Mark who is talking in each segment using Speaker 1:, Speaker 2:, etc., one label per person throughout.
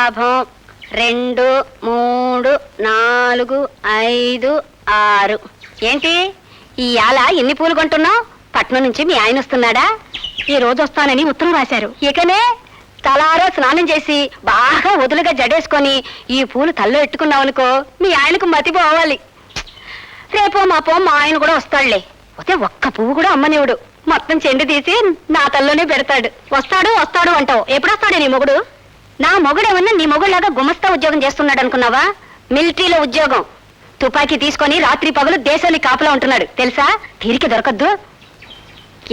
Speaker 1: లాభం 2 3 4 5 6. ఏంటి ఇవాళ ఎన్ని పూలు కొంటున్నావు? పట్నం నుంచి మీ ఆయన వస్తున్నాడా?
Speaker 2: ఈ రోజు వస్తానని ఉత్తరం రాశారు.
Speaker 1: ఇకనే తలారో స్నానం చేసి బాగా వదులుగా జడేసుకొని ఈ పూలు తల్లో ఎట్టుకున్నావు అనుకో, మీ ఆయనకు మతి పోవాలి. రేపో మాపో మా ఆయన కూడా వస్తాడులే. అయితే ఒక్క పువ్వు కూడా అమ్మనివుడు, మొత్తం చెండి తీసి నా తల్లోనే పెడతాడు.
Speaker 2: వస్తాడు వస్తాడు అంటావు, ఎప్పుడు వస్తాడే నీ మొగుడు?
Speaker 1: నా మొగుడేమన్నా నీ మొగుడులాగా గుమస్తా ఉద్యోగం చేస్తున్నాడు అనుకున్నావా? మిలిటరీలో ఉద్యోగం. తుపాకీ తీసుకొని రాత్రి పగలు దేశాన్ని కాపలా ఉంటున్నాడు తెలుసా? తీరిక దొరకద్దు.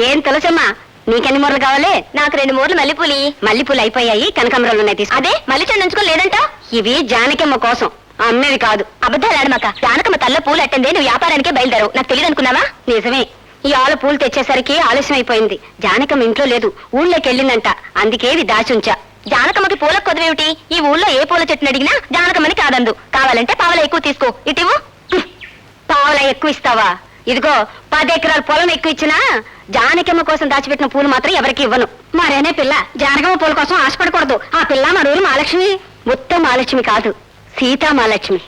Speaker 1: ఏం తెలుసమ్మా, నీకెన్ని మూరలు కావాలి?
Speaker 2: నాకు 2 మూరలు మల్లెపూలి.
Speaker 1: మల్లెపూలు అయిపోయాయి, కనకాంబరాలు ఉన్నాయి తీసుకో.
Speaker 2: అదే మల్లె చెండు ఉంచుకోలేదంట.
Speaker 1: ఇవి జానకమ్మ కోసం, అమ్మేవి కాదు.
Speaker 2: అబద్ధాలు ఆడమాక. జానకమ్మ తల్ల పూలు అట్టిందే, నువ్వు వ్యాపారానికే బయలుదేరు. నాకు తెలియదు అనుకున్నావా?
Speaker 1: నిజమే. ఈ ఆలు పూలు తెచ్చేసరికి ఆలస్యం అయిపోయింది. జానకమ్మ ఇంట్లో లేదు, ఊళ్ళోకి వెళ్ళిందంట. అందుకే ఇవి దాచుంచా.
Speaker 2: జానకమ్మకి పూల కొదవేమిటి? ఈ ఊళ్ళో ఏ పూల చెట్టుని అడిగినా జానకమ్మని కాదందు. కావాలంటే పావల ఎక్కువ తీసుకో. ఇటివు.
Speaker 1: పావుల ఎక్కువ ఇస్తావా? ఇదిగో 10 ఎకరాల పొలం ఎక్కువ ఇచ్చినా జానకమ్మ కోసం దాచిపెట్టిన పూలు మాత్రం ఎవరికి ఇవ్వను.
Speaker 2: మరేనే పిల్ల, జానకమ్మ పూల కోసం ఆశపడకూడదు. ఆ పిల్ల మా ఊరు మహాలక్ష్మి.
Speaker 1: మొత్తం మహాలక్ష్మి కాదు, సీతా మహాలక్ష్మి.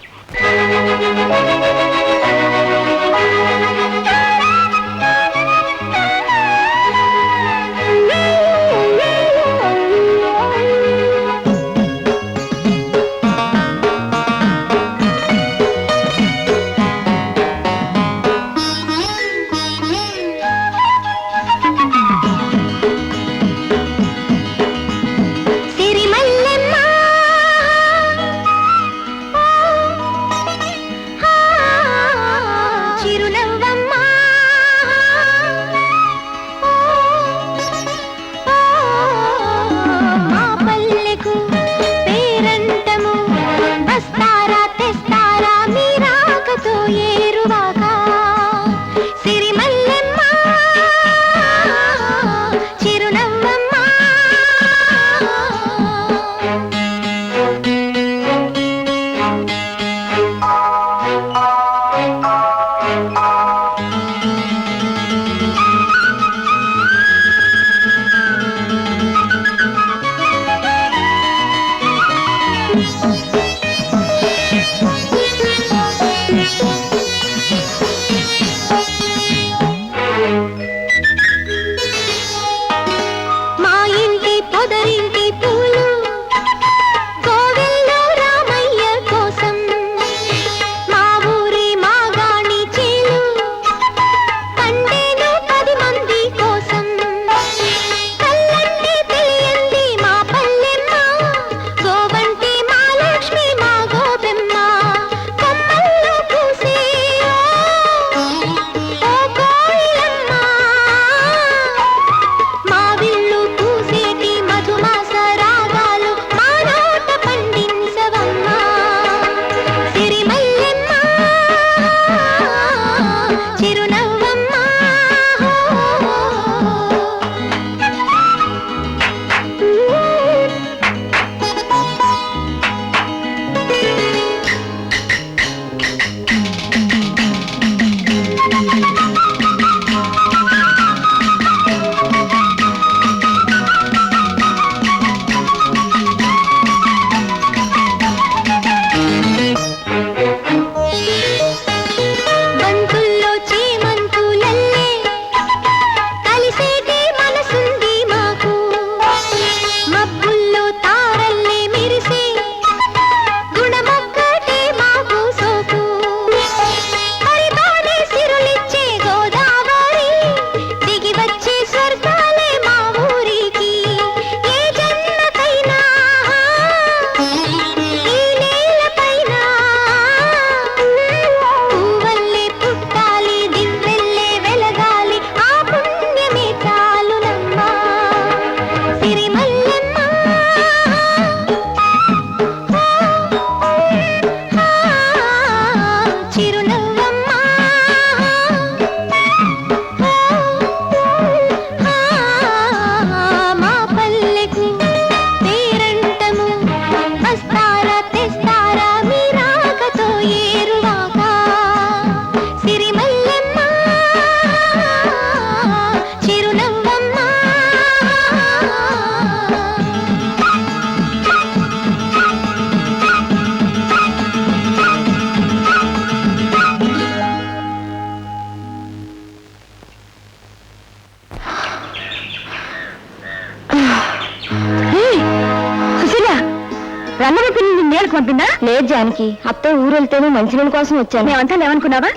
Speaker 2: తీసుకు పంపిందా? లేదు జానకి, అత్త ఊరు వెళ్తేనే మంచినీళ్ళ కోసం వచ్చాను. మేమంతా లేవనుకున్నావా?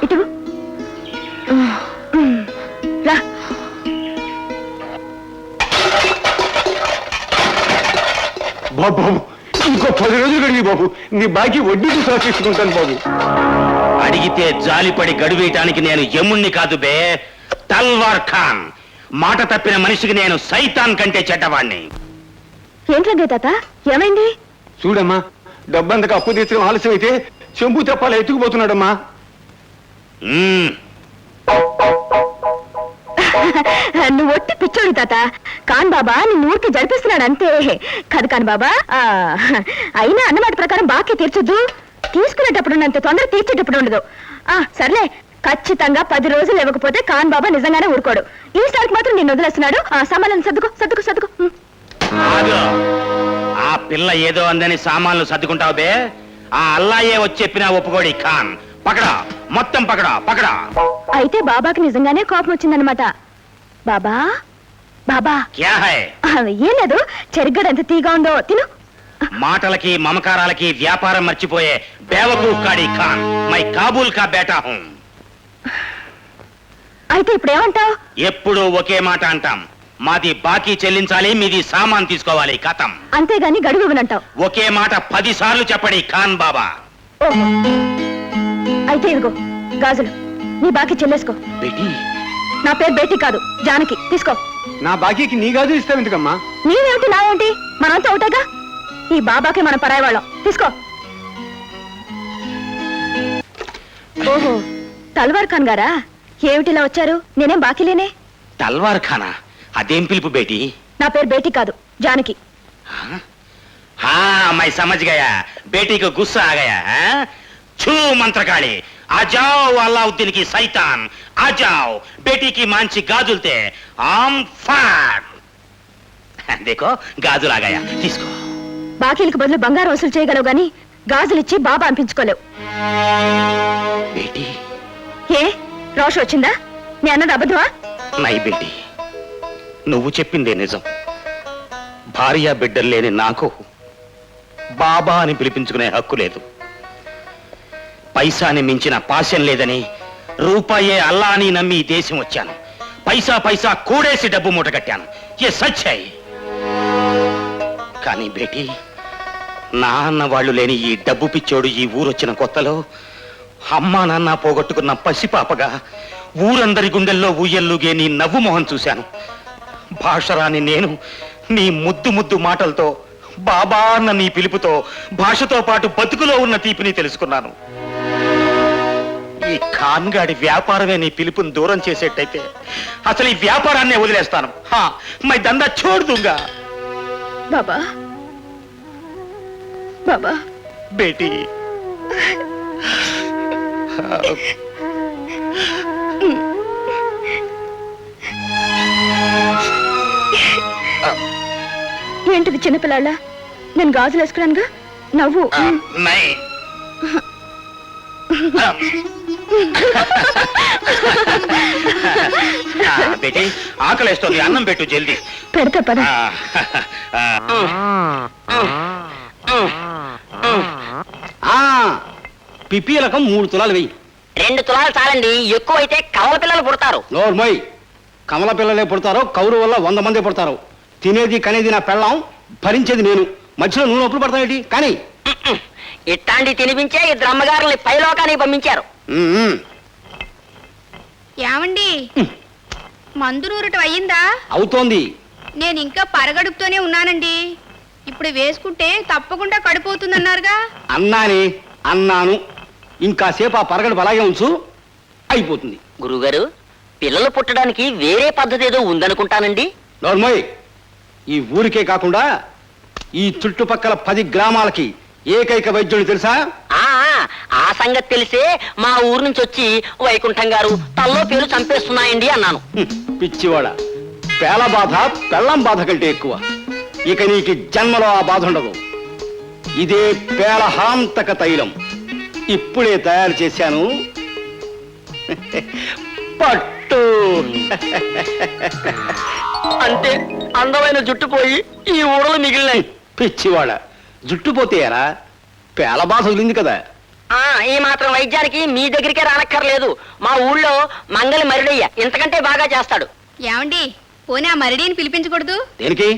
Speaker 2: ఇటు రా.
Speaker 3: బాబు ఇంకో 10 రోజులు గడిగి బాబు, నీ బాకీ వడ్డీకి సహకరిస్తుంటాను బాబు.
Speaker 4: అడిగితే జాలిపడి గడువేయటానికి నేను యముణ్ణి కాదు బే, తల్వార్ ఖాన్. మాట తప్పిన మనిషికి నేను సైతాన్ కంటే చెడ్డవాణ్ణి.
Speaker 2: ఏంట్రా తాత, ఏమైంది?
Speaker 3: చూడమ్మా, డబ్బంతకు అప్పు తీర్చడం ఆలస్యం అయితే చెంబు తెప్పాల ఎత్తుకుపోతున్నాడమ్మా.
Speaker 2: నువ్వు ఒట్టి పిచ్చోడు తాత. కాన్ బాబా నిన్ను ఊరికి జరిపిస్తున్నాడు అంతే. కాదు కాన్ బాబా, అయినా అన్నమాట ప్రకారం బాకీ తీర్చొద్దు. తీసుకునేటప్పుడు అంత తొందర తీర్చేటప్పుడు ఉండదు. సర్లే, ఖచ్చితంగా 10 రోజులు ఇవ్వకపోతే కాన్ బాబా నిజంగానే ఊరుకోడు. ఈసారికి మాత్రం నిన్ను వదిలేస్తున్నాడు. సామాన్లను సర్దుకో సర్దుకో సర్దుకో.
Speaker 4: ఆగు. ఆ పిల్ల ఏదో అందని సామాన్లు సర్దుకుంటావు బే. ఆ అల్లాయే వచ్చి చెప్పినా ఒప్పుకోడి ఖాన్. పకడా, మొత్తం పకడా పకడా.
Speaker 2: అయితే బాబాకి నిజంగానే కోపం వచ్చిందనమాట. బాబా బాబా,
Speaker 4: క్యా హై?
Speaker 2: ఏం లేదు, చెరిగడ ఎంత తీగా ఉందో తిను.
Speaker 4: మాటలకి మమకారాలకి వ్యాపారం మర్చిపోయే బేవకూఫ్ కాడి ఖాన్. మై కాబూల్ కా బేటా హూం.
Speaker 2: అయితే ఇప్పుడు ఏమంటావు?
Speaker 4: ఎప్పుడూ ఒకే మాట అంటాం. మాది బాకీ చెల్లించాలి, మీది సామాన్ తీసుకోవాలి, కథం.
Speaker 2: అంతేగాని గడువు ఇవ్వనంటావు.
Speaker 4: ఒకే మాట 10 సార్లు చెప్పడి ఖాన్ బాబా.
Speaker 2: ఓహో, అయితే ఇదిగో గాజులు, నీ బాకీ చెల్లేసుకో.
Speaker 4: బేటీ,
Speaker 2: నా పేరు బేటీ కాదు, జానకి. తీసుకో.
Speaker 3: నా బాకీకి నీ గాజు ఇస్తావు ఎందుకమ్మా?
Speaker 2: నీవేమిటి నావేంటి, మనంతా ఒకటేగా. ఈ బాబాకి మనం పరాయి వాళ్ళం. తీసుకో. ఓహో, తల్వార్ ఖాన్ గారా? ఏమిటిలా వచ్చారు? నేనేం బాకీ లేనే.
Speaker 4: తల్వార్ ఖానా? అదేం పిలుపు బేటీ?
Speaker 2: నా పేరు బేటీ కాదు, జానకి.
Speaker 4: हाँ मैं समझ गया, बेटी को गुस्सा आ गया है? छू मंत्रकाली, आ जाओ अलाउद्दीन की शैतान, आ जाओ बेटी की मांची गाजुलते आम फाट. देखो गाजुल आ गया, తీసుకో.
Speaker 2: బాకీలకు బదులు బంగారం వసూలు చేయగలవు గాని గాజులిచ్చి బాబా అనిపించుకోలేవు.
Speaker 4: बेटी
Speaker 2: ఏ రోషం వచ్చిందా? నీ అన్నది అబద్ధమా?
Speaker 4: నై బేటీ, నువ్వు చెప్పిందే నిజం. భార్య బిడ్డలు లేని నాకు బాబా అని పిలిపించుకునే హక్కు లేదు. పైసాని మించిన పాశం లేదని రూపాయే అల్లా అని నమ్మి ఈ దేశం వచ్చాను. పైసా పైసా కూడేసి డబ్బు మూట కట్టాను. ఏ సచ్చాయి. కానీ బేటీ, నా అన్న వాళ్ళు లేని ఈ డబ్బు పిచ్చోడు ఈ ఊరొచ్చిన కొత్తలో అమ్మా నాన్న పోగొట్టుకున్న పసిపాపగా ఊరందరి గుండెల్లో ఊయల్లుగే నీ నవ్వు మొహం చూశాను. భాషరాని నేను నీ ముద్దు ముద్దు మాటలతో, బాబా అన్న నీ పిలుపుతో, భాషతో పాటు బతుకులో ఉన్న తీపిని తెలుసుకున్నాను. ఈ ఖాన్ గాడి వ్యాపారమే నీ పిలుపుని దూరం చేసేట్టయితే అసలు ఈ వ్యాపారాన్నే వదిలేస్తాను. మై దందా చూడుదుగా.
Speaker 2: బాబా బాబా,
Speaker 4: బేటీ,
Speaker 2: ఏంటిది చిన్నపిల్లాళ్ళ? నేను గాజులు వేసుకున్నానుగా, నవ్వు.
Speaker 4: నై బేటీ, ఆకలేస్తోంది, అన్నం పెట్టు జల్దీ.
Speaker 2: పెడతా పద.
Speaker 3: పిప్పీలకం 3 తులాలు వెయ్యి.
Speaker 1: 2 తులాలు చాలండి, ఎక్కువైతే కవల పిల్లలు పుడతారు.
Speaker 3: నోర్మోయ్, కమల పిల్లలే పుడతారో కౌరు వల్ల 100 మంది పుడతారు. తినేది కనేది నా పెళ్ళాం, భరించేది నేను. మధ్యలో నువ్వు నొప్పులు పడతావేంటి? కానీ
Speaker 1: ఇట్లాంటి తినిపించే 2 అమ్మగారుల్ని పైలోకానికి పంపించారు.
Speaker 5: ఏమండి, మందు నూరటం అయ్యిందా?
Speaker 3: అవుతోంది.
Speaker 5: నేను ఇంకా పరగడుపుతోనే ఉన్నానండి. ఇప్పుడు వేసుకుంటే తప్పకుండా కడిపోతుందన్నారుగా.
Speaker 3: అన్నాను. ఇంకాసేపు ఆ పరగడుపు అలాగే ఉంచు, అయిపోతుంది.
Speaker 1: గురుగారు, పిల్లలు పుట్టడానికి వేరే పద్ధతి ఏదో ఉందనుకుంటానండి.
Speaker 3: నోర్మోయ్, ఈ ఊరికే కాకుండా ఈ చుట్టుపక్కల 10 గ్రామాలకి ఏకైక వైద్యుడు తెలుసా?
Speaker 1: ఆ సంగతి తెలిసే మా ఊరు నుంచి వచ్చి వైకుంఠం గారు తల్లో పేరు చంపేస్తున్నాయండి అన్నాను.
Speaker 3: పిచ్చివాడ, పేల బాధ పెళ్ళం బాధ కంటే ఎక్కువ. ఇక నీకు జన్మలో ఆ బాధ ఉండదు. ఇదే పేలహాంతక తైలం, ఇప్పుడే తయారు చేశాను. పట్టు.
Speaker 1: అంటే అందమైన జుట్టు పోయి ఈ ఊరలు మిగిలినాయి.
Speaker 3: పిచ్చివాడ, జుట్టు పోతేయారా, పేల బాధ వదిలింది కదా.
Speaker 1: ఈ మాత్రం వైద్యానికి మీ దగ్గరికే రానక్కర్లేదు. మా ఊళ్ళో మంగళి మరిడయ్య ఇంతకంటే బాగా చేస్తాడు.
Speaker 5: ఏమండి పోనీ ఆ మరిడీని పిలిపించకూడదు?
Speaker 3: దేనికి?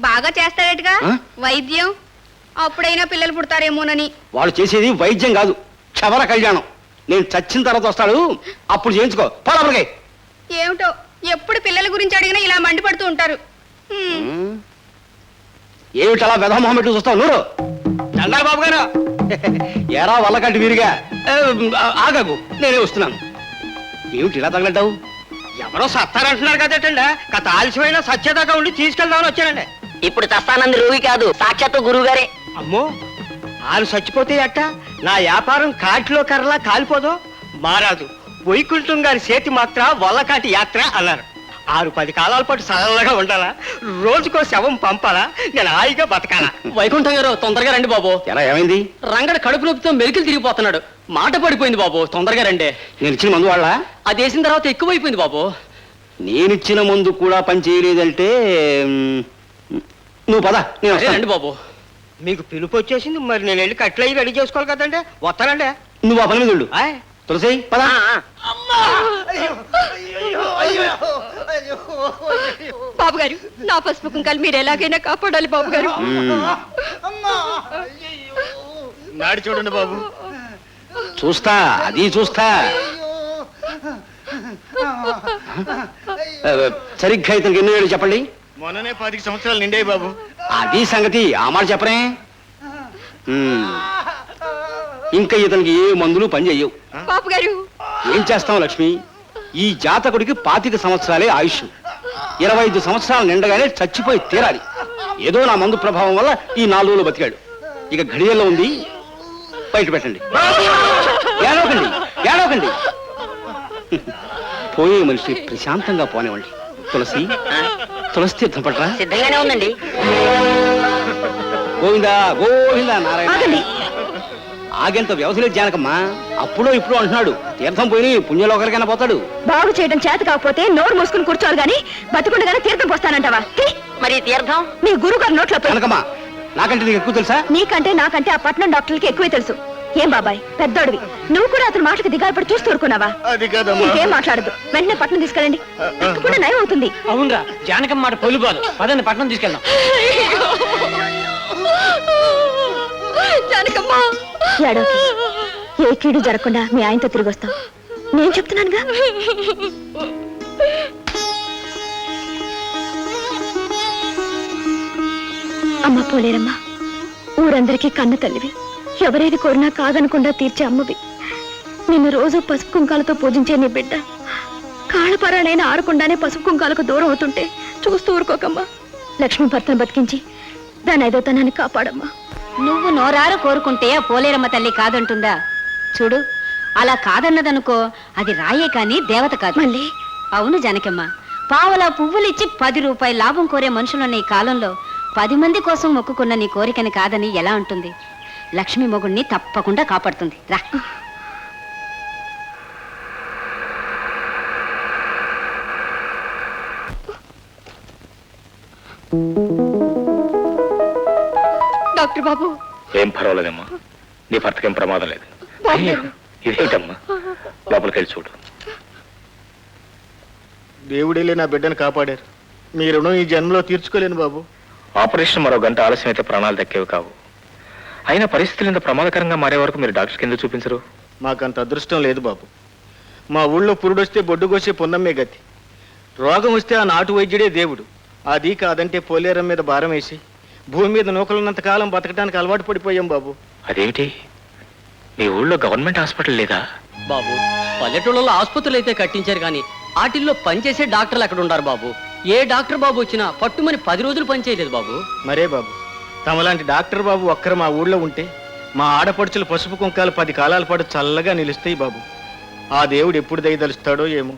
Speaker 5: బాగా చేస్తాడేటగా
Speaker 3: ఆ?
Speaker 5: వైద్యం. అప్పుడైనా పిల్లలు పుడతారేమోనని.
Speaker 3: వాళ్ళు చేసేది వైద్యం కాదు, క్షవర కళ్యాణం. నేను చచ్చిన తర్వాత వస్తాడు, అప్పుడు చేయించుకో. పోలే.
Speaker 5: ఏమిటో ఎప్పుడు పిల్లల గురించి అడిగినా ఇలా మండిపడుతూ ఉంటారు. హ్మ్.
Speaker 3: ఏమిటి అలా వెధమొహం పెట్టి చూస్తావు నూరు? దండాలి బాబు గారు. ఎరా వల్లకట్టి వీరిగా ఆగకు, నేనే వస్తున్నాను. ఏమిటి ఇలా తగలడ్డావు?
Speaker 4: ఎవరో సత్తారంటున్నారు కదటండి, కథ ఆలస్యమైన సత్యదాకా ఉండి తీసుకెళ్దామని వచ్చానండి.
Speaker 1: ఇప్పుడు చస్తానంది రోగి కాదు, సాక్షాత్తు గురువు గారే.
Speaker 4: అమ్మో, వాళ్ళు చచ్చిపోతే అట్ట నా వ్యాపారం కాటిలో కర్రలా కాలిపోదు. మారాదు వైకుంఠం గారి చేతి మాత్ర వల్లకాటి యాత్ర అన్నారు. 6-10 కాలాల పాటు సరళగా ఉండాలా, రోజుకో శవం పంపాలా, నేను హాయిగా బతకాలా.
Speaker 6: వైకుంఠం గారు తొందరగా రండి బాబు.
Speaker 3: ఎలా ఏమైంది?
Speaker 6: రంగడ కడుపు నొప్పితో మెలికలు తిరిగిపోతున్నాడు. మాట పడిపోయింది బాబు, తొందరగా రండి.
Speaker 3: నేను ఇచ్చిన మందు వాళ్ళ?
Speaker 6: అది వేసిన తర్వాత ఎక్కువైపోయింది బాబు.
Speaker 3: నేనిచ్చిన మందు కూడా పని చేయలేదంటే నువ్వు పద, నేను
Speaker 6: సరే,
Speaker 3: వస్తాను.
Speaker 6: రండి బాబు.
Speaker 4: మీకు పిలుపు వచ్చేసింది, మరి నేను వెళ్ళి కట్లయి రెడీ చేసుకోవాలి కదండి. వస్తానండి.
Speaker 3: నువ్వు ఆ పని మీద ఉండు.
Speaker 4: ఆయ్.
Speaker 3: తులసి పద.
Speaker 5: బాబు గారు, నా పసుపు కుంకాలు మీరు ఎలాగైనా కాపాడాలి బాబు గారు.
Speaker 4: నాడి చూడండి బాబు.
Speaker 3: చూస్తా, అది చూస్తా. సరిగ్గా ఇతనికి ఎన్ని ఏళ్ళు చెప్పండి?
Speaker 4: మొన్ననే 10 సంవత్సరాలు నిండాయి బాబు.
Speaker 3: అది సంగతి, ఆ మాట చెప్పరే. ఇంకా ఇతనికి ఏ మందులు పని చెయ్యవు.
Speaker 5: బాబు గారు,
Speaker 3: ఏం చేస్తాం లక్ష్మి? ఈ జాతకుడికి 25 సంవత్సరాలే ఆయుష్. 25 సంవత్సరాలు నిండగానే చచ్చిపోయి తీరాలి. ఏదో నా మందు ప్రభావం వల్ల ఈ 4 రోజులు బతికాడు. ఇక ఘడియల్లో ఉంది, బయట పెట్టండి. ఏడవకండి, ఏడవకండి. పోయే మనిషి ప్రశాంతంగా పోనివ్వండి. తులసి, తులసి తీర్థం పట్రా.
Speaker 1: సిద్ధంగానే ఉందండి.
Speaker 3: గోవిందా గోవిందా నారాయణ.
Speaker 2: ఆగండి.
Speaker 3: ఆగేంత వ్యవధి లేదు జానకమ్మా. అప్పుడో ఇప్పుడు అంటున్నాడు, తీర్థం పోయి పుణ్యలోకరికైనా పోతాడు.
Speaker 2: బాగు చేయడం చేత కాకపోతే నోరు మూసుకుని కూర్చోవాలి గాని బతుకుండగానే తీర్థం పోస్తానంటావా?
Speaker 1: మరి తీర్థం
Speaker 2: మీ గురువు గారు నోట్లో పోయి.
Speaker 3: జానకమ్మా, నాకంటే నీకు ఎక్కువ తెలుసా?
Speaker 2: నీకంటే నాకంటే ఆ పట్నం డాక్టర్లకి ఎక్కువే తెలుసు. ఏం బాబాయ్, పెద్దోడివి, నువ్వు కూడా అతని మాటకి దిగాలు చూస్తూ ఊరుకున్నావా?
Speaker 4: అది కాదమ్మా.
Speaker 2: ఇంకేం మాట్లాడదు, వెంటనే పట్నం తీసుకెళ్ళండి. తప్పకుండా నయం అవుతుంది.
Speaker 6: అవునరా, జానకమ్మ మాట పొలిపోదు. పదండి, పట్నం తీసుకెళ్దాం.
Speaker 2: ఏడోకి, ఏ కీడు జరగకుండా మీ ఆయనతో తిరిగి వస్తాం. నేను చెప్తున్నానుగా. అమ్మ పోలేరమ్మా, ఊరందరికీ కన్న తల్లివి, ఎవరేది కోరినా కాదనకుండా తీర్చే అమ్మవి. నిన్ను రోజు పసుపు కుంకాలతో పూజించే నీ బిడ్డ కాళ్ళపరాలైనా ఆరకుండానే పసుపు కుంకాలకు దూరం అవుతుంటే చూస్తూ ఊరుకోకమ్మా. లక్ష్మి భర్తను బతికించి దాని ఐదోతనాన్ని కాపాడమ్మా.
Speaker 1: నువ్వు నోరారు కోరుకుంటే ఆ పోలేరమ్మ తల్లి కాదంటుందా? చూడు, అలా కాదన్నదనుకో, అది రాయే కాని దేవత కాదు.
Speaker 2: మళ్ళీ
Speaker 1: అవును జానకమ్మ, పావలా పువ్వులిచ్చి 10 రూపాయల లాభం కోరే మనుషులున్న ఈ కాలంలో 10 మంది కోసం మొక్కుకున్న నీ కోరికని కాదని ఎలా ఉంటుంది? లక్ష్మి మొగుణ్ణి తప్పకుండా కాపాడుతుంది. రా.
Speaker 5: డాక్టర్ బాబు,
Speaker 7: ఏం పర్వాలేదమ్మా, నీ భర్తకేం ప్రమాదం లేదు. అయ్యో, ఇదేమిటమ్మా, లోపలికి వెళ్ళి చూడు.
Speaker 8: దేవుడేలే నా బిడ్డను కాపాడారు. మీ రుణం ఈ జన్మలో తీర్చుకోలేను బాబు.
Speaker 7: ఆపరేషన్ మరో గంట ఆలస్యం అయితే ప్రాణాలు దక్కేవి కావు. అయినా పరిస్థితులు ఇంత ప్రమాదకరంగా మారే వరకు మీరు డాక్టర్ కింద చూపించరు?
Speaker 8: మాకంత అదృష్టం లేదు బాబు. మా ఊళ్ళో పురుడొస్తే బొడ్డు కోసే పొన్నమ్మే గతి. రోగం వస్తే ఆ నాటు వైద్యుడే దేవుడు. అది కాదంటే పోలేరం మీద భారం వేసి భూమి మీద నూకలున్నంత కాలం బతకడానికి అలవాటు పడిపోయాం బాబు.
Speaker 7: అదేమిటి, మీ ఊళ్ళో గవర్నమెంట్ హాస్పిటల్ లేదా?
Speaker 6: బాబు, పల్లెటూళ్ళలో ఆసుపత్రులు అయితే కట్టించారు కానీ వాటిల్లో పనిచేసే డాక్టర్లు అక్కడ ఉండారు బాబు. ఏ డాక్టర్ బాబు వచ్చినా పట్టుమని 10 రోజులు పనిచేయలేదు బాబు.
Speaker 8: మరే బాబు, తమలాంటి డాక్టర్ బాబు ఒక్కరు మా ఊళ్ళో ఉంటే మా ఆడపడుచులు పసుపు కుంకాలు 10 కాలాల పాటు చల్లగా నిలుస్తాయి బాబు. ఆ దేవుడు ఎప్పుడు దయదలుస్తాడో ఏమో.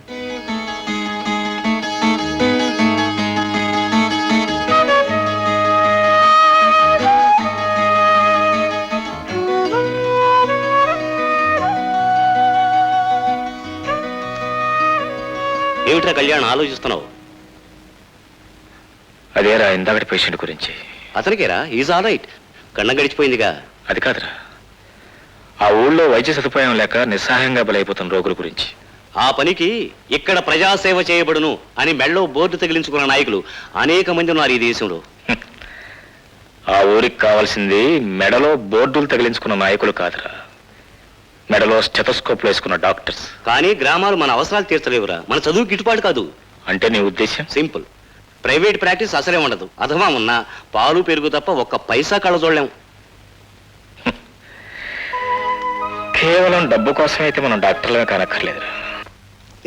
Speaker 9: ఏమిట్రా కళ్యాణ్ ఆలోచిస్తున్నావు?
Speaker 7: అదేరా ఇందాకటి పేషెంట్ గురించి.
Speaker 9: అతనికేరా, ఈజ్ ఆల్ రైట్. కన్నం గడిచిపోయిందిగా.
Speaker 7: అది కాదురా, ఆ ఊళ్ళో వైద్య సదుపాయం లేక నిస్సహాయంగా బలైపోతున్న రోగుల గురించి.
Speaker 4: ఆ పనికి ఇక్కడ ప్రజాసేవ చేయబడును అని మెళ్ళో బోర్డు తగిలించుకున్న నాయకులు అనేక మంది ఉన్నారు ఈ దేశంలో.
Speaker 7: ఆ ఊరికి కావాల్సింది మెడలో బోర్డులు తగిలించుకున్న నాయకులు కాదురా, మెడలో స్టెథోస్కోప్లు వేసుకున్న డాక్టర్స్.
Speaker 4: కానీ గ్రామాలు మన అవసరాలు తీర్చలేవురా, మన చదువు గిట్టుబాటు కాదు.
Speaker 7: అంటే నీ ఉద్దేశం?
Speaker 4: సింపుల్. ప్రైవేట్ ప్రాక్టీస్ అసలే ఉండదు. అథవా ఉన్నా పాలు పెరుగు తప్ప ఒక్క పైసా కళ్ళ చూడలేం.
Speaker 7: కేవలం డబ్బు కోసమైతే మనం డాక్టర్లమే కానక్కర్లేదురా.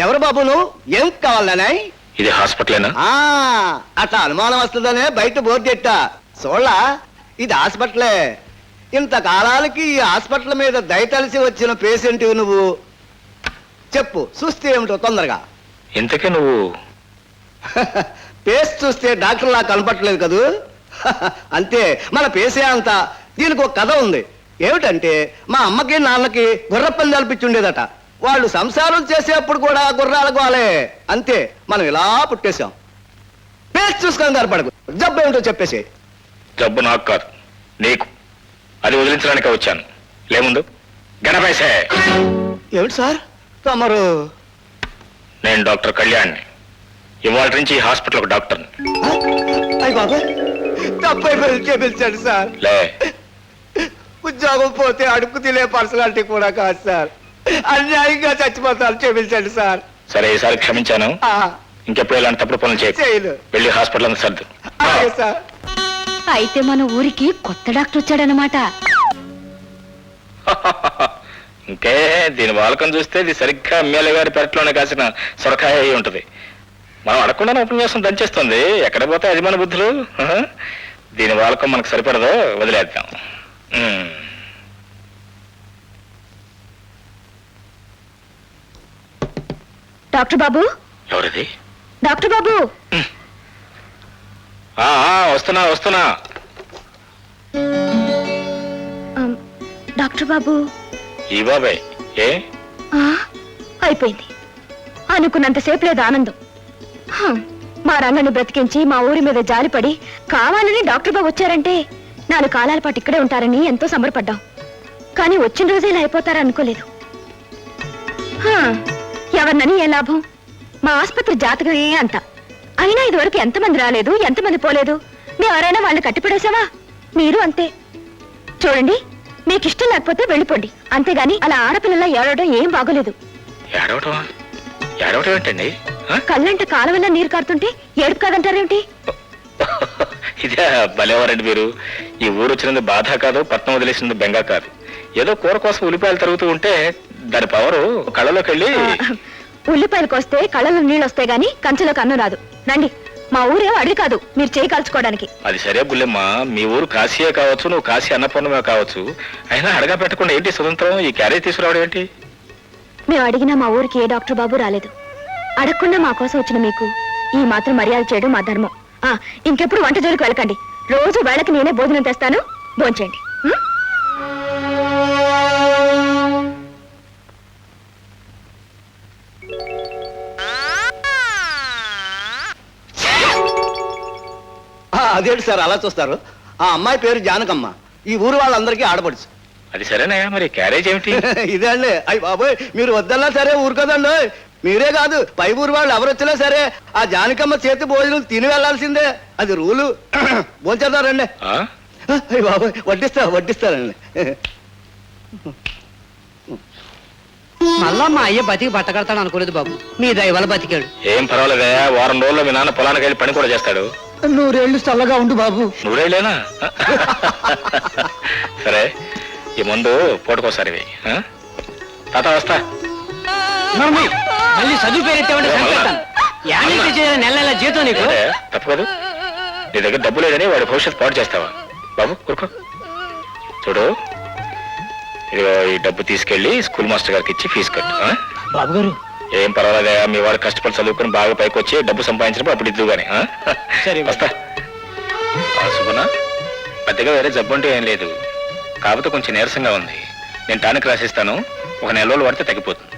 Speaker 3: ఎవరు బాబు నువ్వు? ఏం కావాలనే?
Speaker 7: ఇది హాస్పిటలేనా?
Speaker 3: అట్లా అనుమానం వస్తుందనే బయట బోర్డు ఎట్టా చూడలా, ఇది హాస్పిటలే. ఇంతకాలానికి ఈ హాస్పిటల్ మీద దయతలిసి వచ్చిన పేషెంట్ నువ్వు. చెప్పు, చూస్తే ఏమిటో తొందరగా.
Speaker 7: ఇంతకీ నువ్వు?
Speaker 3: పేస్ చూస్తే డాక్టర్లా కనపట్లేదు కదూ. అంతే, మన పేసే అంతా. దీనికి ఒక కథ ఉంది. ఏమిటంటే, మా అమ్మకి నాన్నకి గుర్రపందాలు పిచ్చుండేదట. వాళ్ళు సంసారం చేసేప్పుడు కూడా గుర్రాల గోలే. అంతే, మనం ఇలా పుట్టేశాం. పేస్ చూసుకొని కనపడకు. జబ్బు ఏమిటో చెప్పేసి.
Speaker 7: జబ్బు నాకు కాదు, నీకు. అది వదిలించడానికి వచ్చాను. లేముందు గణపైసే.
Speaker 3: ఏమిటి సార్ తమరు?
Speaker 7: నేను డాక్టర్ కళ్యాణ్ని. ఇవాళ నుంచి ఈ హాస్పిటల్ ఒక డాక్టర్ని.
Speaker 3: అయ్యి బాబా, తప్పైపోయి పిలిచాడు సార్.
Speaker 7: లే,
Speaker 3: ఉద్యోగం పోతే అడుక్కు తినే పర్సనాలిటీ కూడా కాదు సార్. అన్యాయంగా చచ్చిపోతాను, చేపించండి సార్.
Speaker 7: సరే, ఈసారి క్షమించాను. ఇంకెప్పుడు ఇలాంటి తప్పుడు పనులు చేయకు.
Speaker 3: చేయను.
Speaker 7: వెళ్ళి హాస్పిటల్ అంతా సర్దు.
Speaker 3: అలాగే సార్.
Speaker 1: అయితే మన ఊరికి కొత్త డాక్టర్ వచ్చాడనమాట.
Speaker 7: ఇంకే దీని వాలకం చూస్తే ఇది సరిగ్గా ఎమ్మెల్యే గారి పెరట్లోనే కాసిన సొరకాయ అయి ఉంటది. మనం అడగకుండానే ఉపన్యాసం దంచేస్తుంది. ఎక్కడ పోతే అది మన బుద్ధులు. దీని వాలకం మనకు సరిపడదు, వదిలేద్దాం.
Speaker 2: డాక్టర్ బాబు.
Speaker 7: ఎవరిది?
Speaker 2: డాక్టర్ బాబు.
Speaker 7: వస్తున్నా వస్తున్నా.
Speaker 2: డాక్టర్ బాబు.
Speaker 7: ఈ బాబాయ్ ఏ?
Speaker 2: అయిపోయింది. అనుకున్నంతసేపు లేదు ఆనందం. మా రంగని బ్రతికించి మా ఊరి మీద జాలిపడి కావాలని డాక్టర్ బాబు వచ్చారంటే 4 కాలాల పాటు ఇక్కడే ఉంటారని ఎంతో సంబరపడ్డాం. కానీ వచ్చిన రోజే ఇలా అయిపోతారనుకోలేదు. ఎవరినని ఏ లాభం? మా ఆసుపత్రి జాతకమే అంత. అయినా ఇదివరకు ఎంతమంది రాలేదు, ఎంతమంది పోలేదు. ఎవరైనా వాళ్ళు కట్టిపడేసావా? మీరు అంతే. చూడండి, మీకు ఇష్టం లేకపోతే వెళ్ళిపోండి, అంతేగాని అలా ఆడపిల్లలా ఏడవడం ఏం బాగోలేదు.
Speaker 7: ఏంటండి?
Speaker 2: కళ్ళంట కాలవల్ల నీరు కారుతుంటే ఏడుపు కాదంటారేమిటి?
Speaker 7: ఇదే భలేవారండి మీరు. ఈ ఊరు వచ్చినందు బాధ కాదు, పట్నం వదిలేసినందు బెంగ కాదు. ఏదో కూర కోసం ఉల్లిపాయలు తరుగుతూ ఉంటే దాని పవరు కళ్ళలోకి వెళ్ళి.
Speaker 2: ఉల్లిపాయలు కోస్తే కళ్ళలో నీళ్ళు వస్తాయి గాని కంచెలోకి అన్నం రాదు. రండి, మా ఊరే అడిగి కాదు మీరు చేయి కాల్చుకోవడానికి.
Speaker 7: అది సరే బుల్లెమ్మ, మీ ఊరు కాశీయే కావచ్చు, నువ్వు కాశీ అన్నపూర్ణమే కావచ్చు. అయినా అడగా పెట్టకుండా ఏంటి స్వతంత్రం? ఈ క్యారేజ్ తీసుకురావడం ఏంటి?
Speaker 2: మేము అడిగినా మా ఊరికి ఏ డాక్టర్ బాబు రాలేదు. అడగకుండా మా కోసం వచ్చిన మీకు ఈ మాత్రం మర్యాద చేయడం మా ధర్మం. ఇంకెప్పుడు వంట జోలికి వెళ్ళకండి. రోజు వేళకి నేనే భోజనం తెస్తాను, భోంచేయండి.
Speaker 3: అదేంటి సార్ అలా చూస్తారు? ఆ అమ్మాయి పేరు జానకమ్మ. ఈ ఊరు వాళ్ళందరికీ ఆడపడుచు.
Speaker 7: అది సరేనయ్యా, మరి క్యారేజ్ ఏమిటి?
Speaker 3: ఇదే అండి. అయ్యి బాబోయ్, మీరు వద్దన్నా సరే ఊరుకోదండి. మీరే కాదు, పై ఊరు వాళ్ళు ఎవరొచ్చినా సరే ఆ జానకమ్మ చేతి భోజనం తిని వెళ్లాల్సిందే. అది రూలు. భోంచేద్దారండి. అయ్యి బాబోయ్, వడ్డిస్తారండి.
Speaker 6: మళ్ళా మా అయ్య బతికి బట్టకడతాడు అనుకోలేదు బాబు. మీ దయ వల్ల బతికాడు.
Speaker 7: ఏం పర్వాలేదా, వారం రోజుల్లో మీ నాన్న పొలానికి వెళ్ళి పని కూడా చేస్తాడు.
Speaker 3: 100 ఏళ్ళు చల్లగా ఉండు బాబు.
Speaker 7: 100 ఏళ్ళేనా? సరే, ఈ ముందు పూటకోసారి తాత వస్తా.
Speaker 6: మళ్ళీ చదువు పేరెత్తామంటే నెల నెల జీతం నీకు
Speaker 7: తప్పు కదా. నీ దగ్గర డబ్బు లేదని వాడి భవిష్యత్తు పాటు చేస్తావా? బాబు ఊరుకో. చూడు, ఇదిగో ఈ డబ్బు తీసుకెళ్లి స్కూల్ మాస్టర్ గారికి ఇచ్చి ఫీజు కట్టు.
Speaker 6: బాబు గారు
Speaker 7: ఏం పర్వాలేదా, మీ వాడు కష్టపడి చదువుకుని బాగా పైకి వచ్చి డబ్బు సంపాదించినప్పుడు అప్పుడు ఇద్దు గానీ. వస్తా. సుమన, పెద్దగా వేరే జబ్బు అంటూ ఏం లేదు, కాకపోతే కొంచెం నీరసంగా ఉంది. నేను టానిక్ రాసిస్తాను, ఒక 4 రోజులు పడితే తగ్గిపోతుంది.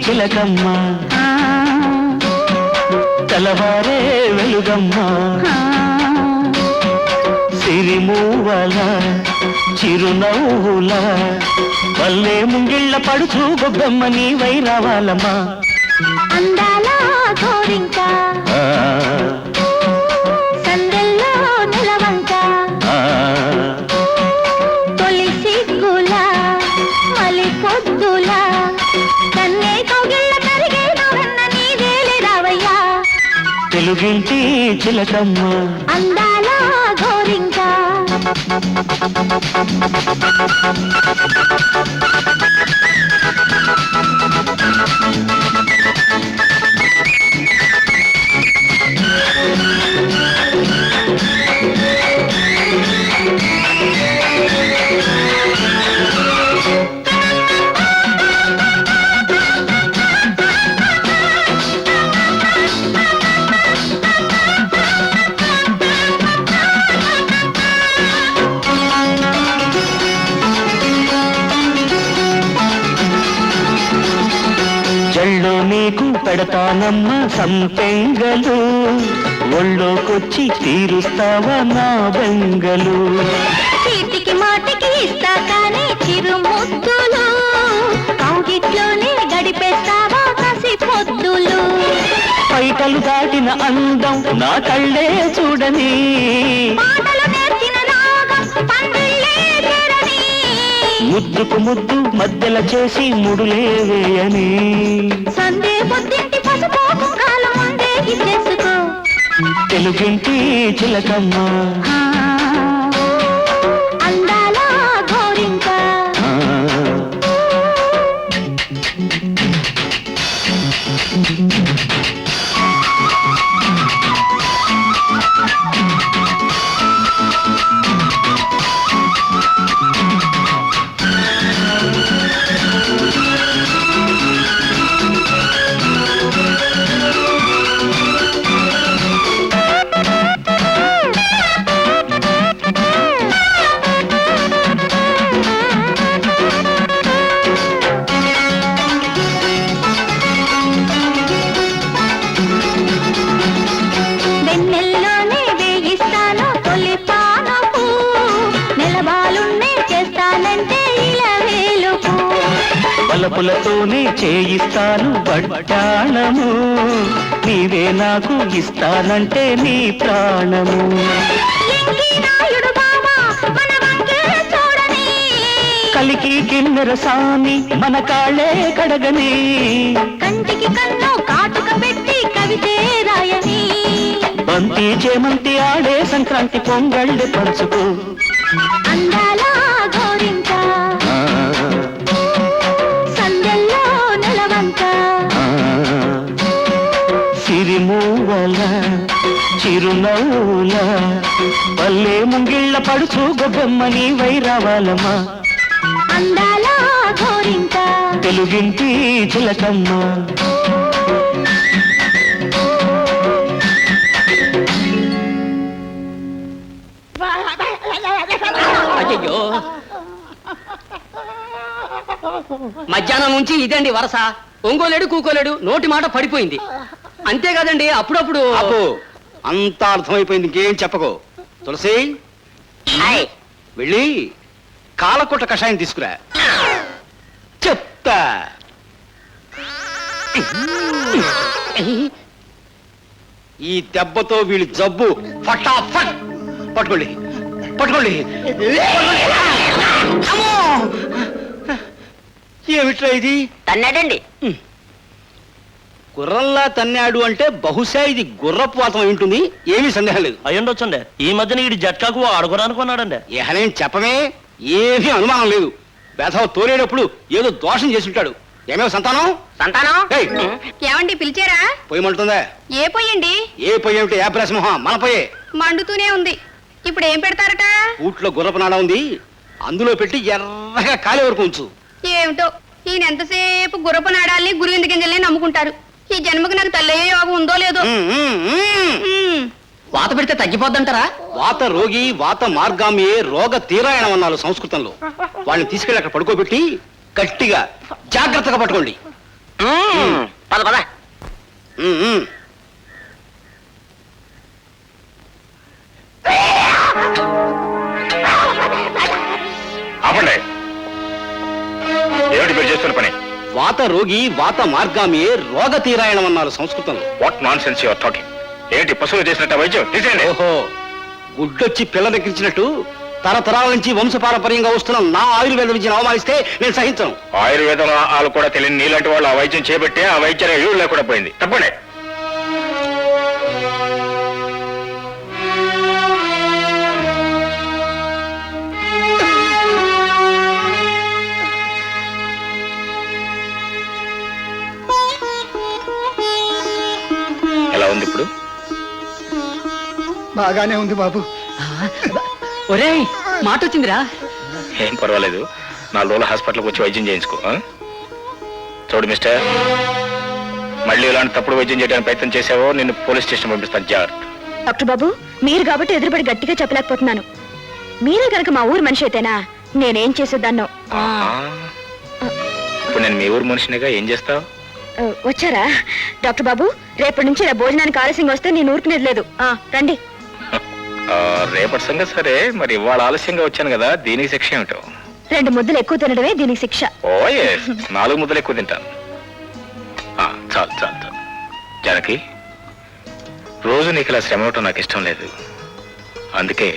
Speaker 9: చిలకమ్మ తెల్లవారే వెలుగమ్మ సిరిమూవల చిరునవ్వుల వల్లే ముంగిళ్ళ పడుచు గొబ్బెమ్మ నీవై రావాలమ్మా
Speaker 2: అందాల గోరింక సందెల్లో నిలవంక తొలి సిగ్గుల మలి పొద్దుల కన్నే కౌగిళ్ళ కరిగే నవన్న నీవేలే రావయ్యా
Speaker 9: తెలుగింటి చిలకమ్మ
Speaker 2: అందాల గోరింక
Speaker 9: జల్లో నీకు పెడతానమ్మ సంపెంగలు ఒళ్ళోకొచ్చి తీరుస్తావా నా బెంగలు
Speaker 2: చీటికి మాటికి ఇస్తా కానీ చిరు ముద్దులు కౌగిట్లోనే గడిపేస్తావా కసి పొద్దులు
Speaker 9: పైటలు దాటిన అందం నా కళ్ళే చూడని
Speaker 2: పాటలు నేర్చిన రాగం పందిళ్ళే చేరని
Speaker 9: ముద్దుకు ముద్దు మధ్యల చేసి ముడులే వేయని
Speaker 2: సందే పొద్దింటి పసుపు కుంకాలు ముందే ఇచ్చేసుకో
Speaker 9: తెలుగింటి చిలకమ్మ
Speaker 2: అందాల గోరింక వెన్నెల్లోనే వేయిస్తాను తొలి పానపు నెలబాలున్నే చేస్తానంటే ఇలా వేలుపు
Speaker 9: బలపులతోనే చేయిస్తాను బడ్డాణము నీవే నాకు ఇస్తానంటే నీ ప్రాణము
Speaker 2: ఎంకి నాయుడు బాబా మన వంకే చూడని
Speaker 9: కలికి కిన్నెర సామి మన కాళ్ళే కడగని
Speaker 2: కంటికి కన్ను కాటుక పెట్టి కవితే రాయని
Speaker 9: బంతి చేమంతి ఆడే సంక్రాంతి పొంగళ్ళి పరుచుకో
Speaker 2: అందాల గోరింక సందెల్లో నిలవంక
Speaker 9: సిరిమూవల చిరునవ్వుల పల్లె ముంగిళ్ళ పడుచు గొబ్బెమ్మ నీవై రావాలమ్మా
Speaker 2: అందాల గోరింక
Speaker 9: తెలుగింటి చిలకమ్మ
Speaker 6: అయ్యో మధ్యాహ్నం నుంచి ఇదండి వరస ఒంగోలేడు కూకోలేడు నోటి మాట పడిపోయింది అంతే కదండి అప్పుడప్పుడు
Speaker 3: ఆపు అంతా అర్థమైపోయింది ఇంకేం చెప్పకో తులసి వెళ్ళి కాలకొట్ట కషాయం తీసుకురా చెప్తా ఈ దెబ్బతో వీళ్ళ జబ్బు ఫటాఫట్ పట్టుకోండి పట్టుకోండి అమ్మో! ఏమిట్రా ఇది
Speaker 1: తన్నాడండి
Speaker 3: గుర్రంలా తన్నాడు అంటే బహుశా ఇది గుర్రపు వాతం అయి ఉంటుంది ఏమీ సందేహం లేదు
Speaker 9: అయ్యుండొచ్చండి ఈ మధ్యన ఈ జట్కాకు ఆడుకోరానుకున్నాడండి
Speaker 3: ఏహనేం చెప్పమే ఏమీ అనుమానం లేదు బేధవ తోలేటప్పుడు ఏదో దోషం చేసి ఉంటాడు ఏమేమి సంతానం
Speaker 1: సంతానం
Speaker 3: ఏయ్,
Speaker 5: ఏమండి పిలిచారా
Speaker 3: పొయ్యమంటుందా
Speaker 5: ఏ పొయ్యండి
Speaker 3: ఏ పొయ్యి ఏమిటి యాప్రాసింహం మన పొయ్యే
Speaker 5: మండుతూనే ఉంది ఇప్పుడు ఏం పెడతారట
Speaker 3: ఊట్లో గుర్రపు నాడ ఉంది అందులో పెట్టి ఎర్రగా కాలే వరకు ఉంచు
Speaker 5: ఏమిటో ఈయన ఎంతసేపు గుర్రపు నాడాల్ని గురువింద గింజల్ని నమ్ముకుంటారు ఈ జన్మకు నాకు తల్లయ్యే యోగం ఉందో లేదో
Speaker 6: వాత పెడితే తగ్గిపోద్దంటారా?
Speaker 3: వాత రోగి వాత మార్గామ్యే రోగ తీరాయణం అన్నారు సంస్కృతంలో. వాళ్ళని తీసుకెళ్ళి అక్కడ పడుకోబెట్టి గట్టిగా జాగ్రత్తగా పట్టుకోండి.
Speaker 6: పద పద.
Speaker 7: ఆపండి. ఏమిటి మీరు చేస్తున్న పని?
Speaker 3: వాత రోగి వాత మార్గామి రోగ తీరాయణం అన్నారు సంస్కృతంలో.
Speaker 7: What non sense your talking? ఏంటి పశువులు చేసినట్టు వైద్యం? తీసేయండి.
Speaker 3: ఓహో, గుడ్డొచ్చి పిల్లనెక్కించినట్టు తరతరాల నుంచి వంశపారంపర్యంగా వస్తున్న నా ఆయుర్వేద విద్యను అవమానిస్తే నేను సహించను.
Speaker 7: ఆయుర్వేదం వాళ్ళు కూడా తెలియని నీలాంటి వాళ్ళు ఆ వైద్యం చేపట్టి ఆ వైద్యం ఎరువు లేకుండా పోయింది. తప్పండి. ఎలా ఉంది ఇప్పుడు?
Speaker 8: బాగానే ఉంది బాబు.
Speaker 6: ఒరేయ్, మాట వచ్చిందిరా.
Speaker 7: ఏం పర్వాలేదు. 4 రోజులు హాస్పిటల్కి వచ్చి వైద్యం చేయించుకో. చూడు మిస్టర్, మళ్ళీ ఇలాంటి తప్పుడు వైద్యం చేయడానికి ప్రయత్నం చేసావో నిన్ను పోలీస్ స్టేషన్ పంపిస్తాను. జాగ్రత్త.
Speaker 2: డాక్టర్ బాబు, మీరు కాబట్టి ఎదురుపడి గట్టిగా చెప్పలేకపోతున్నాను. మీరే కనుక మా ఊరు మనిషి అయితేనా నేనేం చేసేదాన్నో.
Speaker 7: ఇప్పుడు నేను మీ ఊరు మనిషినిగా ఏం చేస్తావు?
Speaker 2: వచ్చారా డాక్టర్ బాబు? రేపటి నుంచి నా భోజనానికి ఆలస్యంగా వస్తే నేను ఊరుకునేది లేదు. రండి.
Speaker 7: రేపటి సంగతి సరే, మరి ఇవాళ ఆలస్యంగా వచ్చాను కదా, దీనికి శిక్ష ఏమిటో?
Speaker 2: 2 ముద్దలు ఎక్కువ తినడమే దీనికి శిక్ష.
Speaker 7: ఓ ఎస్, 4 ముద్దలు ఎక్కువ తింటాను. చాలు చాలు చాలు. జానకి, రోజు నీకు ఇలా శ్రమ అవటం నాకు ఇష్టం లేదు. అందుకే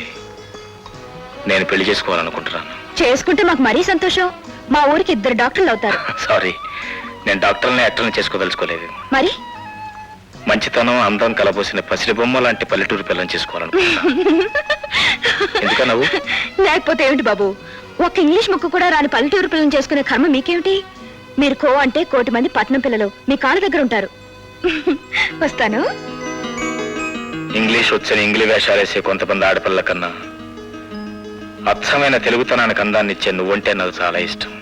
Speaker 7: నేను పెళ్లి చేసుకోవాలనుకుంటున్నాను.
Speaker 2: చేసుకుంటే మాకు మరీ సంతోషం. మా ఊరికి 2 డాక్టర్లు అవుతారు.
Speaker 7: సారీ, నేను డాక్టర్ని యాక్టర్ని చేసుకోదలుచుకోలేదు.
Speaker 2: మరి
Speaker 7: మంచితనం అందం కలబోసిన పసిడి బొమ్మ లాంటి పల్లెటూరు పిల్లని చేసుకోవాలనుకుంటున్నాను. ఎందుక నవ్వు?
Speaker 2: లేకపోతే ఏమిటి బాబు, ఒక్క ఇంగ్లీష్ ముక్క కూడా రాని పల్లెటూరు పిల్లలు చేసుకునే కర్మ మీకేమిటి? మీరు కో అంటే 1 కోటి మంది పట్నం పిల్లలు మీ కాళ్ళ దగ్గర ఉంటారు. వస్తాను.
Speaker 7: ఇంగ్లీష్ వచ్చని ఇంగ్లీ వేషాలేసే కొంతమంది ఆడపిల్లల కన్నా అచ్చమైన తెలుగుతనానికి అందాన్ని ఇచ్చే నువ్వంటే నాకు చాలా ఇష్టం.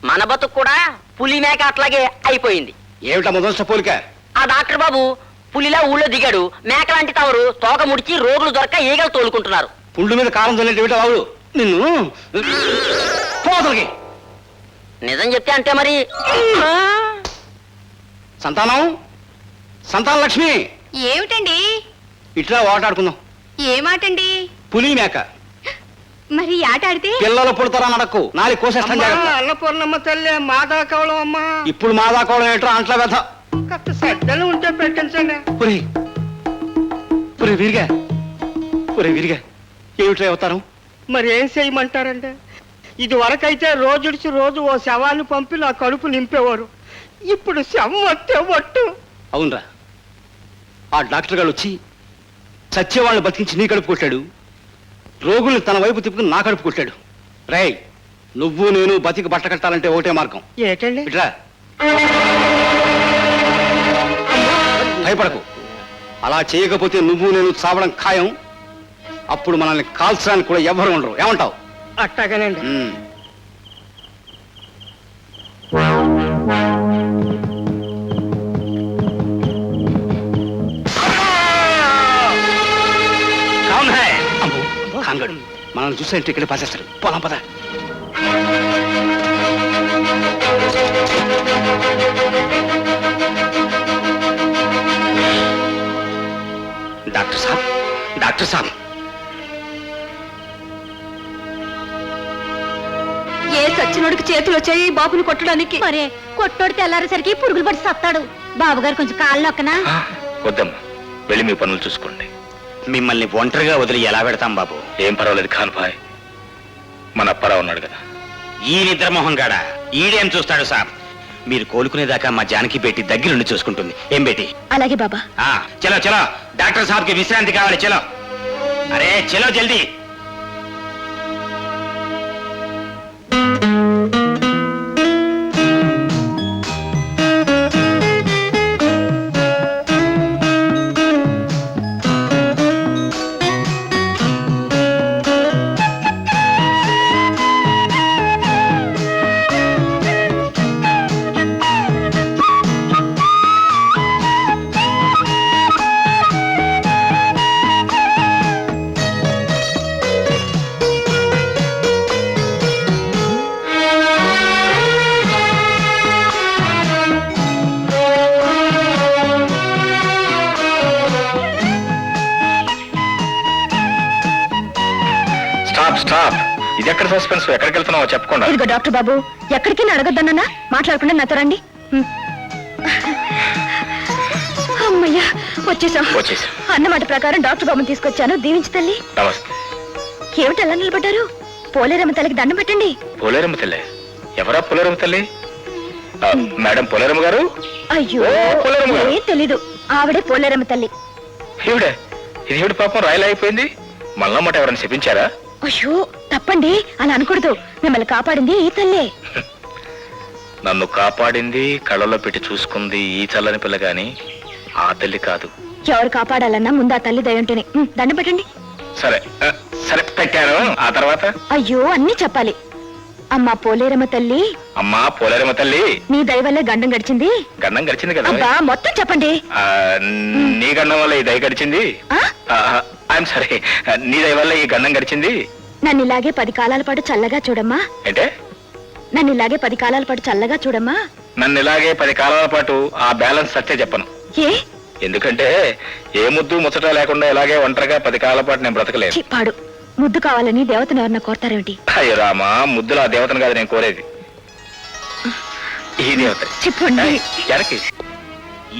Speaker 6: మన బతుకు కూడా పులి మేక అట్లాగే అయిపోయింది.
Speaker 3: ఏమిటా మొదటి పోలిక?
Speaker 6: ఆ డాక్టర్ బాబు పులిలా ఊళ్ళో దిగాడు. మేక లాంటి తవరు తోక ముడిచి రోగులు దొరక ఈగలు తోలుకుంటున్నారు.
Speaker 3: పుండు మీద కాలం చల్లేటి బాబు నిన్ను పోతలకి.
Speaker 6: నిజం చెప్తే అంటే మరి
Speaker 3: సంతానం, సంతాన లక్ష్మి,
Speaker 5: ఏమిటండి?
Speaker 3: ఇట్లా ఓటాడుకుందాం.
Speaker 5: ఏమాటండి?
Speaker 3: పులి మేక.
Speaker 5: మరి ఆట ఆడితే
Speaker 3: పిల్లలు పుడతారా నడక్కు, 4 కోసేస్తాను జాగ్రత్త.
Speaker 8: అన్నపూర్ణమ్మ తల్లి మాదా కవలం అమ్మా.
Speaker 3: ఇప్పుడు మా దాకోవడం ఏంట్రా అంట్ల వ్యధ.
Speaker 8: కాస్త శ్రద్ధలు ఉంటే పెట్టించండి.
Speaker 3: వీరిగా ఏమిట్రా అవుతారు?
Speaker 8: మరి ఏం చేయమంటారండి? ఇది వరకైతే రోజుడిచి రోజు ఓ శవాన్ని పంపి నా కడుపు నింపేవారు. ఇప్పుడు శవం వస్తే ఒట్టు.
Speaker 3: అవునరా, ఆ డాక్టర్ గారు వచ్చి చచ్చేవాళ్ళని బతికించి నీ కడుపు కొట్టాడు, రోగుల్ని తన వైపు తిప్పుకుని నా కడుపు కొట్టాడు. రేయ్, నువ్వు నేను బతికి బట్ట కట్టాలంటే ఒకటే మార్గం.
Speaker 8: ఏటండి?
Speaker 3: ఇట్రా. భయపడకు. అలా చేయకపోతే నువ్వు నేను చావడం ఖాయం. అప్పుడు మనల్ని కాల్చడానికి కూడా ఎవరు ఉండరు. ఏమంటావు?
Speaker 8: అట్టగానండి.
Speaker 3: కాంగడు మనల్ని చూసేంటే ఇక్కడే పాసేస్తాడు. పోదాం పద. డాక్టర్ సాబ్,
Speaker 2: ఏ సచ్చినోడికి చేతులు వచ్చాయి బాబుని కొట్టడానికి?
Speaker 1: మరే కొట్టోడు తెల్లారేసరికి పురుగులు పడి సత్తాడు. బాబుగారు కొంచెం కాళ్ళు నొక్కనా?
Speaker 7: వద్దమ్మా, వెళ్ళి మీ పనులు చూసుకోండి.
Speaker 4: మిమ్మల్ని ఒంటరిగా వదిలి ఎలా పెడతాం బాబు?
Speaker 7: ఏం పర్వాలేదు ఖాన్ భాయ్, మన అప్పారావు ఉన్నాడు కదా.
Speaker 4: ఈ నిద్రమోహం గాడా ఈడేం చూస్తాడు సాబ్? మీరు కోలుకునేదాకా మా జానకి బేటి దగ్గరుండి చూసుకుంటుంది. ఏం బేటి?
Speaker 2: అలాగే బాబా.
Speaker 4: చలో చలో, డాక్టర్ సాబ్కి విశ్రాంతి కావాలి. చలో, అరే చలో జల్దీ.
Speaker 7: ఇదెక్కడ సస్పెన్స్? ఎక్కడికి వెళ్తున్నావో చెప్పకుండా.
Speaker 2: ఇదిగో డాక్టర్ బాబు, ఎక్కడికి అడగొద్దన్నా మాట్లాడకుండా నాతో రండి. అమ్మయ్యా, వచ్చేసాం. అన్నమాట ప్రకారం డాక్టర్ బాబుని తీసుకొచ్చాను. దీవించి తల్లి.
Speaker 7: నమస్తే.
Speaker 2: ఏమిటి అలా నిలబడ్డారు? పోలేరమ్మ తల్లికి దండం పెట్టండి.
Speaker 7: పోలేరమ్మ తల్లి? ఎవరా పోలేరమ్మ తల్లి? మేడం పోలేరమ్మ గారు?
Speaker 2: అయ్యో,
Speaker 7: పోలేరమ్మ గారు
Speaker 2: ఏం తెలీదు, ఆవిడే పోలేరమ్మ తల్లి.
Speaker 7: ఈవిడే? ఇది ఈవిడ పాపం రాయలు అయిపోయింది. మళ్ళమ్మట ఎవరైనా చెప్పించారా?
Speaker 2: అయ్యో తప్పండి, అలా అనకూడదు. మిమ్మల్ని కాపాడింది ఈ తల్లే.
Speaker 7: నన్ను కాపాడింది, కళ్ళలో పెట్టి చూసుకుంది ఈ చల్లని పిల్ల గాని ఆ తల్లి కాదు.
Speaker 2: ఎవరు కాపాడాలన్నా ముందు ఆ తల్లి దయ ఉంటేనే. దండం పెట్టండి.
Speaker 7: సరే సరే, పెట్టాను. ఆ తర్వాత?
Speaker 2: అయ్యో, అన్నీ చెప్పాలి. అమ్మా పోలేరమ్మ తల్లి.
Speaker 7: అమ్మా పోలేరమ్మ తల్లి,
Speaker 2: నీ దయ వల్లే గండం గడిచింది.
Speaker 7: గండం గడిచింది కదా?
Speaker 2: అబ్బా, మొత్తం చెప్పండి.
Speaker 7: నీ గండం వల్ల ఈ దయ గడిచింది. ఐఎమ్ సారీ, నీ దయ వల్ల ఈ గండం గడిచింది.
Speaker 2: నన్ను ఇలాగే 10 కాలాల పాటు చల్లగా చూడమ్మా.
Speaker 7: అంటే?
Speaker 2: నన్ను ఇలాగే 10 కాలాల పాటు చల్లగా చూడమ్మా.
Speaker 7: నన్ను ఇలాగే 10 కాలాల పాటు ఆ బ్యాలెన్స్ సత్తే చెప్పను.
Speaker 2: ఏ?
Speaker 7: ఎందుకంటే ఏ ముద్దు ముచ్చట లేకుండా ఇలాగే ఒంటరిగా 10 కాలాల పాటు నేను బ్రతకలేదు.
Speaker 2: పాడు. ముద్దు కావాలని దేవతను ఎవరన్నా కోరతారేమిటి?
Speaker 7: అయ్యో రామా, ముద్దులు ఆ దేవతను కాదు నేను కోరేది, ఈ దేవత.
Speaker 2: చెప్పండి.
Speaker 7: జనకి,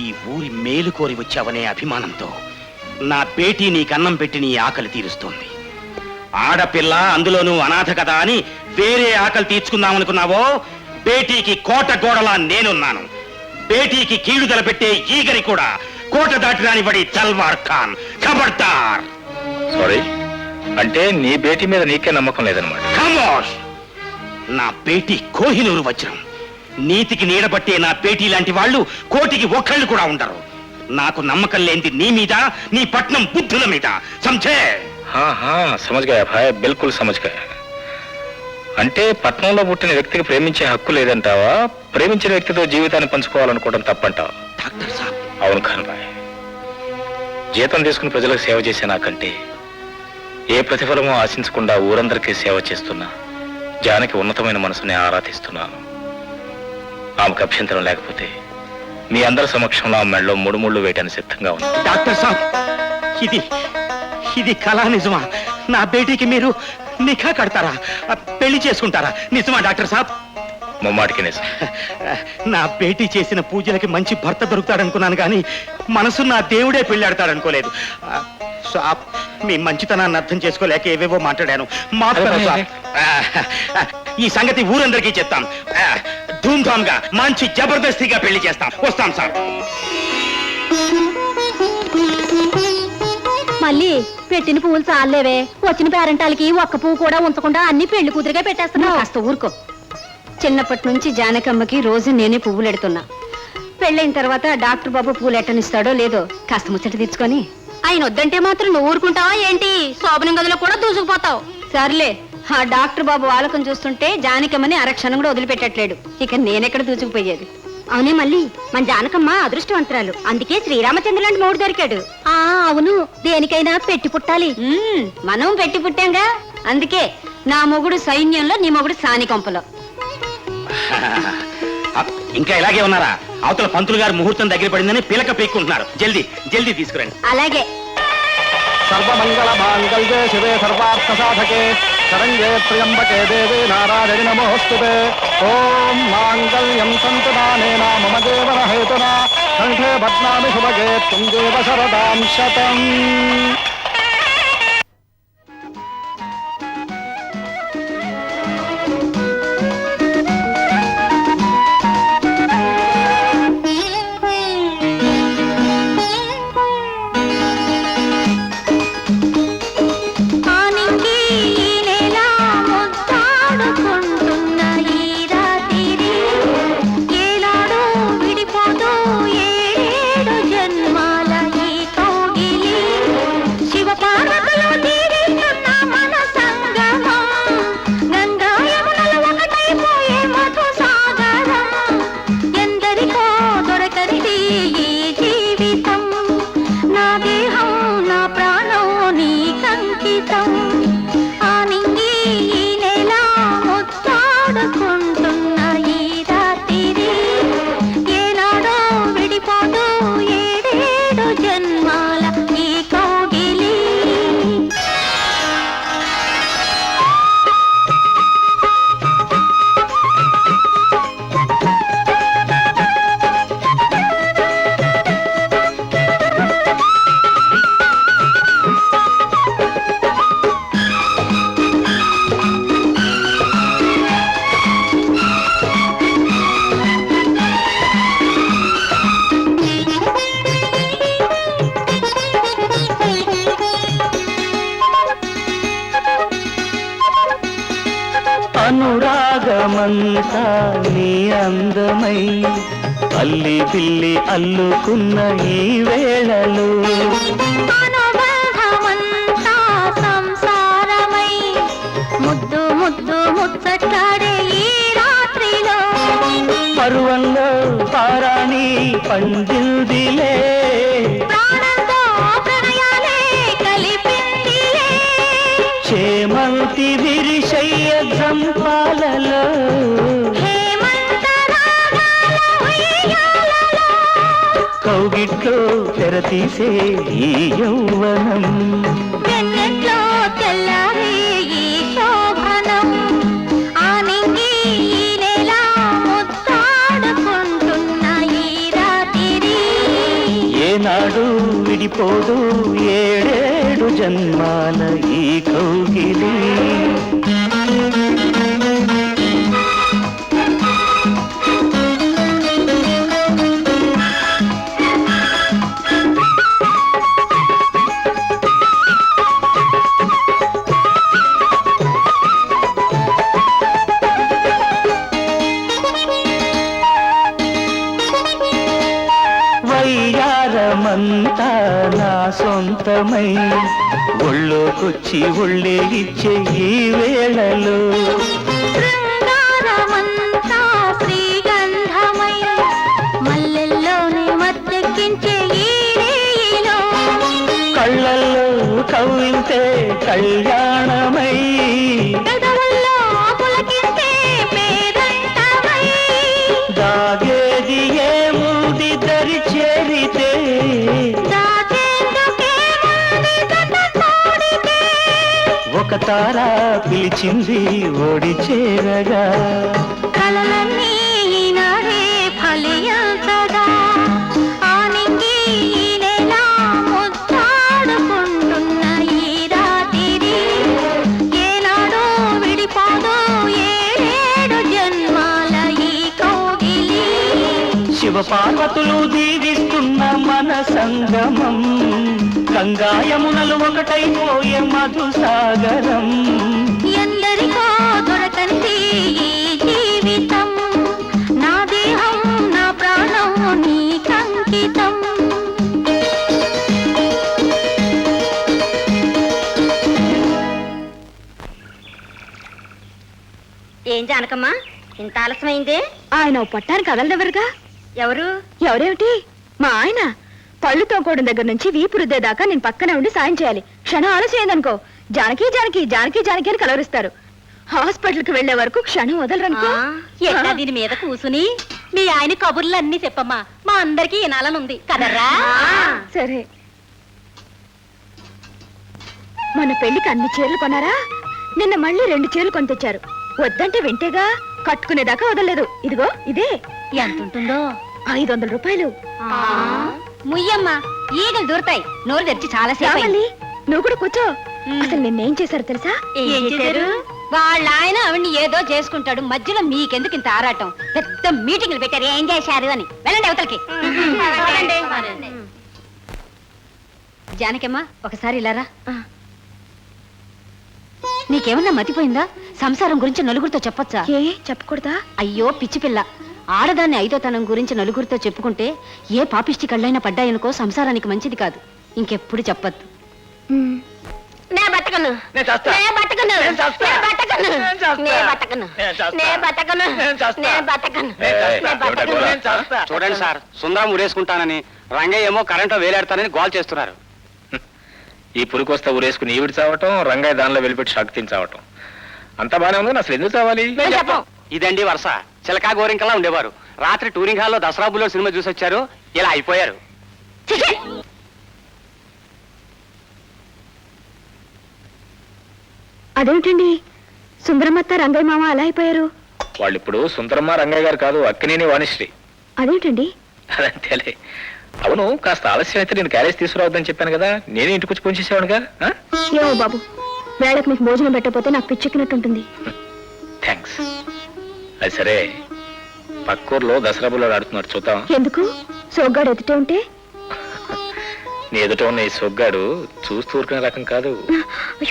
Speaker 4: ఈ ఊరి మేలు కోరి వచ్చావనే అభిమానంతో నా పేటీ నీకన్నం పెట్టి నీ ఆకలి తీరుస్తోంది. ఆడపిల్ల, అందులోనూ అనాథ కదా అని వేరే ఆకలి తీర్చుకుందామనుకున్నావో, బేటీకి కోట గోడలా నేనున్నాను. బేటీకి కీళ్లు తలపెట్టే ఈగని కూడా కోట దాటిరాని పడి తల్వార్ ఖాన్. ఖబర్దార్.
Speaker 7: సారీ, అంటే నీ బేటీ మీద నీకే నమ్మకం లేదనమాట.
Speaker 4: ఖమోష్. నా పేటీ కోహినూరు వజ్రం. నీతికి నీడబట్టే నా పేటీ లాంటి వాళ్ళు కోటికి ఒక్కళ్ళు కూడా ఉండరు. నాకు నమ్మకం లేనిది నీ మీద, నీ పట్నం బుద్ధుల మీద. సంజే?
Speaker 7: సమజ్గా భాయ్, బిల్కుల్ సమజ్గా. అంటే పట్నంలో పుట్టిన వ్యక్తికి ప్రేమించే హక్కు లేదంటావా? ప్రేమించిన వ్యక్తితో జీవితాన్ని పంచుకోవాలనుకోవడం తప్పంటావా?
Speaker 4: డాక్టర్ సాబ్.
Speaker 7: అవును ఖాన్ భాయ్, జీతం తీసుకుని ప్రజలకు సేవ చేసే నాకంటే ఏ ప్రతిఫలమో ఆశించకుండా ఊరందరికీ సేవ చేస్తున్నా జానకి ఉన్నతమైన మనసుని ఆరాధిస్తున్నాను. ఆమెకు అభ్యంతరం లేకపోతే మీ అందరి సమక్షంలో ఆమె మెడలో 3 ముళ్ళు వేయడానికి సిద్ధంగా ఉంది.
Speaker 4: డాక్టర్ సాబ్, ఇది కళా నిజమా? నా బేటీకి మీరు నిఖా కడతారా? పెళ్లి చేసుకుంటారా? నిజమా డాక్టర్ సాబ్?
Speaker 7: ముమ్మాటికి నిజం.
Speaker 4: నా బేటీ చేసిన పూజలకి మంచి భర్త దొరుకుతాడనుకున్నాను కానీ మనసు నా దేవుడే పెళ్ళాడతాడనుకోలేదు. సాబ్, మీ మంచితనాన్ని అర్థం చేసుకోలేక ఏవేవో మాట్లాడాను. ఈ సంగతి ఊరందరికీ చెప్తాం. ధూమ్ధామ్ గా మంచి జబర్దస్తిగా పెళ్లి చేస్తాం. వస్తాం సార్.
Speaker 1: మళ్ళీ పెట్టిన పువ్వులు చాలేవే, వచ్చిన పేరంటాలకి ఒక్క పువ్వు కూడా ఉంచకుండా అన్ని పెళ్లి కూతురుగా పెట్టేస్తున్నావు. కాస్త ఊరుకో. చిన్నప్పటి నుంచి జానకమ్మకి రోజు నేనే పువ్వులు ఎడుతున్నా. పెళ్ళైన తర్వాత డాక్టర్ బాబు పువ్వులు ఎట్టనిస్తాడో లేదో కాస్త ముచ్చట తెచ్చుకొని. ఆయన వద్దంటే మాత్రం నువ్వు ఊరుకుంటావా ఏంటి? శోభనం గదిలో కూడా దూసుకుపోతావు. సర్లే, ఆ డాక్టర్ బాబు వాలకం చూస్తుంటే జానకమ్మని అరక్షణం కూడా వదిలిపెట్టట్లేడు. ఇక నేనెక్కడ దూసుకుపోయేది? అవునే మళ్ళీ, మన జానకమ్మ అదృష్టవంతురాలు. అందుకే శ్రీరామచంద్ర లాంటి మౌడు దొరికాడు. అవును, దేనికైనా పెట్టి పుట్టాలి. మనం పెట్టి పుట్టాంగా, అందుకే నా మొగుడు సైన్యంలో, నీ మొగుడు సాని కొంపలో.
Speaker 4: ఇంకా ఇలాగే ఉన్నారా? అవతల పంతులు గారు ముహూర్తం దగ్గర పడిందని పిలక పీక్కుంటున్నారు. జల్దీ జల్దీ తీసుకురండి.
Speaker 1: అలాగే.
Speaker 3: సర్వమంగళ మాంగళ్యే శివే సర్వార్థ సాధకే శరణ్యే త్ర్యంబకే దేవే నారాయణి నమోస్తుతే. ఓం మాంగళ్యం సంతునానేన మమ జీవన హేతునా కంఠే బధ్నామి శుభగే త్వం దేవ శరదాం శతం.
Speaker 9: లోకమంతా నీ అందమై అల్లి పిల్లి అల్లుకున్న ఈ వేళలో
Speaker 2: అనుబంధమంతా సంసారమై ముద్దు ముద్దు ముచ్చట్లాడే ఈ రాత్రిలో
Speaker 9: పరువంలో పారాణి పండిందిలే
Speaker 2: ప్రాణంతో ప్రణయాలే కలిపిందిలే
Speaker 9: చేమంతి విరిశయ్య జంపాలలో
Speaker 2: హేమంత రాగాల ఉయ్యాలలో
Speaker 9: కౌగిట్లో తెరతీసే ఈ యౌవనం
Speaker 2: వెన్నెట్లో తెల్లారే ఈ శోభనం ఆనింగి ఈ నెల ముద్దాడుకుంటున్న ఈ రాత్రి
Speaker 9: ఏనాడు విడిపోదు ఏడేడు జన్మాల ఈ కౌగిలి వయ్యారమంతా నా సొంతమై ఒళ్ళోకొచ్చి ఒళ్ళే ఇచ్చే ఈ వేళలో
Speaker 2: శృంగారమంతా శ్రీగంధమై మల్లెల్లోనే మత్తెక్కించే ఈ రేయిలో
Speaker 9: కళ్ళల్లో కవ్వింతే కళ్యాణమై
Speaker 2: పెదవుల్లో పులకించే పేరంటమై
Speaker 9: దాగేది ఏముంది దరి చేరితే
Speaker 2: దాచేందుకే ఉంది జత కోడితే
Speaker 9: ఒక తార పిలిచింది ఓడి చేరగా
Speaker 2: కలలన్నీ ఈనాడే ఫలించగా ఆనింగి ఈ నెల ముద్దాడుకుంటున్న ఈ రాత్రి ఏనాడో విడిపోదు ఏడేడు జన్మాల ఈ కౌగిలి
Speaker 9: శివపార్వతులు దీవిస్తున్న మన సంగమం గంగాయమునలు ఒకటైపోయే మధుసాగరం
Speaker 2: ఎందరికో దొరకంది ఈ జీవితం నా దేహం నా ప్రాణం నీకంకితం
Speaker 1: ఏం జానకమ్మా ఇంత ఆలస్యమైందే?
Speaker 2: ఆయన పట్టానికి కదలదెవరుగా
Speaker 1: ఎవరు?
Speaker 2: ఎవరేమిటి మా ఆయన పళ్ళు తోకోవడం దగ్గర నుంచి వీపు రుద్దేదాకా నేను పక్కనే ఉండి సాయం చేయాలి. క్షణం ఆలస్యం అయిందనుకో జానకి జానకి జానకి జానకి అని కలవరిస్తారు. హాస్పిటల్కి వెళ్లే వరకు క్షణం వదలరనుకో.
Speaker 1: ఎట్లా దీని మీద కూసుని మీ ఆయన కబుర్లు అన్ని చెప్పమ్మా, మా అందరికి వినాలనుంది కదరా.
Speaker 2: సరే మన పెళ్లికి అన్ని చీరలు కొన్నారా? నిన్న మళ్ళీ 2 చీరలు కొని తెచ్చారు. వద్దంటే వింటేగా కట్టుకునేదాకా వదలలేదు. ఇదిగో ఇదే.
Speaker 1: ఎంత ఉంటుందో?
Speaker 2: 500 రూపాయలు.
Speaker 1: ముయ్యమ్మా, ఈగలు దూరతాయి. నోరు తెరిచి చాలా సేపు
Speaker 2: రావాలి నువ్వు కూడా కూర్చో. అసలు నిన్నేం చేశారు తెలుసా?
Speaker 1: ఏం చేశారు? వాళ్ళ ఆయన ఆవిడ్ని ఏదో చేసుకుంటాడు, మధ్యలో మీకెందుకు ఇంత ఆరాటం? పెద్ద మీటింగ్లు పెట్టారు, ఏం చేశారు అని. వెళ్ళండి అవతలకి. జానకమ్మా ఒకసారి ఇలారా. నీకేమన్నా మతిపోయిందా? సంసారం గురించి నలుగురితో చెప్పొచ్చా?
Speaker 2: ఏ చెప్పకూడదా?
Speaker 1: అయ్యో పిచ్చి పిల్ల, ఆడదాన్ని ఐదోతనం గురించి నలుగురితో చెప్పుకుంటే ఏ పాపిష్టి కళ్ళైనా పడ్డాయనుకో సంసారానికి మంచిది కాదు. ఇంకెప్పుడు చెప్పద్దు. నే బతకను, నే బతకను, నే బతకను, నే బతకను, నే బతకను, నే బతకను, నే బతకను.
Speaker 3: చూడండి సార్, సుందరం ఉరేసుకుంటానని రంగయ్య ఏమో కరెంటు వేలాడతానని గోల్ చేస్తున్నారు.
Speaker 7: ఈ పులికొస్తా ఊరేసుకుని ఈవిడి చావటం, రంగయ్య దానిలో వెళ్ళిపెట్టి షాక్తిని చావటం అంతా బానే ఉంది. అసలు ఎందుకు చావాలి?
Speaker 3: ఇదండి వరుస. చిలకా గోరింకలా ఉండేవారు. రాత్రి టూరింగ్ హాల్లో దసరా బుల్లో సినిమా చూసి వచ్చారు, ఇలా అయిపోయారు.
Speaker 2: అదేమిటండి సుందరమత్త రంగయ్య మామ అలా అయిపోయారు?
Speaker 7: వాళ్ళు ఇప్పుడు సుందరమ్మ రంగయ్య గారు కాదు, అక్కినేని వాణిశ్రీ.
Speaker 2: అదేమిటండి?
Speaker 7: అదంతేలే. అవును, కాస్త ఆలస్యం అయితే నేను క్యారేజ్ తీసుకురావద్దని చెప్పాను కదా, నేనే ఇంటికి వచ్చి పనిచేసేవాడుగా.
Speaker 2: ఏమో బాబు, వేళకు మీకు భోజనం పెట్టకపోతే నాకు పిచ్చెక్కినట్టుంటుంది.
Speaker 7: థ్యాంక్స్. అది సరే, పక్కూర్లో దసరా బుల్లో ఆడుతున్నారు, చూద్దాం.
Speaker 2: ఎందుకు? సోగ్గాడు ఎదుటే ఉంటే?
Speaker 7: నీ ఎదుట ఉన్న ఈ సొగ్గాడు చూస్తూ ఊరుకునే రకం కాదు,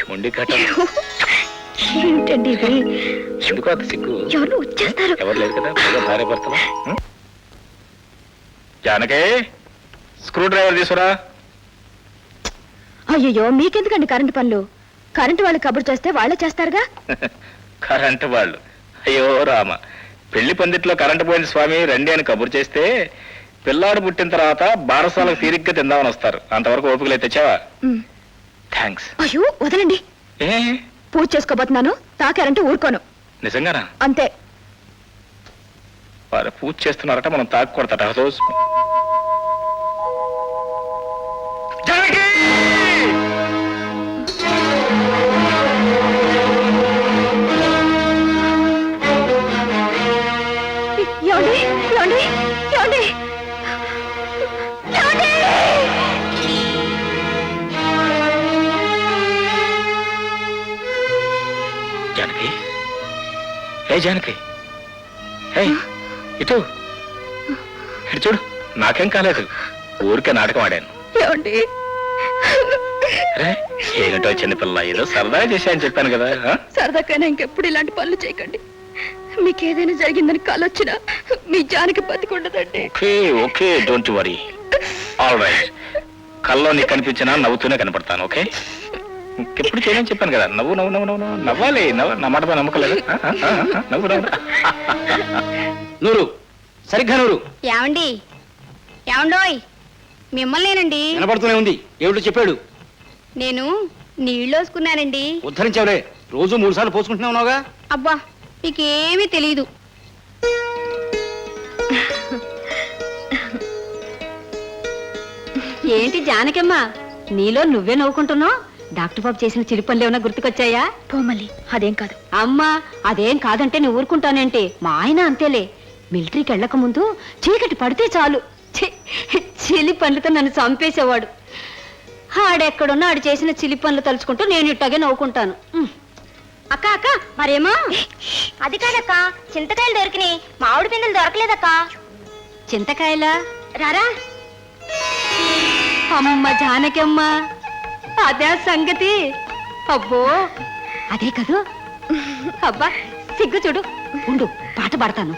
Speaker 7: మొండి ఘటం.
Speaker 2: ఏంటండి ఇది?
Speaker 7: ఎందుకు అంత సిగ్గు?
Speaker 2: ఎవరు వచ్చేస్తారు?
Speaker 7: ఎవరు లేదు కదా, బాగా భార్య భర్తలు. జానకి, స్క్రూ డ్రైవర్ తీసుకురా.
Speaker 2: అయ్యో మీకెందుకండి కరెంటు పనులు? కరెంటు వాళ్ళు కబురు చేస్తే వాళ్ళే చేస్తారుగా.
Speaker 7: కరెంటు వాళ్ళు, అయ్యో రామ, పెళ్లి పందిట్లో కరెంటు పోయింది స్వామి రండి అని కబురు చేస్తే పిల్లాడు పుట్టిన తర్వాత బారసాలకు తీరిగ్గా తిందామని వస్తారు. అంతవరకు ఓపికలే తెచ్చావా? థ్యాంక్స్.
Speaker 2: అయ్యో వదలండి,
Speaker 7: ఏ
Speaker 2: పూజ చేసుకోబోతున్నాను, తాకారంటే ఊరుకోను.
Speaker 7: నిజంగానా?
Speaker 2: అంతే.
Speaker 7: వారు పూజ చేస్తున్నారట, మనం తాకూడదట. రోజు
Speaker 2: ఏమండి ఏమండి ఏమండి ఏమండి?
Speaker 7: జానకి, ఏ జానకి, ఏ ఇటు ఇటు చూడు. నాకేం కాలేదు, ఊరికే నాటకం ఆడాను.
Speaker 2: ఏమండి?
Speaker 7: అరే ఏమిటో చిన్నపిల్ల, ఏదో సరదాగా చేశాయని చెప్పాను కదా.
Speaker 2: సరదాకైనా ఇంకెప్పుడు ఇలాంటి పనులు చేయకండి. మీకు ఏదైనా జరిగిందని కాలొచ్చినా మీ జానికి బతికుండదండి.
Speaker 7: Okay okay, don't worry. All right, కల్లో నీకు కనిపించినా నవ్వుతూనే కనపడతాను. ఓకే, ఇంకెప్పుడు చేయని చెప్పాను కదా. నవ్వు నవ్వు నవ్వు నవ్వు నవ్వాలి. నా మాట నమ్మకలేదు. నవ్వు నవ్వు.
Speaker 3: నూరు, సరిగ్గా నూరు.
Speaker 5: ఏమండి? ఏమండోయ్, మిమ్మల్నేనండి.
Speaker 3: వినపడుతూనే ఉంది. ఏమిటో చెప్పాడు?
Speaker 5: నేను నీళ్ళు వేసుకున్నానండి.
Speaker 3: ఉద్ధరించావులే, రోజు 3 సార్లు పోసుకుంటున్నా ఉన్నావుగా.
Speaker 5: అబ్బా, మీకేమీ తెలీదు.
Speaker 1: ఏంటి జానకమ్మ, నీలో నువ్వే నవ్వుకుంటున్నావు? డాక్టర్ బాబు చేసిన చిరు పనులు ఏమైనా గుర్తుకొచ్చాయా?
Speaker 2: పోమల్లి, అదేం కాదు.
Speaker 1: అమ్మా, అదేం కాదంటే నువ్వు ఊరుకుంటానేంటి? మా ఆయన అంతేలే. మిలిటరీకి వెళ్ళక ముందు చీకటి పడితే చాలు చిలి పనులతో నన్ను చంపేసేవాడు. ఆడెక్కడున్నా ఆడు చేసిన చిలి పనులు తలుచుకుంటూ నేను ఇట్టాగే నవ్వుకుంటాను.
Speaker 5: అక్క అక్క, మరేమో అది కాదక్క, చింతకాయలు దొరికినాయి, మామిడి పిందెలు దొరకలేదక్క.
Speaker 1: చింతకాయలా?
Speaker 5: రారా.
Speaker 1: అమ్మ జానకమ్మ, అదే సంగతి. అబ్బో, అదే కదూ. అబ్బా సిగ్గు చూడు. ఉండు, పాట పాడతాను.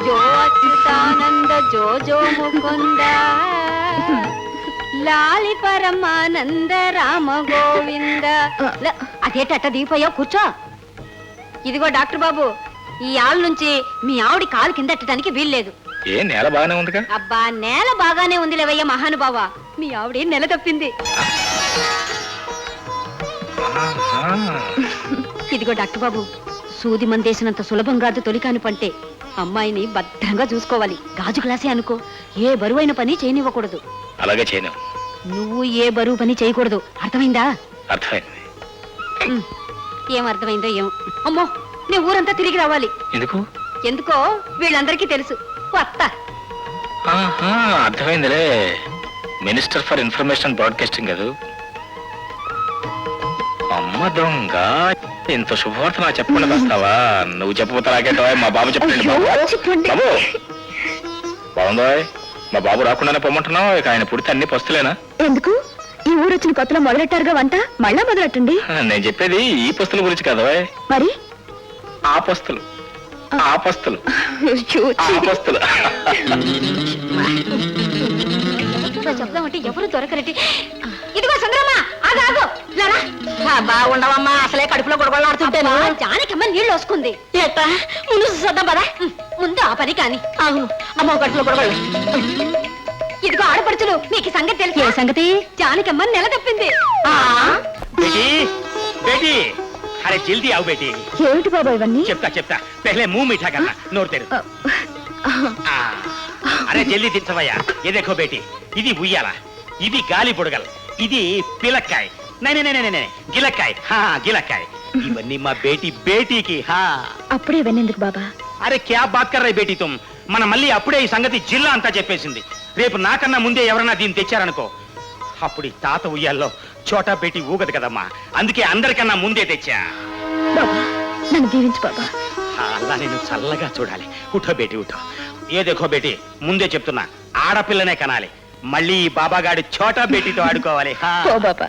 Speaker 1: జో అచ్యుతానంద జో జో ముకుంద లాలి పరమానంద రామ గోవింద. అదేటట్ట దిగిపోయావు, కూర్చో. ఇదిగో డాక్టర్ బాబు, ఈ ఆళ్ళ నుంచి మీ ఆవిడ కాలు కింద ఎట్టడానికి వీల్లేదు.
Speaker 7: ఏ నేల బాగానే ఉందిగా.
Speaker 1: అబ్బా, నేల బాగానే ఉంది లేవయ్య మహానుభావ. మీ ఆవిడ నెల తప్పింది. ఇదిగో డాక్టర్ బాబు, సూది మందేసినంత సులభం కాదు తొలికాని పంటే. అమ్మాయిని భద్రంగా చూసుకోవాలి. గాజు గ్లాసే అనుకో. ఏ బరువైన పని చేయనివ్వకూడదు.
Speaker 7: అలాగే చేయను.
Speaker 1: నువ్వు ఏ బరువు పని చేయకూడదు, అర్థమైందా?
Speaker 7: అర్థమైంది.
Speaker 1: ఏం అర్థమైందో ఏం. అమ్మో, నేను ఊరంతా తిరిగి రావాలి.
Speaker 7: ఎందుకు?
Speaker 1: ఎందుకో వీళ్ళందరికీ తెలుసు. వస్తా.
Speaker 7: అర్థమైందిలే, మినిస్టర్ ఫర్ ఇన్ఫర్మేషన్ బ్రాడ్కాస్టింగ్ కదా. అమ్మ దొంగ, ఇంత శుభవార్త నాకు చెప్పకుండా వస్తావా? నువ్వు చెప్పబోతా నాకేంటో, మా బాబు చెప్పండి. బాబు బాగుందో, మా బాబు రాకుండానే పొమ్మంటున్నావు. ఇక ఆయన పుడితే అన్ని పస్తులేనా?
Speaker 2: ఎందుకు? ఈ ఊరు వచ్చిన కొత్తలో మొదలెట్టారుగా వంట, మళ్ళా మొదలెట్టండి.
Speaker 7: నేను చెప్పేది ఈ పస్తుల గురించి కదా.
Speaker 2: మరి
Speaker 7: ఆ పస్తులు, ఆ పస్తులు, ఆ పస్తులు.
Speaker 1: చెప్దామంటే ఎవరు దొరకరంటే. ఇదిగో చంద్రమ్మ, ఆగు బాగుండవమ్మా, అసలే కడుపులో గొడవలాడుతుంటాను. జానకమ్మ నీళ్ళు వస్తుంది. ఎట్టా ముందు చూద్దాం పదా. ముందు ఆ పని కాని. అవును, అమ్మ కడుపులో గొడవలు. ఇదిగో ఆడపడుచులు, మీకు ఈ సంగతి తెలుసు? ఏ సంగతి? జానకమ్మ నెల తప్పింది.
Speaker 4: बेटी बेटी, अरे जल्दी आओ बेटी.
Speaker 2: ఏమిటి బాబా ఇవన్నీ?
Speaker 4: చెప్తా చెప్తా, पहले मुंह मीठा करना, नोर तेरे. अरे जल्दी దించవయ్యా. ये देखो बेटी, ఇది ఉయ్యాల, ఇది గాలి బుడగల్, ఇది పిలక్కాయ్. నే గిలక్కాయ్. గిలక్కాయ్. ఇవన్నీ మా బేటీకి.
Speaker 2: అప్పుడే ఇవన్నీ ఎందుకు బాబా?
Speaker 4: అరే క్యా బాత్ కర్ రహే బేటీ తుమ్. మన మళ్ళీ అప్పుడే ఈ సంగతి జిల్లా అంతా చెప్పేసింది. రేపు నాకన్నా ముందే ఎవరన్నా దీన్ని తెచ్చారనుకో, అప్పుడు ఈ తాత ఉయ్యాల్లో చోటా బేటీ ఊగదు కదమ్మా. అందుకే అందరికన్నా ముందే తెచ్చా.
Speaker 2: బాబా నన్ను దీవించు బాబా.
Speaker 4: అలా నేను చల్లగా చూడాలి. ఉఠో బేటీ ఉఠో. ఏ దేఖో బేటీ, ముందే చెప్తున్నా, ఆడపిల్లనే కనాలి. మళ్ళీ ఈ బాబాగాడి చోటా బేటీతో ఆడుకోవాలి.
Speaker 2: ఓ బాబా.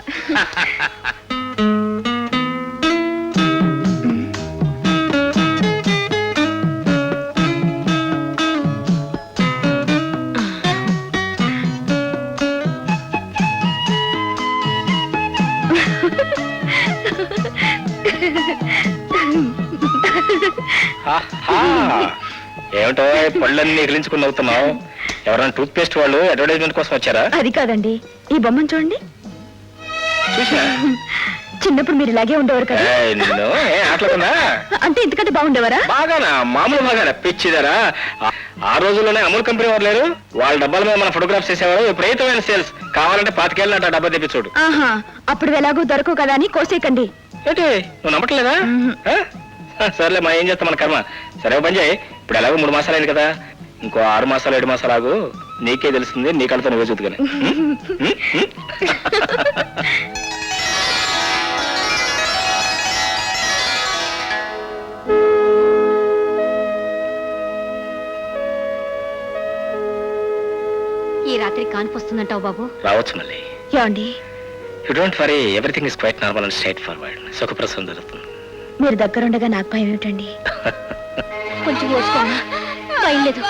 Speaker 7: ఏమిటో పళ్ళన్నీ ఎగిలించుకుని అవుతున్నావు? ఎవరైనా టూత్ పేస్ట్ వాళ్ళు అడ్వర్టైజ్మెంట్ కోసం వచ్చారా?
Speaker 2: అది కాదండి, ఈ బొమ్మను చూడండి.
Speaker 7: చూసా.
Speaker 2: చిన్నప్పుడు మీరు ఇలాగే ఉండేవారు కదా?
Speaker 7: నిన్ను ఆటలుకున్నా
Speaker 2: అంటే ఇంతకంటే బాగుండేవారా?
Speaker 7: బాగానా, మామూలు బాగానా, పిచ్చిదారా. ఆ రోజుల్లోనే అమూల్ కంపెనీ వారు లేరు, వాళ్ళ డబ్బాల మీద మన ఫోటోగ్రాఫ్స్ చేసేవారు. విపరీతమైన సేల్స్. కావాలంటే 5 ఏళ్ళ డబ్బా తెప్పి చూడు.
Speaker 2: ఆహా, అప్పుడు ఎలాగో దొరకవు కదా అని కోసేయకండి.
Speaker 7: ఏంటి నువ్వు నమ్మట్లేదా? సరేలే, మా ఏం చేస్తాం, మన కర్మ. సరే పని చేయి, ఇప్పుడు ఎలాగో 3 మాసాలు అయింది కదా, ఇంకో 6 మాసాలు 7 మాసాలు ఆగు, నీకే తెలుస్తుంది, నీ కళ్ళతో నువ్వే చూతుగానే.
Speaker 1: ఈ రాత్రి కాన్పు వస్తుందంటావు బాబు?
Speaker 7: రావచ్చు మళ్ళీ.
Speaker 2: ఏమండి,
Speaker 7: you don't worry, everything is quite normal and straightforward. సుఖప్రసవం జరుగుతుంది.
Speaker 2: మీరు దగ్గరుండగా నాకు భయం ఏమిటండి?
Speaker 1: కొంచెం ఓసుకోమ్మా, భయం లేదు,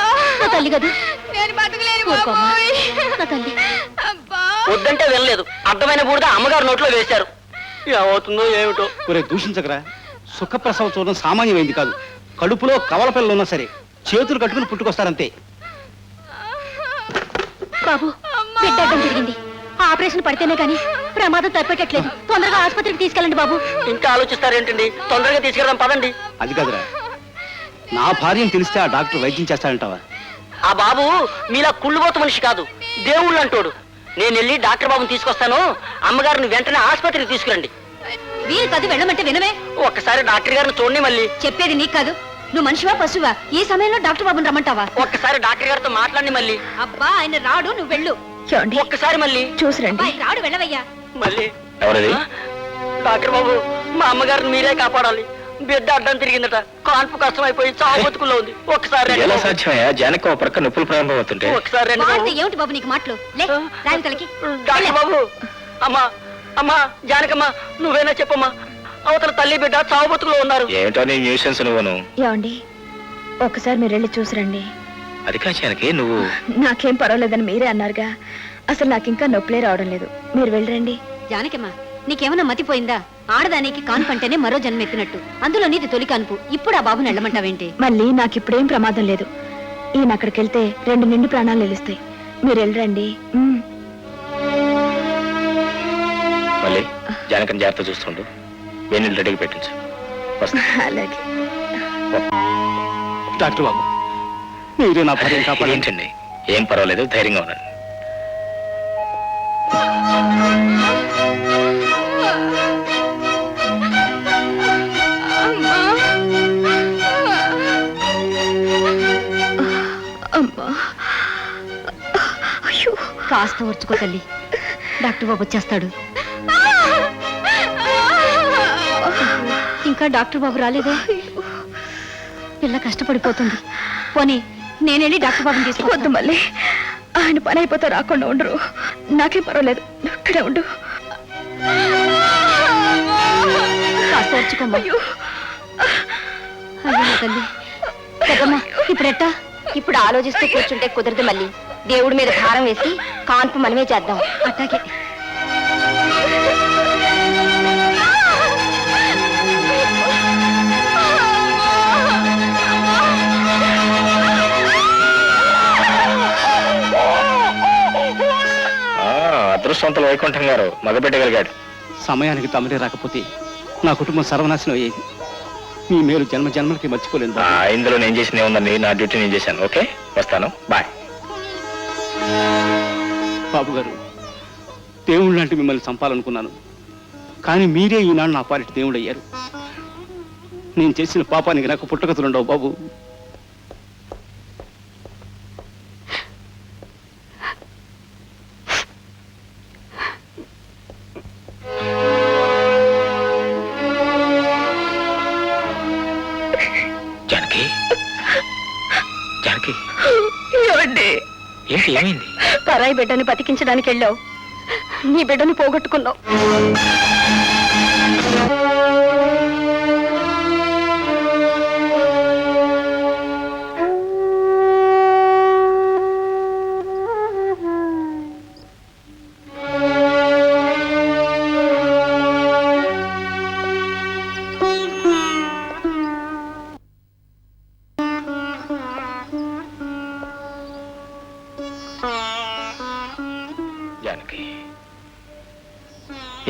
Speaker 1: నా తల్లి కదా.
Speaker 5: నేను బతకలేను
Speaker 1: ఊరుకోమ్మా,
Speaker 5: బాబోయ్.
Speaker 1: నా తల్లి.
Speaker 5: అబ్బా.
Speaker 6: వద్దంటే వినలేదు, అర్థమైన బూడిద అమ్మగారు నోట్లో వేశారు. ఏమవుతుందో ఏమిటో.
Speaker 3: ఒరే దూషించకరా, సుఖప్రసవం చూడడం సామాన్యమైంది కాదు. కడుపులో కవల పిల్లలు ఉన్నా సరే చేతులు కట్టుకుని పుట్టుకొస్తారంతే.
Speaker 1: బాబు, బిడ్డ అడ్డం జరిగింది. ఆపరేషన్ పడితేనే కానీ ప్రమాదం తప్పేటట్లేదు. తొందరగా ఆసుపత్రికి తీసుకెళ్ళండి బాబు.
Speaker 6: ఇంకా ఆలోచిస్తారేంటండి? తొందరగా తీసుకెళ్దాం పదండి.
Speaker 3: అది కాదురా, నా భార్యను తెలిస్తే ఆ డాక్టర్ వైద్యం చేస్తాడంటావా?
Speaker 6: ఆ బాబు మీలా కుళ్ళుబోతు మనిషి కాదు, దేవుళ్ళు అంటోడు. నేను వెళ్ళి డాక్టర్ బాబుని తీసుకొస్తాను, అమ్మగారిని వెంటనే ఆసుపత్రికి తీసుకురండి.
Speaker 1: వీలు కాదు, వెళ్ళమంటే వినవే.
Speaker 6: ఒక్కసారి డాక్టర్ గారిని చూడండి. మళ్ళీ
Speaker 1: చెప్పేది నీకు కాదు. నువ్వు మనిషివా పశువా? ఈ సమయంలో డాక్టర్ బాబుని రమ్మంటావా?
Speaker 6: ఒక్కసారి డాక్టర్ గారితో మాట్లాడండి. మళ్ళీ
Speaker 1: అబ్బా, ఆయన రాడు, నువ్వు వెళ్ళు.
Speaker 2: చూడండి,
Speaker 6: ఒక్కసారి మళ్ళీ
Speaker 2: చూసిరండి.
Speaker 1: ఆయన రాడు, వెళ్ళవయ్యా.
Speaker 6: మళ్ళీ
Speaker 7: ఎవరది?
Speaker 6: డాక్టర్ బాబు, మా అమ్మగారిని మీరే కాపాడాలి. బిడ్డ అడ్డం తిరిగిందట, కాన్పు కష్టం అయిపోయి చావు బతుకుల్లో ఉంది. ఒక్కసారి రండి
Speaker 7: ఎలా
Speaker 6: బాబు.
Speaker 7: సాధ్యమయ్యా? జానకి ఒక ప్రక్క నొప్పులు ప్రారంభం అవుతుంటే.
Speaker 6: ఒకసారి రండి బాబు.
Speaker 1: వాడితే ఏమిటి బాబు నీకు మాటలు? లే, రావితలకి.
Speaker 6: డాక్టర్ బాబు, అమ్మా అమ్మా జానకమ్మా, నువ్వేనా చెప్పమ్మా, అవతల తల్లి బిడ్డ చావు బతుకులో ఉన్నారు.
Speaker 7: ఏమిటో నీ న్యూసెన్స్ నువ్వును.
Speaker 2: ఏమండి, ఒక్కసారి మీరు వెళ్ళి చూసిరండి.
Speaker 7: అది కా జానకి, నువ్వు
Speaker 2: నాకేం పర్వాలేదని మీరే అన్నారుగా. అసలు నాకు ఇంకా నొప్పులే రావడం లేదు. మీరు వెళ్ళరండి.
Speaker 1: జానకమ్మా, నీకేమన్నా మతిపోయిందా? ఆడదానికి కాన్పు అంటేనే మరో జన్మ ఎత్తినట్టు. అందులో నీది తొలి కాన్పు. ఇప్పుడు ఆ బాబుని వెళ్ళమంటావేంటి?
Speaker 2: మళ్ళీ నాకు ఇప్పుడేం ప్రమాదం లేదు. ఈయన అక్కడికి వెళ్తే 2 నిండు ప్రాణాలు నిలుస్తాయి. మీరు వెళ్ళరండి.
Speaker 7: మళ్ళీ జానకని జాగ్రత్త చూస్తుండు. వేణీళ్ళు రెడీకి పెట్టించు.
Speaker 2: అలాగే.
Speaker 3: డాక్టర్ బాబు, మీరే నా భార్యను కాపాడండి.
Speaker 7: ఏంటండి, ఏం పర్వాలేదు, ధైర్యంగా ఉండండి.
Speaker 2: అమ్మా, అయ్యో,
Speaker 1: కాస్త వర్చుకో తల్లి, డాక్టర్ బాబు వచ్చేస్తాడు. ఇంకా డాక్టర్ బాబు రాలేదే? పిల్ల కష్టపడిపోతుంది. పోనీ నేనెళ్ళి డాక్టర్ బాబుని
Speaker 2: వద్దు
Speaker 1: తీసుకొద్దు.
Speaker 2: మళ్ళీ. ఆయన పని అయిపోతే రాకుండా ఉండరు. నాకేం పర్వాలేదు, ఇక్కడే ఉండు.
Speaker 1: కాస్త వర్చుకోమ్మా.
Speaker 2: అయ్యో,
Speaker 1: అయ్యో నా తల్లి. పెద్దమ్మా, ఇప్పుడెట్టా? ఇప్పుడు ఆలోచిస్తూ కూర్చుంటే కుదరదు. మళ్ళీ దేవుడి మీద భారం వేసి కాన్పు మనమే చేద్దాం. అట్టాగే.
Speaker 7: అదృష్టవంతులు వైకుంఠం గారు మగబెట్టగలిగాడు.
Speaker 3: సమయానికి తమరే రాకపోతే నా కుటుంబం సర్వనాశనం అయ్యేది. మీ మేలు జన్మ జన్మలకి మర్చిపోలేదు బాబు.
Speaker 7: ఇందులో నేను చేసింది ఏముందండి, నా డ్యూటీ నేను చేశాను. ఓకే, వస్తాను, బాయ్.
Speaker 3: బాబు గారు, దేవుళ్ళు అంటే మిమ్మల్ని చంపాలనుకున్నాను, కానీ మీరే ఈనాడు నా పాలిటి దేవుడు అయ్యారు. నేను చేసిన పాపానికి నాకు పుట్టగతులుండవు బాబు.
Speaker 7: జానకి, జానకి,
Speaker 2: ఏమండి?
Speaker 7: ఏంటి, ఏమైంది?
Speaker 1: పరాయి బిడ్డని బతికించడానికి వెళ్ళావు, నీ బిడ్డని పోగొట్టుకున్నావు.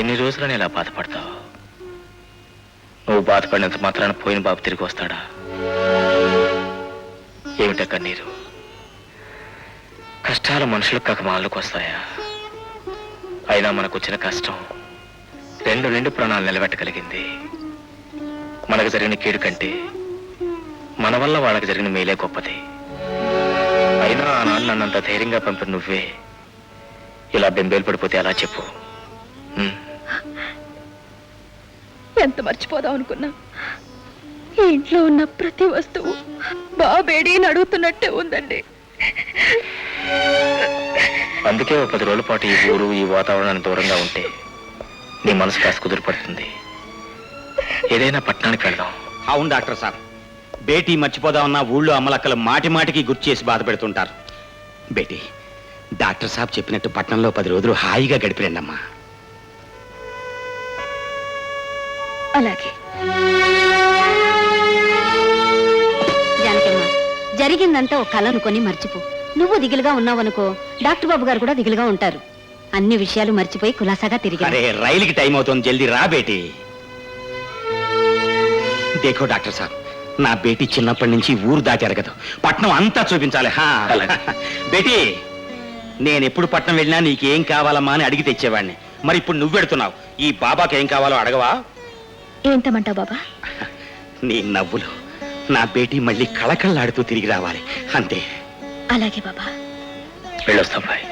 Speaker 7: ఎన్ని రోజులని ఇలా బాధపడతావు? నువ్వు బాధపడినంత మాత్రాన పోయిన బాబు తిరిగి వస్తాడా? ఏమిటా కన్నీరు? కష్టాలు మనుషులకు కాక మాలకు వస్తాయా? అయినా మనకు వచ్చిన కష్టం రెండు ప్రాణాలు నిలబెట్టగలిగింది. మనకు జరిగిన కీడు కంటే మన వల్ల వాళ్ళకి జరిగిన మేలే గొప్పది. అయినా ఆనాడు నన్నంత ధైర్యంగా పంపిన నువ్వే ఇలా బెంబేలు పడిపోతే ఎలా చెప్పు?
Speaker 2: ఎంత మర్చిపోదాం అనుకున్నా, ఈ ఇంట్లో ఉన్న ప్రతి వస్తువు బాబేడి అడుగుతున్నట్టే ఉందండి.
Speaker 7: అందుకే 10 రోజుల పాటు ఈ ఊరు ఈ వాతావరణానికి దూరంగా ఉంటే నీ మనసు కాస్త కుదిరిపడుతుంది. ఏదైనా పట్టణానికి వెళ్దాం.
Speaker 4: అవును డాక్టర్ సాబ్, బేటీ మర్చిపోదామన్నా ఊళ్ళో అమ్మలక్కలు మాటి మాటికి గుర్తు చేసి బాధ పెడుతుంటారు. బేటీ, డాక్టర్ సాబ్ చెప్పినట్టు పట్టణంలో 10 రోజులు హాయిగా గడిపిరండమ్మా.
Speaker 2: అలాగే.
Speaker 1: జానకమ్మ, జరిగిందంతా ఒక కళ అనుకొని మర్చిపో. నువ్వు దిగులుగా ఉన్నావనుకో, డాక్టర్ బాబు గారు కూడా దిగులుగా ఉంటారు. అన్ని విషయాలు మర్చిపోయి కులాసాగా తిరిగి.
Speaker 4: అరే, రైలుకి టైం అవుతుంది, జల్దీ రా బేటీ. దేఖో డాక్టర్ సాబ్, నా బేటీ చిన్నప్పటి నుంచి ఊరు దాటి ఎరగదు, పట్నం అంతా చూపించాలి. బేటీ, నేను ఎప్పుడు పట్నం వెళ్ళినా నీకేం కావాలమ్మా అని అడిగి తెచ్చేవాడిని. మరి ఇప్పుడు నువ్వు పెడుతున్నావు, ఈ బాబాకి ఏం కావాలో అడగవా?
Speaker 2: ఏంటమంటావు బాబా?
Speaker 4: నీ నవ్వులు నా బేటీ మళ్ళీ కళకళలాడుతూ తిరిగి రావాలి, అంతే.
Speaker 2: అలాగే బాబా.
Speaker 7: వెళ్ళొస్తాం బాయ్.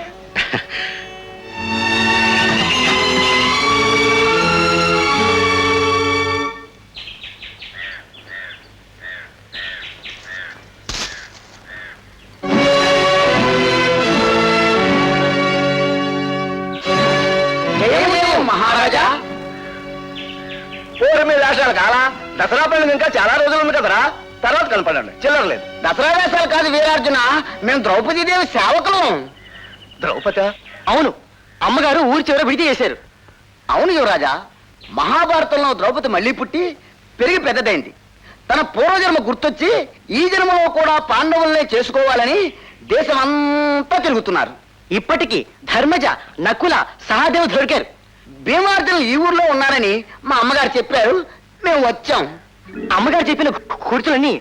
Speaker 3: మహారాజా, పూర్వ మీద వేషాలు కాలా? దసరా పండుగ ఇంకా చాలా రోజులు ఉంది కదరా, తర్వాత కనపడండి, చిల్లరలేదు. దసరా వేషాలు కాదు వీరార్జున, మేము ద్రౌపదీదేవి సేవకులం. ద్రౌపద? అవును, అమ్మగారు ఊరి చివర విడిది చేశారు. అవును యువరాజా, మహాభారతంలో ద్రౌపది మళ్ళీ పుట్టి పెరిగి పెద్దదైంది. తన పూర్వజన్మ గుర్తొచ్చి ఈ జన్మలో కూడా పాండవుల్నే చేసుకోవాలని దేశమంతా తిరుగుతున్నారు. ఇప్పటికీ ధర్మజ, నకుల, సహదేవ్ దొరికారు. భీమార్జునులు ఈ ఊర్లో ఉన్నారని మా అమ్మగారు చెప్పారు, మేము వచ్చాం. అమ్మగారు చెప్పిన కూర్చులన్నీ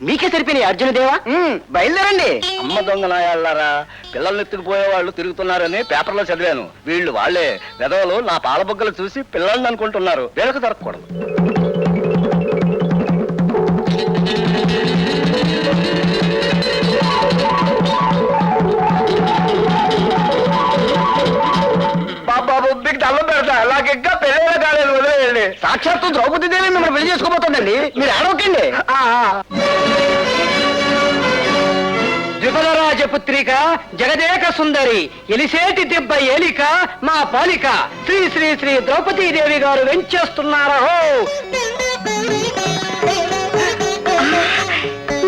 Speaker 3: మీకే సరిపోయినాయి అర్జునదేవా. బయలుదేరండి. అమ్మ దొంగ నాయాళ్ళారా, పిల్లల్ని ఎత్తుకుపోయే వాళ్ళు తిరుగుతున్నారని పేపర్లో చదివాను. వీళ్ళు వాళ్ళే వెధవలు నా పాలబొగ్గలు చూసి పిల్లల్ని అనుకుంటున్నారు. వీళ్ళకు దొరకకూడదు. బాబు మీకు దండం పెడతా, నాకు ఇంకా పెళ్ళైనా కాలేదు, వదిలేయండి. సాక్షాత్తు ద్రౌపది దేవి మిమ్మల్ని పెళ్లి చేసుకోబోతుందండి, మీరు ఆడవకండి. ద్విపదరాజపుత్రిక జగదేక సుందరి ఎలిసేటి దిబ్బ ఏలిక మా పాలిక శ్రీ శ్రీ శ్రీ ద్రౌపదీదేవి గారు వెంచేస్తున్నారా.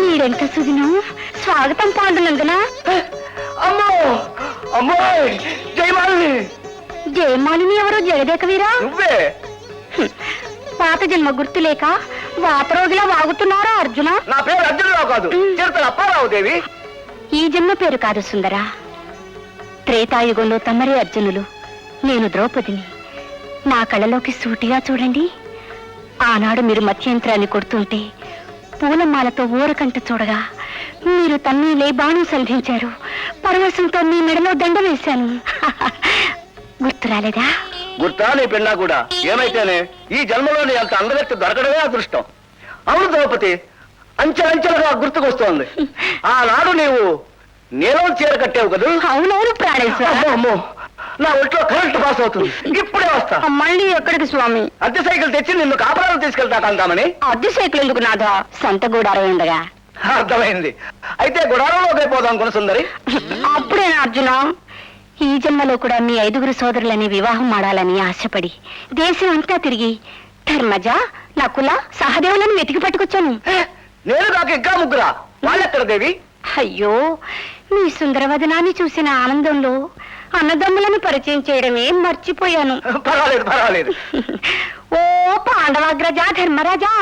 Speaker 1: మీరెంత సుదినం, స్వాగతం పాండునందున.
Speaker 3: అమ్మో అమ్మోయ్, జయమాలిని.
Speaker 1: జయమాలిని ఎవరో? జగదేక వీరా?
Speaker 3: నువ్వే.
Speaker 1: పాత జన్మ గుర్తులేక వాతరోగిలా వాగుతున్నారా అర్జున?
Speaker 3: నా పేరు అర్జునరావు కాదు, చిరుతల అప్పారావు దేవి.
Speaker 1: ఈ జన్మ పేరు కాదు సుందరా. త్రేతాయుగంలో తమరే అర్జునులు, నేను ద్రౌపదిని. నా కళ్ళలోకి సూటిగా చూడండి. ఆనాడు మీరు మత్యంత్రాన్ని కొడుతుంటే పూలమాలతో ఊరకంట చూడగా మీరు తన్నీలే బాణం సంధించారు. పరవశంతో మీ మెడలో దండ వేశాను. గుర్తు రాలేదా?
Speaker 3: గుర్తా నీ పిన్నా కూడా. ఏమైతేనే ఈ జన్మలోని అంత అందగత్తి దొరకడమే అదృష్టం. అవును ద్రౌపది, అంచెలంచెలుగా గుర్తుకొస్తోంది. ఆనాడు నీవు నీలం చీర కట్టావు కదా.
Speaker 1: అవునవును ప్రాణేశ్వర.
Speaker 3: అమ్మో, నా ఒంట్లో కరెంట్ పాస్ అవుతుంది. ఇప్పుడే వస్తా.
Speaker 1: మళ్ళీ ఎక్కడికి స్వామి?
Speaker 3: అద్దె సైకిల్ తెచ్చి నిన్ను కాపురాలు తీసుకెళ్తాకంటామని.
Speaker 1: అద్దె సైకిల్ ఎందుకు నాదా? సొంత గూడారం ఉండగా.
Speaker 3: అర్థమైంది. అయితే గుడారంలోకి పోదాం కొనసుందరి.
Speaker 1: అప్పుడేనా అర్జున? ఈ జన్మలో కూడా మీ 5 సోదరులని వివాహం ఆడాలని ఆశపడి దేశం అంతా తిరిగి ధర్మజ, నకుల, సహదేవులను వెతికి పట్టుకొచ్చాను.
Speaker 3: నేను కాక ఇంకా ముగ్గురా? వాళ్ళెక్కడ దేవి?
Speaker 1: అయ్యో, మీ సుందరవదనాన్ని చూసిన ఆనందంలో అన్నదమ్ములను పరిచయం చేయడమే మర్చిపోయాను.
Speaker 3: పర్వాలేదు పర్వాలేదు.
Speaker 1: ఓ పాండవాగ్రజ, ధర్మరాజా,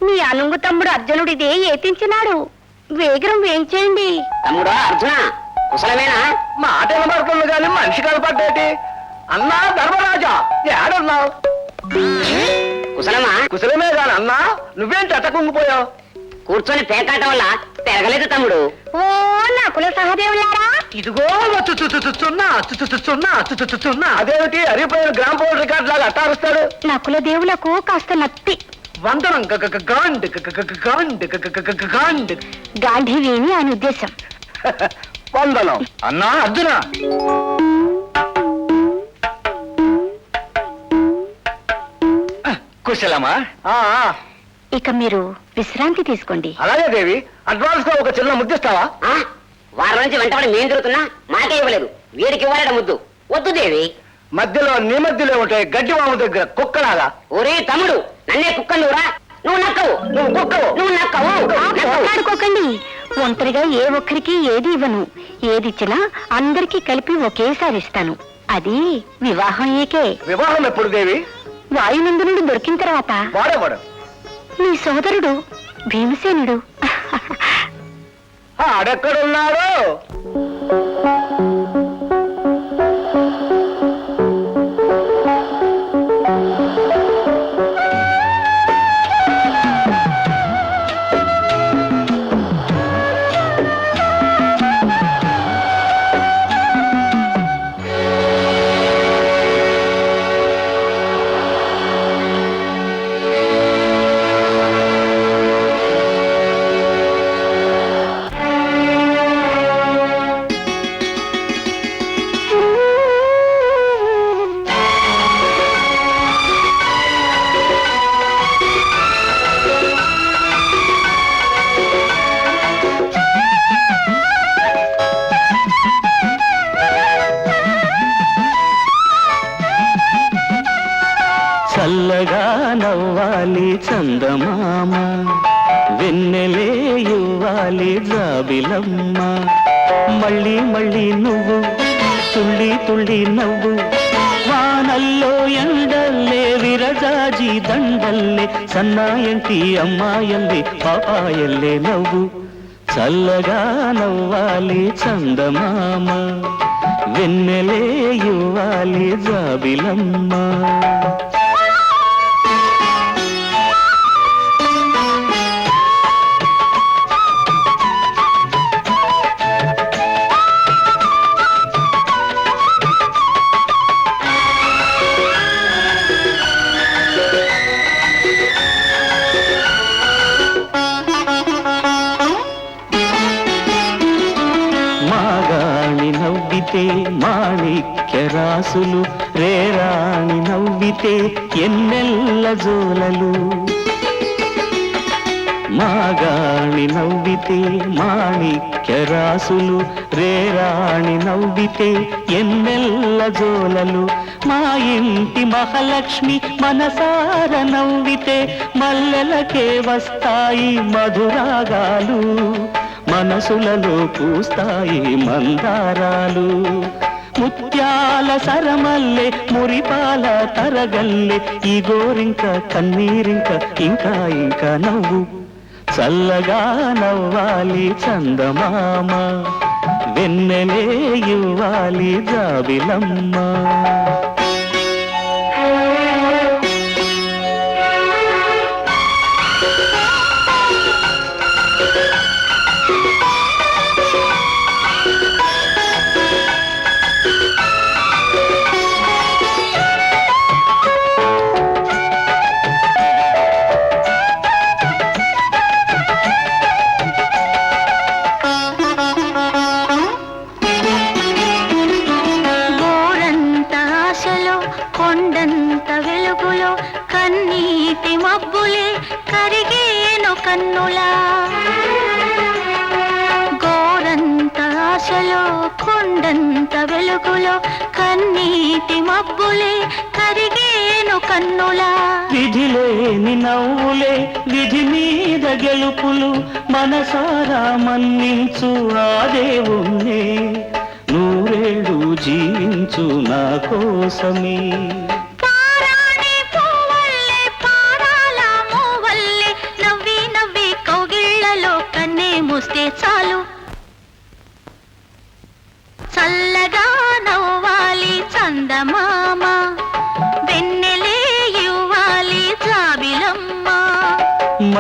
Speaker 1: మీ అనుంగు తమ్ముడు అర్జునుడిదే ఏతించినాడు. వేగరం వేయించేయండి.
Speaker 3: తమ్ముడా అర్జున, కుశలమేనా? మాట వినబడుతుంది కానీ మనిషి కనపడ్డేటి. అన్నా ధర్మరాజా ఏడున్నావు?
Speaker 1: కుశలమా?
Speaker 3: కుశలమే కాని అన్నా, నువ్వేంటి అట్ట కుంగిపోయావు?
Speaker 1: కూర్చొని పేకాటం వల్ల పెరగలేదు తమ్ముడు. ఓ నా కుల సహదేవులారా,
Speaker 3: ఇదిగో చున్నా అదేమిటి అరిపోయిన గ్రామ పోల్ రికార్డు లాగా అట్టారుస్తాడు?
Speaker 1: నా కుల దేవులకు కాస్త నత్తి.
Speaker 3: వందనం
Speaker 1: గాంధీవేని అని ఉద్దేశం.
Speaker 3: వందనం అన్నా అర్జున. కుశలమా?
Speaker 1: ఇక మీరు విశ్రాంతి తీసుకోండి.
Speaker 3: అలాగే దేవి, అడ్వాన్స్ గా ఒక చిన్న ముద్దిస్తావా?
Speaker 1: వారం నుంచి వెంటబడి మేం తిరుగుతున్నా మాకే ఇవ్వలేదు, వీడికి ఇవ్వాలట ముద్దు. వద్దు దేవి.
Speaker 3: మధ్యలో నీ మధ్యలో ఉంటాయి గడ్డి మామ దగ్గర కుక్కలాగా.
Speaker 1: ఒరే తమ్ముడు, నన్నే కుక్క నువ్వురా. నువ్వు నక్కవు, నువ్వు కుక్కవు, నువ్వు నక్కవు. ఆడుకోకండి. ఒంటరిగా ఏ ఒక్కరికి ఏది ఇవ్వను. ఏది ఇచ్చినా అందరికీ కలిపి ఒకేసారి ఇస్తాను. అది వివాహం ఏకే.
Speaker 3: వివాహం ఎప్పుడు దేవి?
Speaker 1: వాయునందు నుండి దొరికిన తర్వాత.
Speaker 3: వాడవాడు
Speaker 1: నీ సోదరుడు భీమసేనుడు.
Speaker 3: ఆడెక్కడున్నాడు?
Speaker 9: చల్లగా నవ్వాలి చందమామ, వెన్నెలే ఇవ్వాలి జాబిలమ్మ. మళ్ళీ మళ్ళీ నువ్వు తుళ్ళి తుళ్ళి నవ్వు, వానల్లో ఎండల్లే విరజాజి దండల్లే, సన్నాయంటి అమ్మాయల్లే పాపాయల్లే నవ్వు. చల్లగా నవ్వాలి చందమామ, వెన్నెలే ఇవ్వాలి జాబిలమ్మ. మాణిక్య రాసులు రేరాణి నవ్వితే ఎన్నెల్ల జోలలు. మాగాణి నవ్వితే మాణిక్య రాసులు రేరాణి నవ్వితే ఎన్నెల్ల జోలలు. మా ఇంటి మహాలక్ష్మి మనసార నవ్వితే మల్లెలకే వస్తాయి మధురాగాలు, మనసులలో పూస్తాయి మందారాలు. ముత్యాల సరమల్లే మురిపాల తరగల్లే, ఈ గోరింక కన్నీరింక ఇంకా ఇంకా నవ్వు. చల్లగా నవ్వాలి చందమామ, వెన్నెలే ఇవ్వాలి జాబిలమ్మ.
Speaker 2: కొండంత వెలుగులో కన్నీటి మబ్బులే కరిగేను కన్నులా. గోరంత ఆశలో కొండంత వెలుగులో కన్నీటి మబ్బులే కరిగేను కన్నులా.
Speaker 9: విధిలేని నవ్వులే విధి మీద గెలుపులు, మనసారా మన్నించు ఆ దేవుణ్ణే, నూరేళ్ళు జీవించు నా కోసమే.
Speaker 2: పారాణి పూవల్లే పారాల మూవల్లే, నవ్వి నవ్వి కౌగిళ్లలో కన్నే మూస్తే చాలు. చల్లగా నవ్వాలి చందమా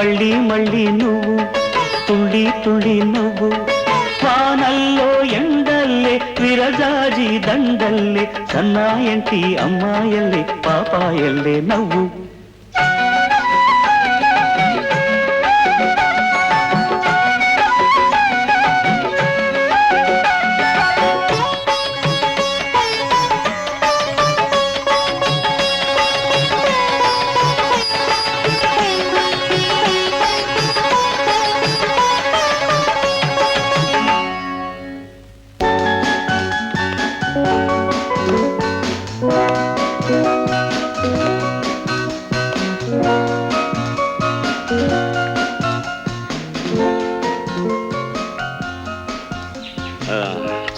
Speaker 9: మళ్ళీ మళ్ళీ నువ్వు తుళ్ళి తుళ్ళి నువ్వు వానల్లో ఎండల్లే విరజాజి దండల్లే సన్నాయంటి అమ్మాయల్లే పాపాయల్లే నవ్వు.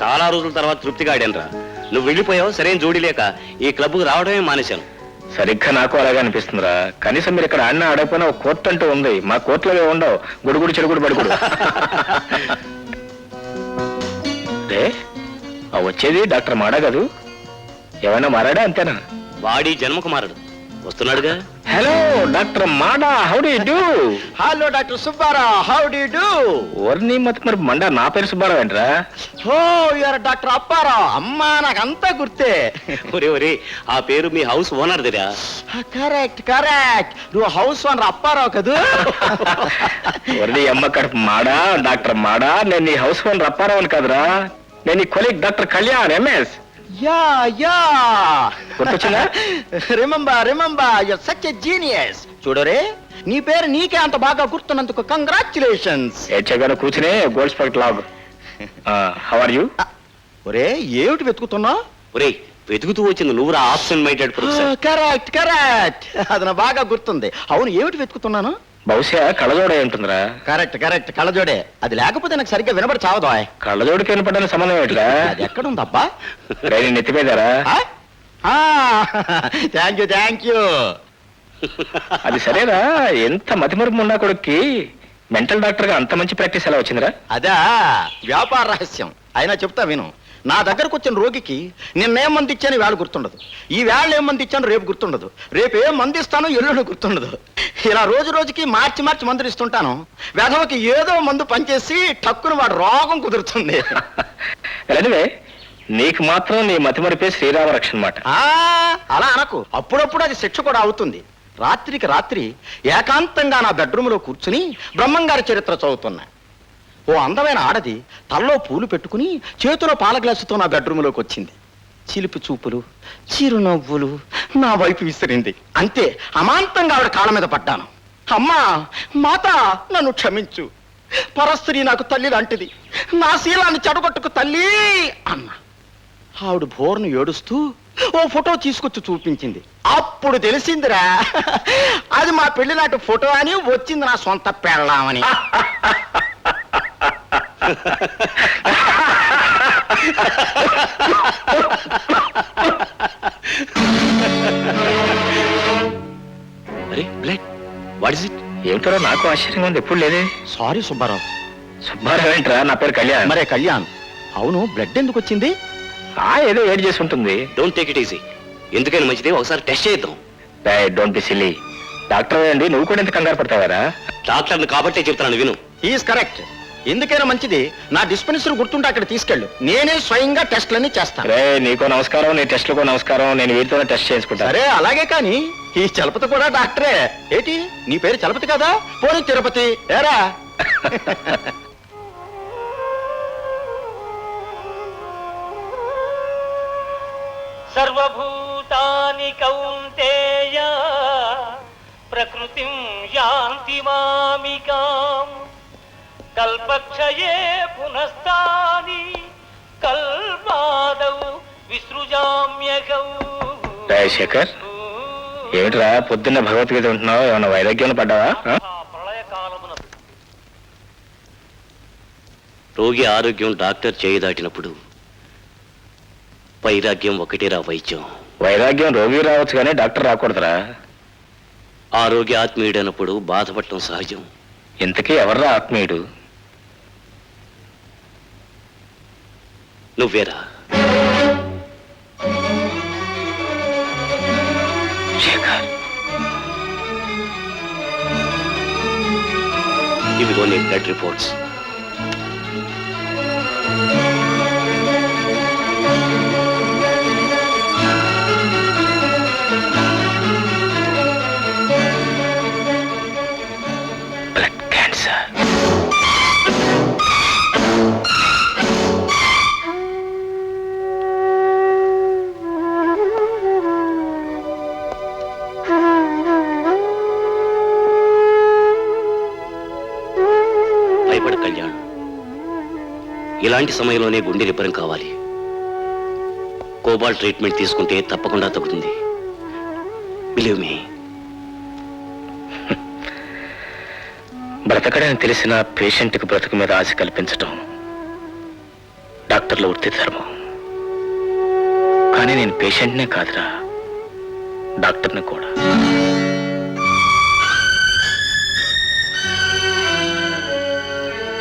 Speaker 4: చాలా రోజుల తర్వాత తృప్తిగా ఆడానురా. నువ్వు వెళ్ళిపోయావు, సరైన జోడి లేక ఈ క్లబ్కు రావడమే మానేశాను.
Speaker 7: సరిగ్గా నాకు అలాగే అనిపిస్తుందిరా. కనీసం మీరు ఇక్కడ ఆడినా ఆడకపోయినా ఒక కోర్టు అంటూ ఉంది. మా కోర్టులో ఉండవు, గుడుగుడు చెడుగుడు పడుకుడు. వచ్చేది డాక్టర్ మాడా కాదు, ఏమైనా మారాడా అంతేనా?
Speaker 4: వాడి జన్మకు మారడు, వస్తున్నాడుగా.
Speaker 7: హలో డాక్టర్ మాడా, how do you do?
Speaker 3: Hello doctor Subbarao, how do you do?
Speaker 7: ఓర్ని మత మరి మండా, నా పేరు సుబ్బారావు ఏంట్రా?
Speaker 3: Oh you're doctor Apparao. అమ్మా నాకంతా గుర్తే.
Speaker 4: ఒరే ఒరే, ఆ పేరు మీ హౌస్ ఓనర్ దిరా.
Speaker 3: కరెక్ట్ కరెక్ట్, నువ్వు హౌస్ ఓనర్ అప్పారావు కదూ?
Speaker 7: ఓర్ని అమ్మ కడుపు మాడా, డాక్టర్ మాడా. నేను నీ హౌస్ ఓనర్ అప్పారావు కాదురా, నేను నీ colleague doctor Kalyan MS.
Speaker 3: Yeah yeah,
Speaker 7: గుర్తొచ్చిందా?
Speaker 3: Remember your such a genius. చూడరే, నీ పేరు నీకే అంత బాగా గుర్తున్నందుకు కంగ్రాచులేషన్స్.
Speaker 7: ఏడ్చగానే కూర్చునే గోల్డ్ స్పెక్ట్ లాగ్. How are you?
Speaker 3: ఒరే, ఏమిటి వెతుకుతున్నావు?
Speaker 4: ఒరే, వెతుకుతూ వచ్చింది నువ్వురా absent minded professor.
Speaker 3: Correct correct, అది నా బాగా గుర్తుంది. అవును, ఏమిటి వెతుకుతున్నాను?
Speaker 7: బహుశా కళ్ళజోడే ఉంటుందిరా.
Speaker 3: కరెక్ట్ కరెక్ట్, కళ్ళజోడే. అది లేకపోతే నాకు సరిగ్గా వినబడి చావదా?
Speaker 7: కళ్ళజోడికి వినపడని సంబంధం ఏంట్రా?
Speaker 3: అది ఎక్కడుందబ్బా?
Speaker 7: నేను నెత్తిపోయారా?
Speaker 3: Thank you.
Speaker 7: అది సరేరా, ఎంత మతిమరుపు ఉన్నా కొడుక్కి మెంటల్ డాక్టర్ గా అంత మంచి ప్రాక్టీస్ ఎలా వచ్చిందిరా?
Speaker 3: అదా వ్యాపార రహస్యం. అయినా చెప్తా విను. నా దగ్గరకు వచ్చిన రోగికి నిన్నేం మంది ఇచ్చాను వేళ గుర్తుండదు, ఈ వేళ ఏం మంది ఇచ్చాను రేపు గుర్తుండదు, రేపు ఏం మంది ఇస్తానో ఎల్లుండి గుర్తుండదు. ఇలా రోజు రోజుకి మార్చి మందులు ఇస్తుంటాను. వెధవకి ఏదో మందు పనిచేసి టక్కున వాడు రోగం కుదురుతుంది.
Speaker 7: ఎనివే, నీకు మాత్రం నీ మతిమరిపే శ్రీరామ రక్షణ మాట.
Speaker 3: అలా అనకు, అప్పుడప్పుడు అది శిక్ష కూడా అవుతుంది. రాత్రికి రాత్రి ఏకాంతంగా నా బెడ్రూమ్లో కూర్చుని బ్రహ్మంగారి చరిత్ర చదువుతున్నా. ఓ అందమైన ఆడది తల్లో పూలు పెట్టుకుని చేతిలో పాల గ్లాసుతో నా బెడ్రూమ్లోకి వచ్చింది. చిలిపి చూపులు, చిరునవ్వులు నా వైపు విసిరింది. అంతే, అమాంతంగా ఆవిడ కాళ్ళ మీద పడ్డాను. అమ్మా మాత, నన్ను క్షమించు. పరస్త్రీ నాకు తల్లి లాంటిది, నా శీలాన్ని చెడగొట్టుకు తల్లి అన్న. ఆవిడ బోర్ను ఏడుస్తూ ఓ ఫోటో తీసుకొచ్చి చూపించింది. అప్పుడు తెలిసిందిరా, అది మా పెళ్లినాటి ఫోటో అని, వచ్చింది నా సొంత పెళ్ళామని.
Speaker 4: అరే బ్లడ్, వాట్ ఇస్ ఇట్?
Speaker 7: ఏమిటో నాకు ఆశ్చర్యంగా ఉంది, ఎప్పుడు లేదే.
Speaker 3: సారీ సుబ్బారావు.
Speaker 7: సుబ్బారావు ఏంట్రా? నా పేరు కళ్యాణ్.
Speaker 3: మరే కళ్యాణ్. అవును, బ్లడ్ ఎందుకు వచ్చింది?
Speaker 7: ఏదో ఏడ్ చేసి ఉంటుంది.
Speaker 4: Don't take it easy. ఎందుకైనా మంచిది, ఒకసారి టెస్ట్ చేద్దాం.
Speaker 7: Don't be silly. డాక్టర్ అండి, నువ్వు కూడా ఎంత కంగారు పడతావారా?
Speaker 4: డాక్టర్ని కాబట్టే చెప్తాను, విను.
Speaker 3: Is correct. ఎందుకైనా మంచిది, నా డిస్పెన్సరీ గుర్తుంటే అక్కడ తీసుకెళ్ళు, నేనే స్వయంగా టెస్ట్లన్నీ చేస్తాను.
Speaker 7: రే, నీకో నమస్కారం, నీ టెస్ట్లకో నమస్కారం. నేను వీటితోనే టెస్ట్ చేసుకుంటా.
Speaker 3: సరే అలాగే, కానీ ఈ చలపతి కూడా డాక్టరే. ఏంటి, నీ పేరు చలపతి కదా? పోనీ తిరుపతి ఏరా.
Speaker 9: సర్వభూతాని కౌంతేయ ప్రకృతిం యాంతి మామికాం కల్పక్షయే పునస్తాని కల్పాదౌ విసృజామ్యకౌ.
Speaker 7: శేఖర్, ఏమిట్రా పొద్దున్న భగవద్గీత ఉంటున్నావు? ఏమన్నా వైరాగ్యం పడ్డావా?
Speaker 9: ప్రళయకాలమున
Speaker 4: రోగి ఆరోగ్యం డాక్టర్ చేయి దాటినప్పుడు వైరాగ్యం ఒకటేరా వైద్యం.
Speaker 7: వైరాగ్యం రోగి రావచ్చు కానీ డాక్టర్ రాకూడదురా.
Speaker 4: ఆరోగ్య ఆత్మీయుడైనప్పుడు బాధపడటం సహజం.
Speaker 7: ఇంతకీ ఎవర్రా ఆత్మీయుడు?
Speaker 4: నువ్వేరా.
Speaker 7: శేఖర్,
Speaker 4: ఇవిగో నీ బ్లడ్ రిపోర్ట్స్.
Speaker 7: Blood cancer.
Speaker 4: భయపడ కళ్యాణ్, ఇలాంటి సమయంలోనే గుండె రిపేరం కావాలి. కోబాల్ట్ ట్రీట్మెంట్ తీసుకుంటే తప్పకుండా తగ్గుతుంది. Believe me.
Speaker 7: బ్రతకడని తెలిసిన పేషెంట్కి బ్రతుకు మీద ఆశ కల్పించటం డాక్టర్ల వృత్తి ధర్మం. కానీ నేను పేషెంట్నే కాదురా, డాక్టర్ని కూడా.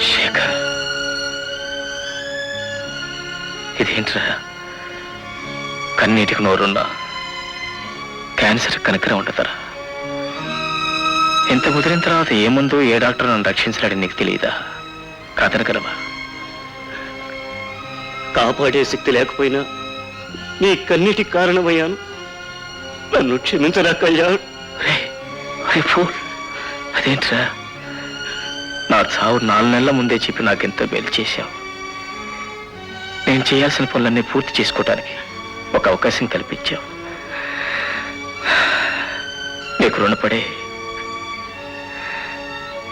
Speaker 7: శేఖర్, ఇదేంట్రా, కన్నీటికి నోరున్నా క్యాన్సర్ కనుకనే ఉంటుందరా? ఇంత ముదిరిన తర్వాత ఏ ముందు ఏ డాక్టర్ నన్ను రక్షించలేడని నీకు తెలియదా? కాదనగలవా?
Speaker 4: కాపాడే శక్తి లేకపోయినా నీ కన్నిటికి కారణమయ్యాను. నన్ను క్షమించరా కళ్యాణ్.
Speaker 7: అదేంట్రా, నా చావు 4 నెలల ముందే చెప్పి నాకెంతో మేలు చేశావు. నేను చేయాల్సిన పనులన్నీ పూర్తి చేసుకోవటానికి ఒక అవకాశం కల్పించావు. నీకు రుణపడే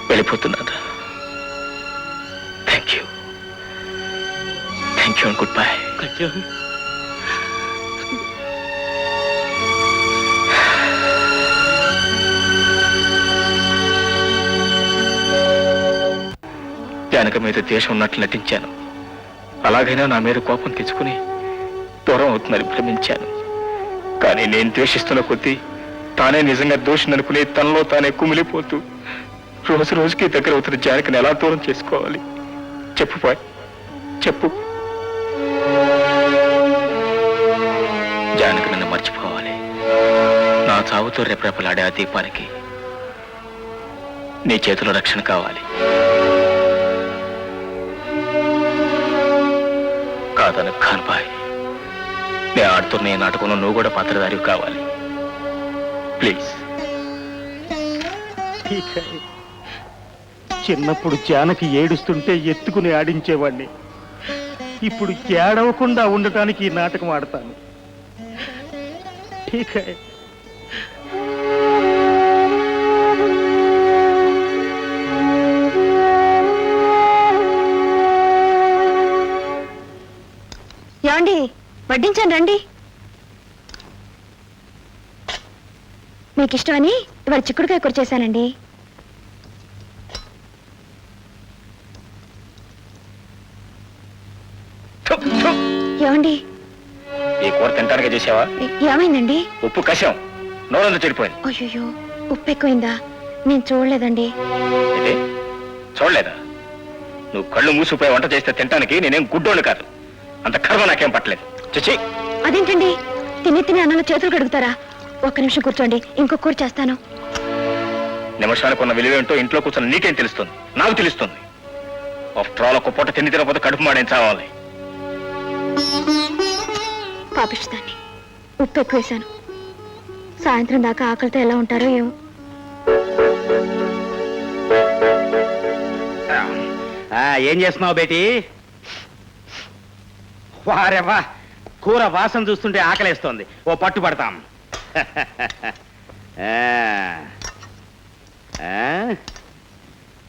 Speaker 7: వెళ్ళిపోతున్నాను. Thank you and goodbye.
Speaker 4: Kalyan,
Speaker 7: జానక మీద ద్వేషం ఉన్నట్లు నటించాను. అలాగైనా నా మీద కోపం తెచ్చుకుని దూరం అవుతుందని భ్రమించాను. కానీ నేను ద్వేషిస్తున్న కొద్దీ తానే నిజంగా దోషిననుకుని తనలో తానే కుమిలిపోతూ రోజు రోజుకి దగ్గర అవుతున్న జానకిని ఎలా దూరం చేసుకోవాలి? చెప్పు బాయ్, చెప్పు. జానకి నన్ను మర్చిపోవాలి. నా చావుతో రెపరెపలాడే ఆ దీపానికి నీ చేతిలో రక్షణ కావాలి. కాదన ఖాన్ బాయ్, నేను ఆడుతున్న ఈ నాటకంలో నువ్వు కూడా పాత్రధారి కావాలి. ప్లీజ్.
Speaker 8: చిన్నప్పుడు జానకి ఏడుస్తుంటే ఎత్తుకుని ఆడించేవాడిని. ఇప్పుడు ఏడవకుండా ఉండటానికి ఈ నాటకం ఆడతాను. ఠీక్ హై.
Speaker 2: ఏమండి, వడ్డించాను రండి. మీకు ఇష్టమని ఇవాళ చిక్కుడుకాయ కూర చేశానండి. ఏమండి,
Speaker 7: ఈ కూర తింటానికి చేసావా?
Speaker 2: ఏమైందండి?
Speaker 7: ఉప్పు కషం నోరంతా చెడిపోయింది.
Speaker 2: అయ్యో, ఉప్పు ఎక్కువైందా? నేను చూడలేదండి.
Speaker 7: ఏంటి, చూడలేదా? నువ్వు కళ్ళు మూసిపోయి వంట చేస్తే తింటానికి నేనేం గుడ్డోళ్ళు కాదు. అంత కర్మ నాకేం పట్టలేదు. చచ్చి.
Speaker 2: అదేంటండి, తిని అన్నంలో చేతులు కడుగుతారా? ఒక్క నిమిషం కూర్చోండి, ఇంకో కూర చేస్తాను.
Speaker 7: నిమిషానికి ఉన్న విలువేంటో ఇంట్లో కూర్చొని నీకేం తెలుస్తుంది? నాకు తెలుస్తుంది. ఆఫ్టర్ ఆల్ ఒక పూట తిండి తినకపోతే కడుపు మాడేం చావాలి.
Speaker 2: పాపిస్తాన్ని ఉప్పు ఎక్కువ వేశాను. సాయంత్రం దాకా ఆకలితో ఎలా ఉంటారో ఏమో.
Speaker 4: ఏం చేస్తున్నావు బేటీ? వారెవా, కూర వాసన చూస్తుంటే ఆకలేస్తోంది. ఓ పట్టు పడతాం.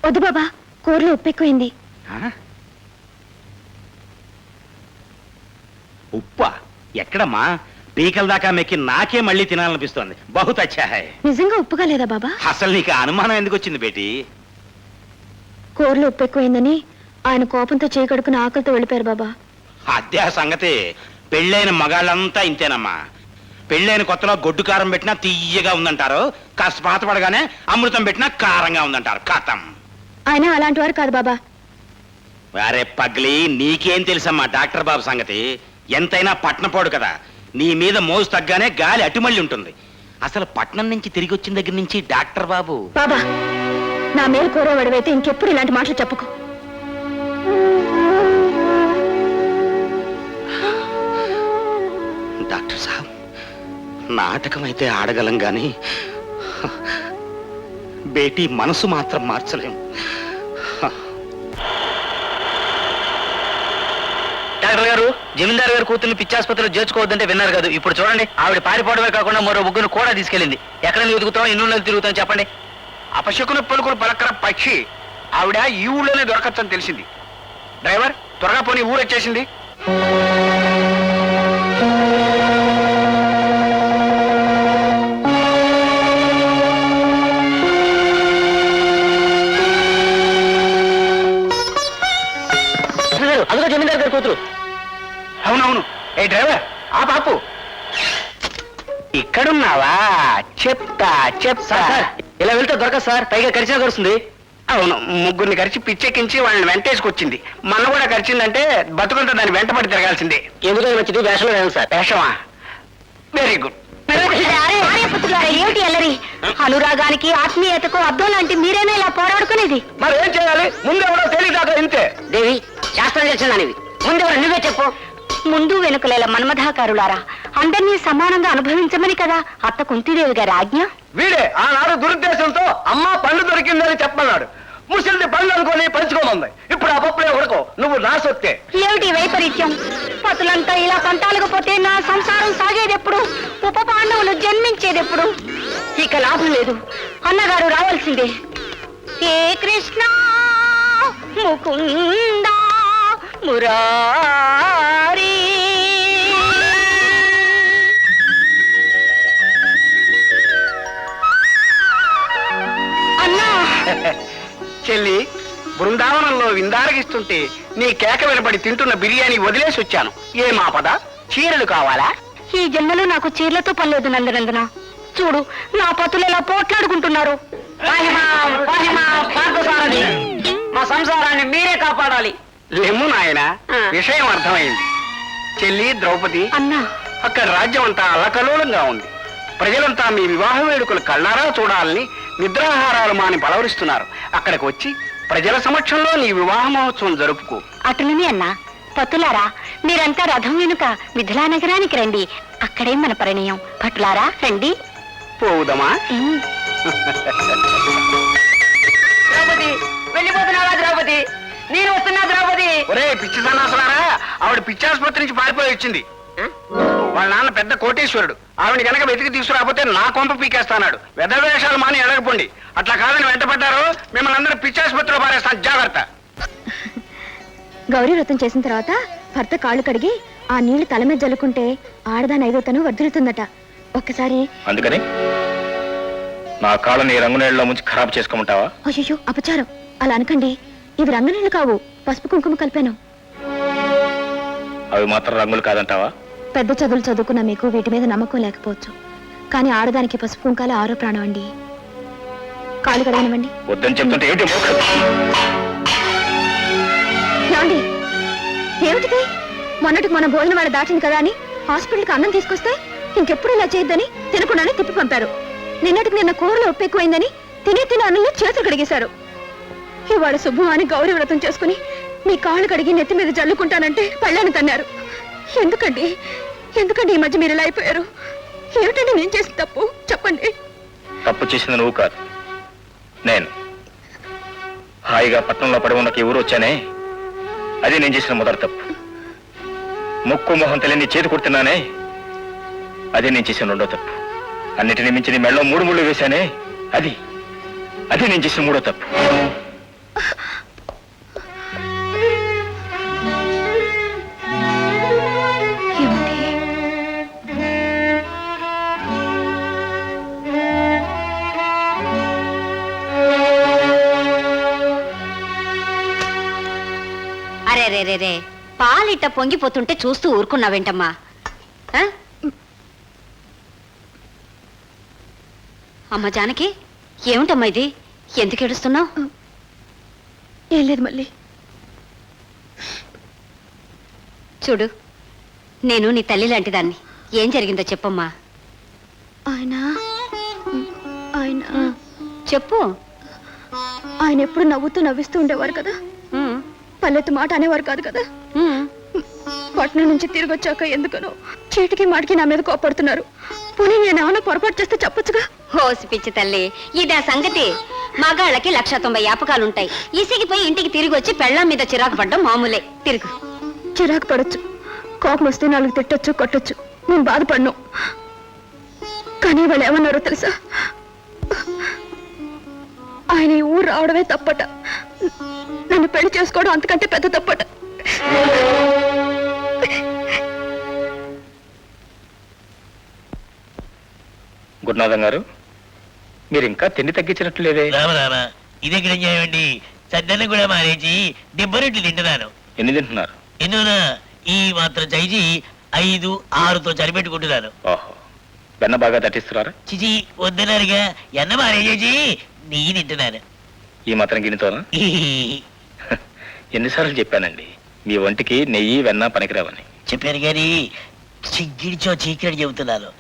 Speaker 2: వద్దు బాబా, కూరలో ఉప్పు ఎక్కువైంది.
Speaker 4: ఉప్పా? ఎక్కడమ్మా? పీకల దాకా మెక్కి నాకే మళ్ళీ తినాలనిపిస్తోంది. బహుత్ అచ్చా హై.
Speaker 2: నిజంగా ఉప్పుగా లేదా బాబా?
Speaker 4: అసలు నీకు అనుమానం ఎందుకు వచ్చింది బేటీ?
Speaker 2: కూరలో ఉప్పు ఎక్కువైందని ఆయన కోపంతో చేయకడుకుని ఆకలితో వెళ్ళిపోయారు బాబా.
Speaker 4: అదే ఆ సంగతి. పెళ్ళైన మగాళ్ళంతా ఇంతేనమ్మా. పెళ్ళైన కొత్తలో గొడ్డు కారం పెట్టినా తీయగా ఉందంటారు. కాస్త పాత పడగానే అమృతం పెట్టినా కారంగా ఉందంటారు. కథం.
Speaker 2: ఆయన అలాంటి వారు కాదు బాబా.
Speaker 4: వారే పగ్లి, నీకేం తెలుసమ్మా డాక్టర్ బాబు సంగతి? ఎంతైనా పట్నపోడు కదా. నీ మీద మోజు తగ్గానే గాలి అటుమళ్ళి ఉంటుంది. అసలు పట్నం నుంచి తిరిగి వచ్చిన దగ్గర నుంచి డాక్టర్ బాబు.
Speaker 2: బాబా, నా మేలు కోరేవాడివైతే ఇంకెప్పుడు ఇలాంటి మాటలు చెప్పుకో.
Speaker 4: డాక్టర్ సాబ్, నాటకం అయితే ఆడగలం గాని బేటీ మనసు మాత్రం మార్చలేం.
Speaker 10: డాక్టర్ గారు, జమీందారు గారు కూతుర్ని పిచ్చాసుపత్రిలో చేర్చుకోవద్దంటే విన్నారు కదా. ఇప్పుడు చూడండి, ఆవిడ పారిపోవడమే కాకుండా మరో ముగ్గురు కూడా తీసుకెళ్ళింది. ఎక్కడ వెతుకుతాం, ఎన్ని నెలలు తిరుగుతాం చెప్పండి.
Speaker 3: అపశకున పలుకులు పలకర పక్షి ఆవిడ ఈ ఊళ్ళోనే దొరకచ్చని తెలిసింది. డ్రైవర్, త్వరగా పోనీ, ఊరు వచ్చేసింది.
Speaker 10: అదిగో జమీందారు గారు కూతురు.
Speaker 3: అవునవును. ఏ డ్రైవర్, ఆ పాపు ఇక్కడున్నావా? చెప్తా చెప్తా.
Speaker 10: ఇలా వెళ్తే దొరకదు సార్, పైగా కరిచినా కరుస్తుంది.
Speaker 3: అవును, ముగ్గురిని కరిచి పిచ్చెక్కించి వాళ్ళని వెంటేసుకొచ్చింది. మన కూడా కరిచిందంటే బతుకుంటే దాన్ని వెంటపడి తిరగాల్సిందే.
Speaker 10: ఎందుకని మంచిది, వేషంలో వేయాలి సార్.
Speaker 3: వేషమా? Very good.
Speaker 1: ఏమిటి అల్లరి? అనురాగానికి ఆత్మీయతకు అర్థం లాంటి మీరేనా ఇలా పోరాడుకునేది?
Speaker 3: మరి ఏం చేయాలి? ముందెవడో తెలియదాకా ఇంతే.
Speaker 1: దేవి, శాస్త్రం తెలిసిందానివి, ముందెవరు నువ్వే చెప్పు. ముందు వెనుకలేల మన్మథాకారులారా, అందరినీ సమానంగా అనుభవించమని కదా అత్త కుంతిదేవి గారి ఆజ్ఞ.
Speaker 3: వీడే ఆనాడు దురుద్దేశంతో అమ్మ పండు దొరికిందని చెప్పన్నాడు. ముసలిది పండు అనుకొని పంచుకోమంది. ఇప్పుడు ఆ పప్పులే ఉడకో, నువ్వు నా సొత్తే.
Speaker 1: ఏమిటి వైపరీత్యం? పతులంతా ఇలా పంటాలకపోతే నా సంసారం సాగేదెప్పుడు? ఉప పాండవులు జన్మించేదెప్పుడు? ఇక లాభం లేదు, అన్నగారు రావాల్సిందే. ఏ కృష్ణ ముకుంద మురారి. అన్నా
Speaker 3: చెల్లి, బృందావనంలో విందారగిస్తుంటే నీ కేక వినబడి తింటున్న బిర్యానీ వదిలేసి వచ్చాను. ఏ మాపద? చీరలు కావాలా?
Speaker 1: ఈ జన్మలో నాకు చీరలతో పనిలేదు నందనందన. చూడు, నా పతులు ఎలా పోట్లాడుకుంటున్నారు.
Speaker 10: మా సంసారాన్ని మీరే కాపాడాలి.
Speaker 3: లెమ్ము నాయన, విషయం అర్థమైంది. చెల్లి ద్రౌపది,
Speaker 1: అన్నా,
Speaker 3: అక్కడ రాజ్యం అంతా అల్లకల్లోలంగా ఉంది. ప్రజలంతా మీ వివాహ వేడుకలు కళ్ళారా చూడాలని నిద్రాహారాలు మాని బలవరిస్తున్నారు. అక్కడికి వచ్చి ప్రజల సమక్షంలో నీ వివాహ మహోత్సవం జరుపుకో.
Speaker 1: అటులని అన్నా. పతులారా, మీరంతా రథం వెనుక మిథిలా నగరానికి రండి. అక్కడే మన పరిణయం. పట్టులారా రండి.
Speaker 3: పోవుదమా?
Speaker 10: ద్రౌపది, వెళ్ళిపోతున్నావా ద్రౌపది? నేను వస్తున్నా ద్రౌపది.
Speaker 3: ఒరే పిచ్చి సన్నాసులారా, ఆవిడ పిచ్చాసుపత్రి నుంచి పారిపోయి వచ్చింది. వాళ్ళ నాన్న పెద్ద కోటేశ్వరుడు. ఆవిడ కనుక వెతికి తీసుకురాకపోతే నా కొంప పీకేస్తాడు. వెద వేషాలు మాని ఎడగపోండి. అట్లా కాదని వెంటపడ్డారు, మిమ్మల్ని అందరూ పిచ్చాసుపత్రిలో పారేస్తాను, జాగ్రత్త.
Speaker 2: గౌరీ వ్రతం చేసిన తర్వాత భర్త కాళ్ళు కడిగి ఆ నీళ్లు తల మీద జల్లుకుంటే ఆడదాని ఐదో తను వర్ధిల్లుతుందట. ఒక్కసారి.
Speaker 7: అందుకని నా కాళ్ళని రంగునీళ్ళలో ముంచి ఖరాబ్ చేసుకోమంటావా?
Speaker 2: అయ్యో, అపచారం. అలా అనకండి. ఇవి రంగునీళ్లు కావు, పసుపు కుంకుమ కలిపాను.
Speaker 7: అవి మాత్రం రంగులు కాదంటావా?
Speaker 2: పెద్ద చదువులు చదువుకున్న మీకు వీటి మీద నమ్మకం లేకపోవచ్చు, కానీ ఆడదానికి పసుపు కుంకాలు ఆరో ప్రాణం అండి. కాళ్ళు కడగనివ్వండి.
Speaker 7: వద్దని చెప్తుంటే ఏంటి?
Speaker 2: ఏమండి, ఏమిటిది? మొన్నటికి మన భోజనం వాడు దాచింది కదా అని హాస్పిటల్కి అన్నం తీసుకొస్తే ఇంకెప్పుడు ఇలా చేయొద్దని తినకుండానే తిప్పి పంపారు. నిన్నటికి నిన్న కూరలో ఉప్పు ఎక్కువైందని తినే అన్నంలో చేతులు కడిగేశారు. ఇవాళ శుభమాని గౌరీ వ్రతం చేసుకుని మీ కాళ్ళు కడిగి నెత్తి మీద జల్లుకుంటానంటే పళ్ళని తన్నారు. ఎందుకండి ఈ మధ్య మీరు ఇలా అయిపోయారు? ఏమిటండి నేను చేసిన తప్పు? చెప్పండి.
Speaker 7: తప్పు చేసింది నువ్వు కాదు, నేను. హాయిగా పట్టణంలో పడి ఉన్న ఊరు వచ్చానే, అది నేను చేసిన మొదటి తప్పు. ముక్కు మొహం తెలియని చేతి కుడుతున్నానే, అది నేను చేసిన రెండో తప్పు. అన్నిటిని మించి నీ మెళ్ళలో 3 ముళ్ళు వేశానే, అది నేను చేసిన మూడో తప్పు.
Speaker 1: రే పాలిట్ట పొంగిపోతుంటే చూస్తూ ఊరుకున్నావేంటమ్మా? అమ్మ జానకి, ఏమిటమ్మా ఇది? ఎందుకు ఏడుస్తున్నావు?
Speaker 2: ఏం లేదు మళ్ళీ.
Speaker 1: చూడు, నేను నీ తల్లి లాంటిదాన్ని. ఏం జరిగిందో చెప్పమ్మా.
Speaker 2: ఆయన
Speaker 1: చెప్పు.
Speaker 2: ఆయన ఎప్పుడు నవ్వుతూ నవ్విస్తూ ఉండేవారు కదా, పల్లెత్తు మాట అనేవారు కాదు కదా. పట్నం నుంచి తిరిగి వచ్చాక ఎందుకనో చీటికి మాటికి నా మీద కోపడుతున్నారు. పోనీ నేనేమన్నా పొరపాటు చేస్తే చెప్పొచ్చుగా.
Speaker 1: హోసి పిచ్చి తల్లి, ఇదా సంగతి. మగాళ్ళకి 190 యాపకాలుంటాయి. ఇసిగిపోయి ఇంటికి తిరిగి వచ్చి పెళ్ళాం మీద చిరాకు పడ్డం మామూలే. తిరుగు.
Speaker 2: చిరాకు పడొచ్చు, కోపం వస్తే 4 తిట్టొచ్చు, కొట్టొచ్చు, నేను బాధపడను. కానీ వాళ్ళు ఏమన్నారో తెలుసా? ఆయన ఈ ఊరు రావడమే తప్పట, నన్ను పెళ్లి చేసుకోవడం అంతకంటే పెద్ద తప్పట.
Speaker 7: గురునాథం గారు, మీరు ఇంకా తిండి తగ్గించినట్లు లేదే.
Speaker 10: రామరామ, ఇది ఎక్కడ న్యాయమండి? సద్దన్న కూడా మానేసి 70 రొట్టెలు తింటున్నాను.
Speaker 7: ఎన్ని తింటున్నారు?
Speaker 10: ఎన్నోనా ఈ మాత్రం చైచి 5, 6తో సరిపెట్టుకుంటున్నాను.
Speaker 7: ఓహో, వెన్న బాగా దట్టిస్తున్నారా?
Speaker 10: చిచి వద్దన్నారుగా, ఎన్న మానేసి నెయ్యి తింటున్నాను.
Speaker 7: ఈ మాత్రం గిన్నెతోనా? ఎన్నిసార్లు చెప్పానండి, మీ ఒంటికి నెయ్యి వెన్న పనికిరావని.
Speaker 10: చెప్పాను కానీ చిగ్గిడిచో చీకటి చెబుతున్నాను.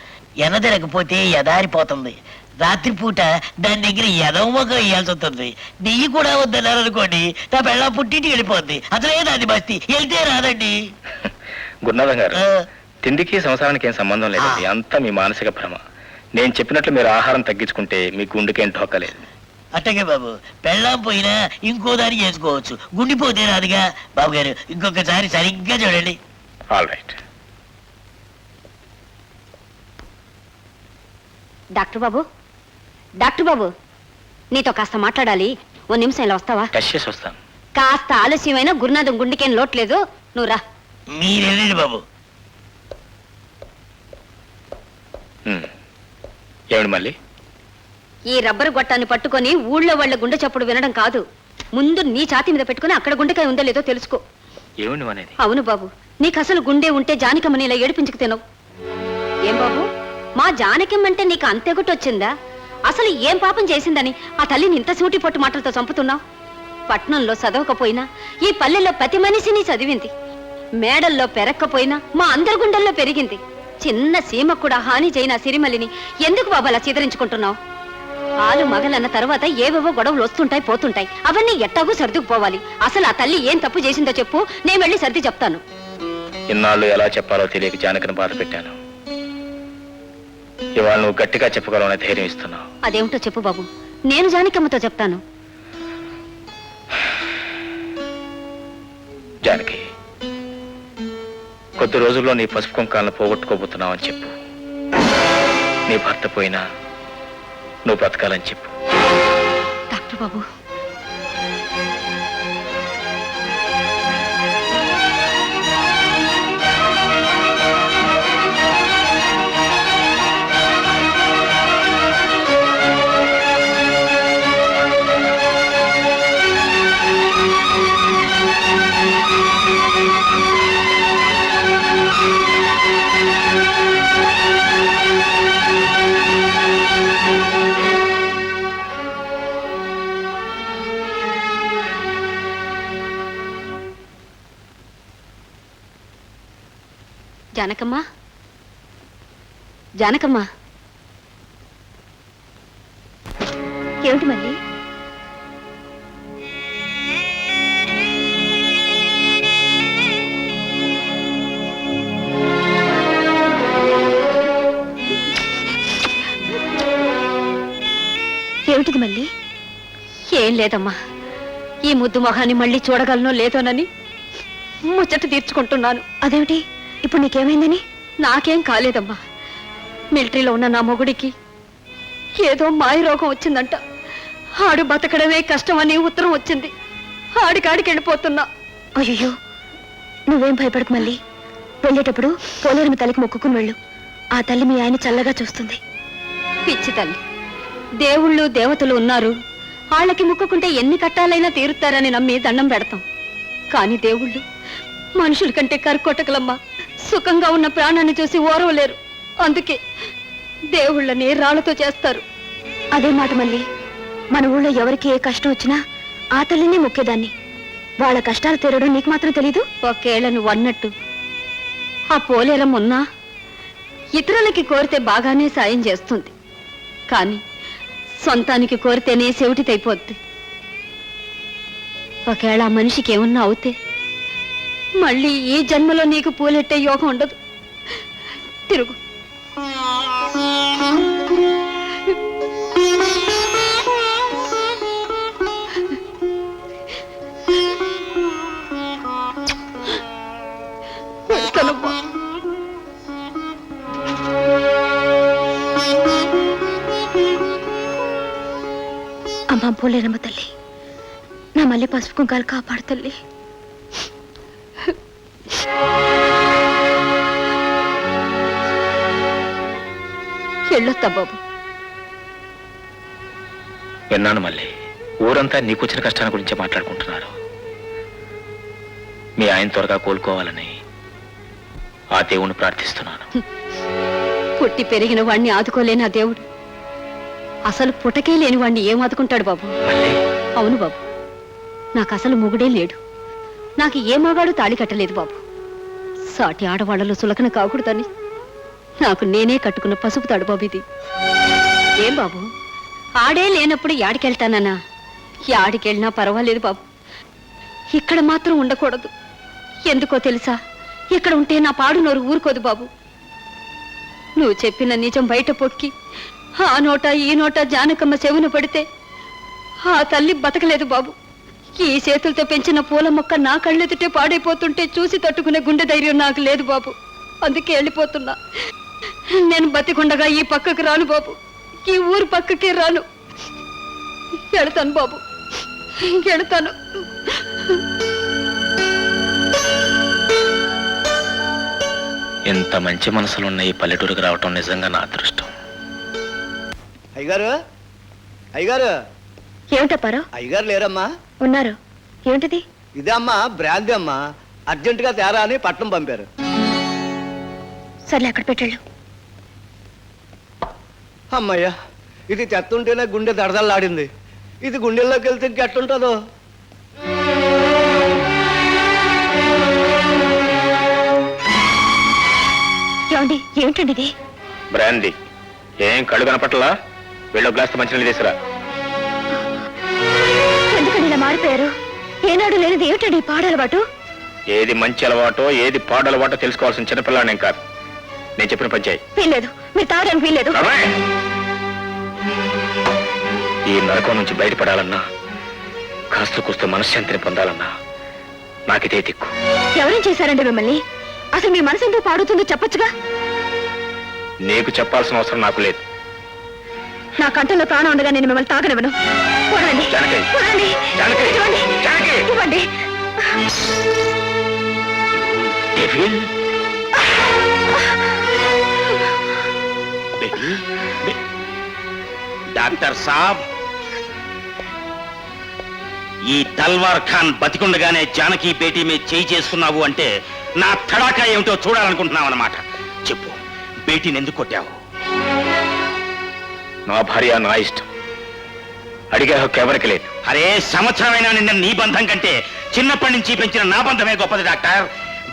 Speaker 10: ఎన్న తినకపోతే ఎదారిపోతుంది. రాత్రిపూట దాని దగ్గర ఎదవమొక వేయాల్సి వస్తుంది. నెయ్యి కూడా వద్దన్నారు అనుకోండి, నా పెళ్ళ పుట్టింటికి వెళ్ళిపోద్ది. అసలే దాని బస్తీ వెళ్తే రాదండి.
Speaker 7: గురునాథం గారు, తిండికి సంసారానికి ఏం సంబంధం లేదండి, అంతా మీ మానసిక భ్రమ. నేను చెప్పినట్లు మీరు ఆహారం తగ్గించుకుంటే మీ గుండెకేం ఢోకలేదు.
Speaker 10: అట్టగే బాబు, పెళ్ళాం పోయినా ఇంకో దాన్ని చేసుకోవచ్చు, గుండిపోతే రాదుగా. బాబు గారు, ఇంకొకసారి సరిగ్గా చూడండి.
Speaker 7: All right.
Speaker 1: డాక్టర్ బాబు, డాక్టర్ బాబు, నీతో కాస్త మాట్లాడాలి. 1 నిమిషం ఇలా వస్తావా?
Speaker 7: టెస్ట్ చేసి వస్తాను.
Speaker 1: కాస్త ఆలస్యమైన గురునాథం గుండెకేం లోట్లేదు, నువ్వు రా.
Speaker 10: మీరెళ్ళండి బాబు.
Speaker 7: ఏమిటి మళ్ళీ?
Speaker 1: ఈ రబ్బరు గొట్టాన్ని పట్టుకొని ఊళ్ళో వాళ్ళ గుండె చప్పుడు వినడం కాదు, ముందు నీ ఛాతీ మీద పెట్టుకుని అక్కడ గుండెకాయ ఉందో లేదో తెలుసుకో.
Speaker 7: ఏమిటి అనేది?
Speaker 1: అవును బాబు, నీకు అసలు గుండె ఉంటే జానకమ్మని ఇలా ఏడిపించుకు తినవు. ఏం బాబు, మా జానకమ్మంటే నీకు అంతెగుటొచ్చిందా? అసలు ఏం పాపం చేసిందని ఆ తల్లిని ఇంత సూటి పొట్టు మాటలతో చంపుతున్నావు? పట్నంలో చదవకపోయినా ఈ పల్లెల్లో ప్రతి మనిషిని చదివింది. మేడల్లో పెరక్కపోయినా మా అందరి గుండెల్లో పెరిగింది. చిన్న సీమ కూడా హాని చేయన సిరిమల్లిని ఎందుకు బాబు అలా చిదరించుకుంటున్నావు? ఆలు మగలన్న తర్వాత ఏవేవో గొడవలు వస్తుంటాయి, పోతుంటాయి. అవన్నీ ఎట్టాగూ సర్దుకుపోవాలి. అసలు ఆ తల్లి ఏం తప్పు చేసిందో చెప్పు, నేను వెళ్ళి సర్ది చెప్తాను.
Speaker 7: ఇన్నాళ్ళు ఎలా చెప్పాలో తెలియక జానకిని బాధ పెట్టాను. ఇవాళ నువ్వు గట్టిగా చెప్పగలవని ధైర్యం ఇస్తున్నావు.
Speaker 1: అదేమిటో చెప్పు బాబు, నేను జానకమ్మతో చెప్తాను.
Speaker 7: జానకి, కొద్ది రోజుల్లో నీ పసుపు కుంకాలను పోగొట్టుకోబోతున్నావు అని చెప్పు. నీ భర్త పోయినా నువ్వు బ్రతకాలని చెప్పు.
Speaker 1: డాక్టర్ బాబు, జానకమ్మ, జానకమ్మ.
Speaker 2: ఏమిటి మళ్ళీ? ఏమిటిది మళ్ళీ?
Speaker 1: ఏం లేదమ్మా, ఈ ముద్దు మొహాన్ని మళ్ళీ చూడగలనో లేదోనని ముచ్చట తీర్చుకుంటున్నాను.
Speaker 2: అదేమిటి, ఇప్పుడు నీకేమైందని?
Speaker 1: నాకేం కాలేదమ్మా. మిలిటరీలో ఉన్న నా మొగుడికి ఏదో మాయ రోగం వచ్చిందంట. ఆడు బతకడమే కష్టమని ఉత్తరం వచ్చింది. ఆడికాడికి వెళ్ళిపోతున్నా.
Speaker 2: అయ్యో, నువ్వేం భయపడకు మళ్ళీ. వెళ్ళేటప్పుడు పోలేరమ్మ తల్లికి మొక్కుకుని వెళ్ళు. ఆ తల్లి మీ ఆయన చల్లగా చూస్తుంది.
Speaker 1: పిచ్చి తల్లి, దేవుళ్ళు దేవతలు ఉన్నారు, వాళ్ళకి ముక్కుకుంటే ఎన్ని కట్టాలైనా తీరుతారని నమ్మి దండం పెడతాం. కానీ దేవుళ్ళు మనుషుల కంటే కరుకొట్టకలమ్మా. సుఖంగా ఉన్న ప్రాణాన్ని చూసి ఓరవలేరు. అందుకే దేవుళ్ళని రాళ్లతో చేస్తారు.
Speaker 2: అదే మాట మళ్ళీ, మన ఊళ్ళో ఎవరికి ఏ కష్టం వచ్చినా ఆ తల్లిని మొక్కేదాన్ని. వాళ్ళ కష్టాలు తీరడం నీకు మాత్రం తెలీదు.
Speaker 1: ఒకేళ్ళ నువ్వు అన్నట్టు ఆ పోలేరం ఉన్నా ఇతరులకి కోరితే బాగానే సాయం చేస్తుంది. కానీ సొంతానికి కోరితేనే చెవిటితైపోద్ది. ఒకవేళ ఆ మనిషికి ఏమన్నా అవుతే మళ్ళీ ఈ జన్మలో నీకు పూలెట్టే యోగం ఉండదు. తిరుగు. వెళ్తానమ్మా.
Speaker 2: అమ్మా పోలేరమ్మ తల్లి, నా మళ్ళీ పసుపు కుంకాలు కాపాడు తల్లి.
Speaker 1: వెళ్ళొస్తా బాబు.
Speaker 7: విన్నాను మళ్ళీ, ఊరంతా నీకొచ్చిన కష్టాల గురించి మాట్లాడుకుంటున్నారు. మీ ఆయన త్వరగా కోలుకోవాలని ఆ దేవుణ్ణి ప్రార్థిస్తున్నాను.
Speaker 1: పుట్టి పెరిగిన వాణ్ణి ఆదుకోలేని ఆ దేవుడు అసలు పుటకే లేని వాణ్ణి ఏం ఆదుకుంటాడు బాబు? అవును బాబు, నాకు అసలు మొగుడే లేడు. నాకు ఏ మగాడు తాళి కట్టలేదు బాబు. సాటి ఆడవాళ్లలో సులకన కాకూడదని నాకు నేనే కట్టుకున్న పసుపు తాడు బాబు ఇది. ఏం బాబు, ఆడే లేనప్పుడు యాడికెళ్తానన్నా? యాడికెళ్ళినా పర్వాలేదు బాబు, ఇక్కడ మాత్రం ఉండకూడదు. ఎందుకో తెలుసా? ఇక్కడ ఉంటే నా పాడు నోరు ఊరుకోదు బాబు. నువ్వు చెప్పిన నిజం బయట పొక్కి ఆ నోట ఈ నోట జానకమ్మ చెవున పడితే ఆ తల్లి బతకలేదు బాబు. ఈ చేతులతో పెంచిన పూల మొక్క నా కళ్ళెదుటే పాడైపోతుంటే చూసి తట్టుకునే గుండె ధైర్యం నాకు లేదు బాబు. అందుకే వెళ్ళిపోతున్నా. నేను బతికుండగా ఈ పక్కకు రాను బాబు, ఈ ఊరు పక్కకి రాను. వెళతాను బాబు, వెళతాను.
Speaker 7: ఎంత మంచి మనసులున్న ఈ పల్లెటూరుకు రావటం నిజంగా నా అదృష్టం.
Speaker 3: అయ్యగారు, అయ్యగారు.
Speaker 2: ఏమిటప్పారో?
Speaker 3: అయ్యగారు లేరమ్మా?
Speaker 2: ఉన్నారు. ఏమిటిది?
Speaker 3: ఇదే అమ్మా, బ్రాంతి అమ్మా. అర్జెంటుగా తేరా అని పట్నం పంపారు.
Speaker 2: సర్లే, అక్కడ పెట్టాళ్ళు.
Speaker 3: అమ్మయ్యా, ఇది తెత్తుంటేనే గుండె దడదల్లాడింది. ఇది గుండెల్లోకి వెళ్తే ఇంకెట్టుంటుందో.
Speaker 2: ఏమండి, ఏమిటండి ఇది?
Speaker 7: బ్రాంది. ఏం కళ్ళు కనపట్లా? వీళ్ళ గ్లాస్ మంచినీళ్ళు తీసురా.
Speaker 2: ఎందుకని ఇలా మారిపోయారు? ఏనాడు లేనిది ఏమిటండి పాడలవాటు?
Speaker 7: ఏది మంచి అలవాటో ఏది పాడు అలవాటో తెలుసుకోవాల్సిన చిన్నపిల్లాడేం కాదు. నేను చెప్పిన పని చేయి.
Speaker 2: వీల్లేదు, మీరు తాగడానికి వీల్లేదు.
Speaker 7: ఈ నరకం నుంచి బయటపడాలన్నా, కాస్త కూస్త మనశ్శాంతిని పొందాలన్నా నాకిదే దిక్కు.
Speaker 2: ఎవరేం చేశారండి మిమ్మల్ని? అసలు మీ మనసు ఎందుకు పాడుతుందో చెప్పొచ్చుగా.
Speaker 7: నీకు చెప్పాల్సిన అవసరం నాకు లేదు.
Speaker 2: నా కంటలో ప్రాణం ఉండగా నేను మిమ్మల్ని తాగనివ్వను. చూడండి,
Speaker 7: జానకి,
Speaker 2: చూడండి,
Speaker 7: జానకి,
Speaker 2: చూడండి,
Speaker 7: జానకి.
Speaker 2: ఇవ్వండి.
Speaker 4: డెవిల్. డాక్టర్ సాబ్, ఈ తల్వార్ ఖాన్ బతికుండగానే జానకి బేటీ మీద చేయి చేసుకున్నావు అంటే నా తడాకా ఏమిటో చూడాలనుకుంటున్నావు అన్నమాట. చెప్పు, బేటీని ఎందుకు కొట్టావు?
Speaker 7: నా భార్య నా ఇష్టం, అడిగే హక్కు ఎవరికి లేదు.
Speaker 4: అరే, సంవత్సరమైనా నిన్న నీ బంధం కంటే చిన్నప్పటి నుంచి పెంచిన నా బంధమే గొప్పది డాక్టర్.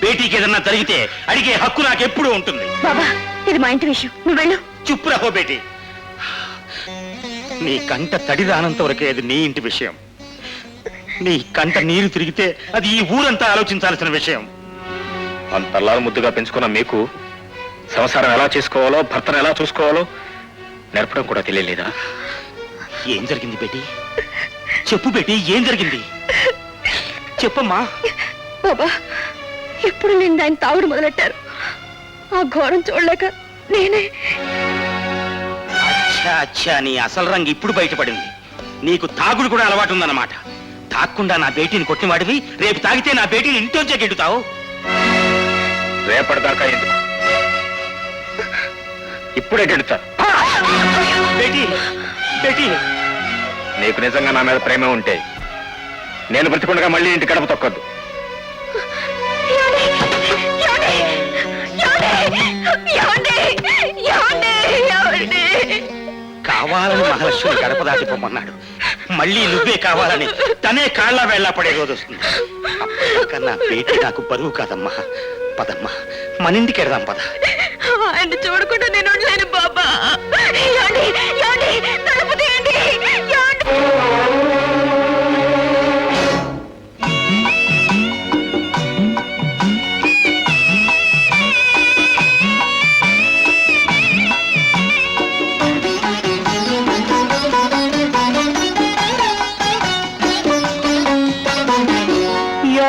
Speaker 4: బేటీకి ఏదన్నా జరిగితే అడిగే హక్కు నాకు ఎప్పుడూ ఉంటుంది.
Speaker 2: బాబా, ఇది మా ఇంటి విషయం, నువ్వు వెళ్ళు.
Speaker 4: చుప్పు రహో బేటీ. నీ కంట తడి రానంత వరకే అది నీ ఇంటి విషయం. నీ కంట నీరు తిరిగితే అది ఈ ఊరంతా ఆలోచించాల్సిన విషయం.
Speaker 7: అంతల్లారు ముద్దుగా పెంచుకున్న మీకు సంసారం ఎలా చేసుకోవాలో, భర్తను ఎలా చూసుకోవాలో నేర్పడం కూడా తెలియలేదా?
Speaker 4: ఏం జరిగింది బేటీ? చెప్పు బేటీ, ఏం జరిగింది? చెప్పమ్మా.
Speaker 2: బాబా, ఎప్పుడు నేను ఆయన తాగుడు మొదలెట్టారు. ఆ ఘోరం చూడలేక నేనే.
Speaker 4: అచ్చా అచ్చా, నీ అసలు రంగు ఇప్పుడు బయటపడింది. నీకు తాగుడు కూడా అలవాటు ఉందన్నమాట. తాక్కుండా నా బేటీని కొట్టినవాడివి, రేపు తాగితే నా బేటీని ఇంట్లోంచే గెట్టుతావు.
Speaker 7: రేపటిదాకా ఎందుకు, ఇప్పుడే గెడుతా.
Speaker 4: బేటీ, బేటీ,
Speaker 7: నీకు నిజంగా నా మీద ప్రేమ ఉంటే నేను బ్రతికుండగా మళ్ళీ ఇంటి గడప తొక్కొద్దు.
Speaker 4: కావాలని మహాలక్ష్మి గడప దాటిపోమన్నాడు. మళ్ళీ నువ్వే కావాలని తనే కాళ్ళ వేళ్ళ పడే రోజు వస్తుంది. అప్పటికన్నా బేటీ నాకు బరువు కాదమ్మా. పదమ్మా, మన ఇంటికి వెడదాం పద.
Speaker 2: ఆయన చూడకుండా నేను ఉండలేను బాబా. తలుపు తీయండి.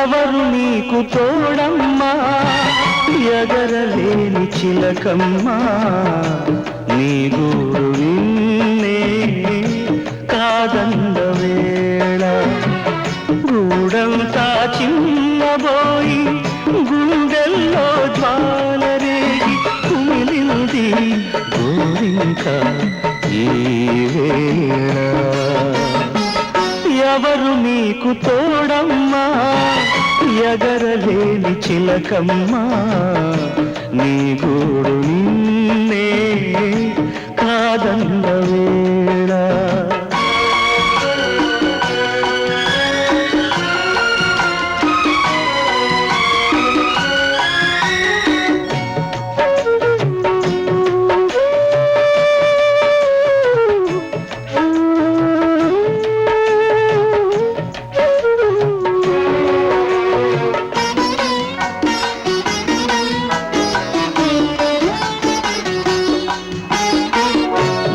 Speaker 9: ఎవరు నీకు తోడమ్మా ఎగరలేని చిలకమ్మా నీ గూడు నిన్నే కాదంద వేళ గూడంతా చిన్నబోయి గుండెల్లో జ్వాలరేగి కుమిలింది గోరింక ఈ వేళ ఎవరు నీకు తోడమ్మా ఎగరలేని చిలకమ్మా నీ గూడు నిన్నే కాదంద వేళ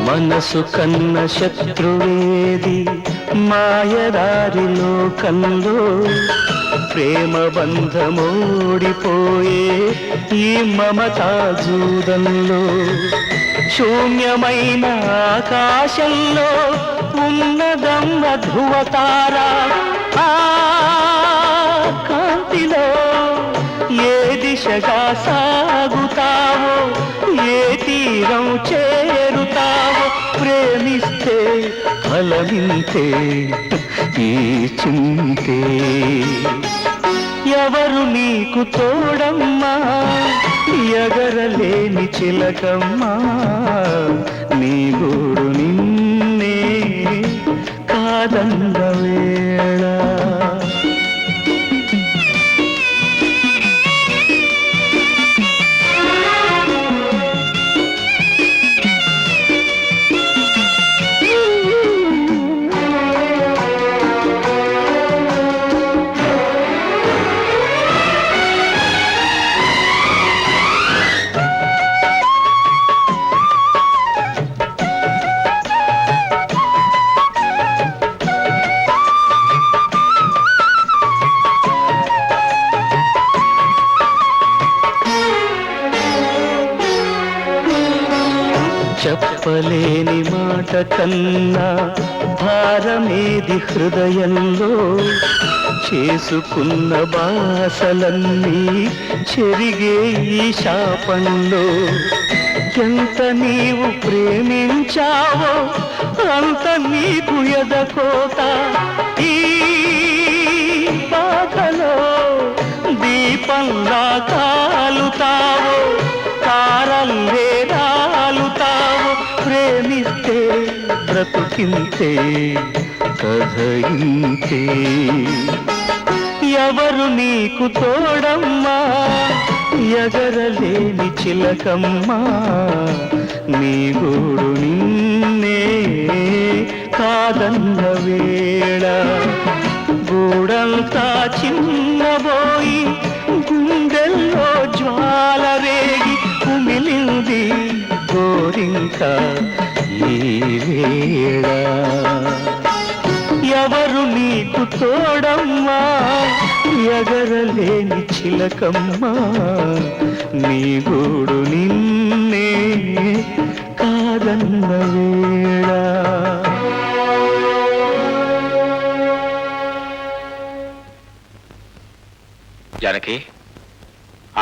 Speaker 9: మనసు కన్న శత్రువేది మాయదారి లోకంలో ప్రేమ బంధమోడిపోయే ఈ మమతా జూదంలో శూన్యమైన ఆకాశంలో ఉన్నదమ్మ ధ్రువతారా ఆ కాంతిలో ఏ దిశగా సాగుతావో ఏ తీరం చేరుతావో ప్రేమిస్తే ఫలమింతే ఈ చింతే ఎవరు నీకు తోడమ్మా ఎగరలేని చిలకమ్మా నీ గూడు నిన్నే కాదంద వేళ చెప్పలేని మాట కన్నా భారమేది హృదయంలో చేసుకున్న బాసలన్నీ చెరిగే ఈ శాపంలో ఎంత నీవు ప్రేమించావో అంత నీకు ఎదకోత ఈ బాధలో దీపంలా కాలుతావో తారల్లే రాలుతావో ప్రేమిస్తే బ్రతుకింతే కథయింతే ఎవరు నీకు తోడమ్మా ఎగరలేని చిలకమ్మా నీ గూడు నిన్నే కాదన్న వేళ గూడంతా చిన్నబోయి గుండెల్లో జ్వాల రేగి కుమిలింది గోరింక ఈ వేళ ఎవరు నీకు తోడమ్మా ఎగరలేని చిలకమ్మా నీ గూడు నిన్నే కాదన్న వేళ
Speaker 7: జానకి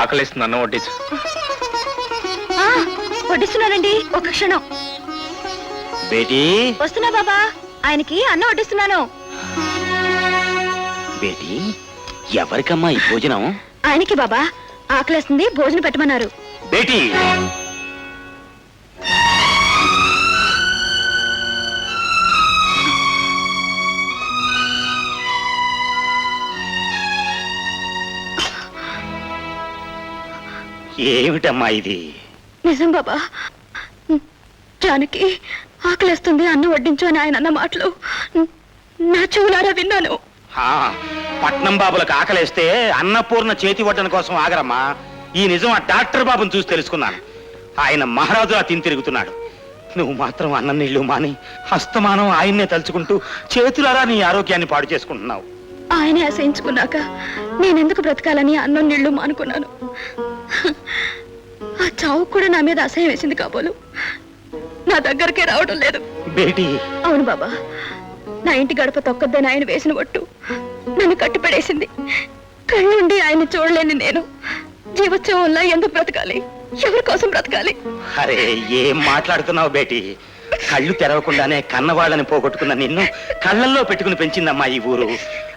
Speaker 7: ఆకలిస్తుంది, అన్నం వడ్డించు.
Speaker 2: వడ్డిస్తున్నానండి, ఒక క్షణం.
Speaker 4: బేటీ
Speaker 2: వస్తున్నా బాబా, ఆయనకి అన్నం వడ్డిస్తున్నాను.
Speaker 4: బేటీ ఎవరికమ్మా ఈ భోజనం?
Speaker 2: ఆయనకి బాబా, ఆకలేస్తుంది, భోజనం పెట్టమన్నారు.
Speaker 4: బేటీ ఏమిటమ్మా ఇది?
Speaker 2: నిజం బాబా, జానకి ఆకలేస్తుంది, అన్నం వడ్డించు అని ఆయన అన్న మాటలు నా చెవులారా విన్నాను.
Speaker 4: పట్నం బాబులకు ఆకలేస్తే అన్నపూర్ణ చేతి వడ్డన కోసం ఆగరమ్మా. ఈ నిజం ఆ డాక్టర్ బాబుని చూసి తెలుసుకున్నాను. ఆయన మహారాజులా తిని తిరుగుతున్నాడు. నువ్వు మాత్రం అన్నం నీళ్లు మాని హస్తమానం ఆయన్నే తలుచుకుంటూ చేతులారా నీ ఆరోగ్యాన్ని పాడు చేసుకుంటున్నావు.
Speaker 2: ఆయనే అసహించుకున్నాక నేనెందుకు బ్రతకాలని అన్నం నీళ్లు మానుకున్నాను. ఆ చావు కూడా నా మీద అసహ్యం వేసింది కాబోలు. నా దగ్గరకే రావడం లేదు.
Speaker 4: బేటీ
Speaker 2: అవును బాబా, నా ఇంటి గడప తొక్కద్దని ఆయన వేసిన ఒట్టు నన్ను కట్టిపడేసింది. కళ్ళుండి ఆయన చూడలేని నేను జీవోత్సవంలా ఎందుకు బ్రతకాలి? ఎవరి కోసం బ్రతకాలి?
Speaker 4: అరే ఏం మాట్లాడుతున్నావు బేటీ? కళ్ళు తెరవకుండానే కన్నవాళ్ళని పోగొట్టుకున్న నిన్ను కళ్ళల్లో పెట్టుకుని పెంచిందమ్మా ఈ ఊరు.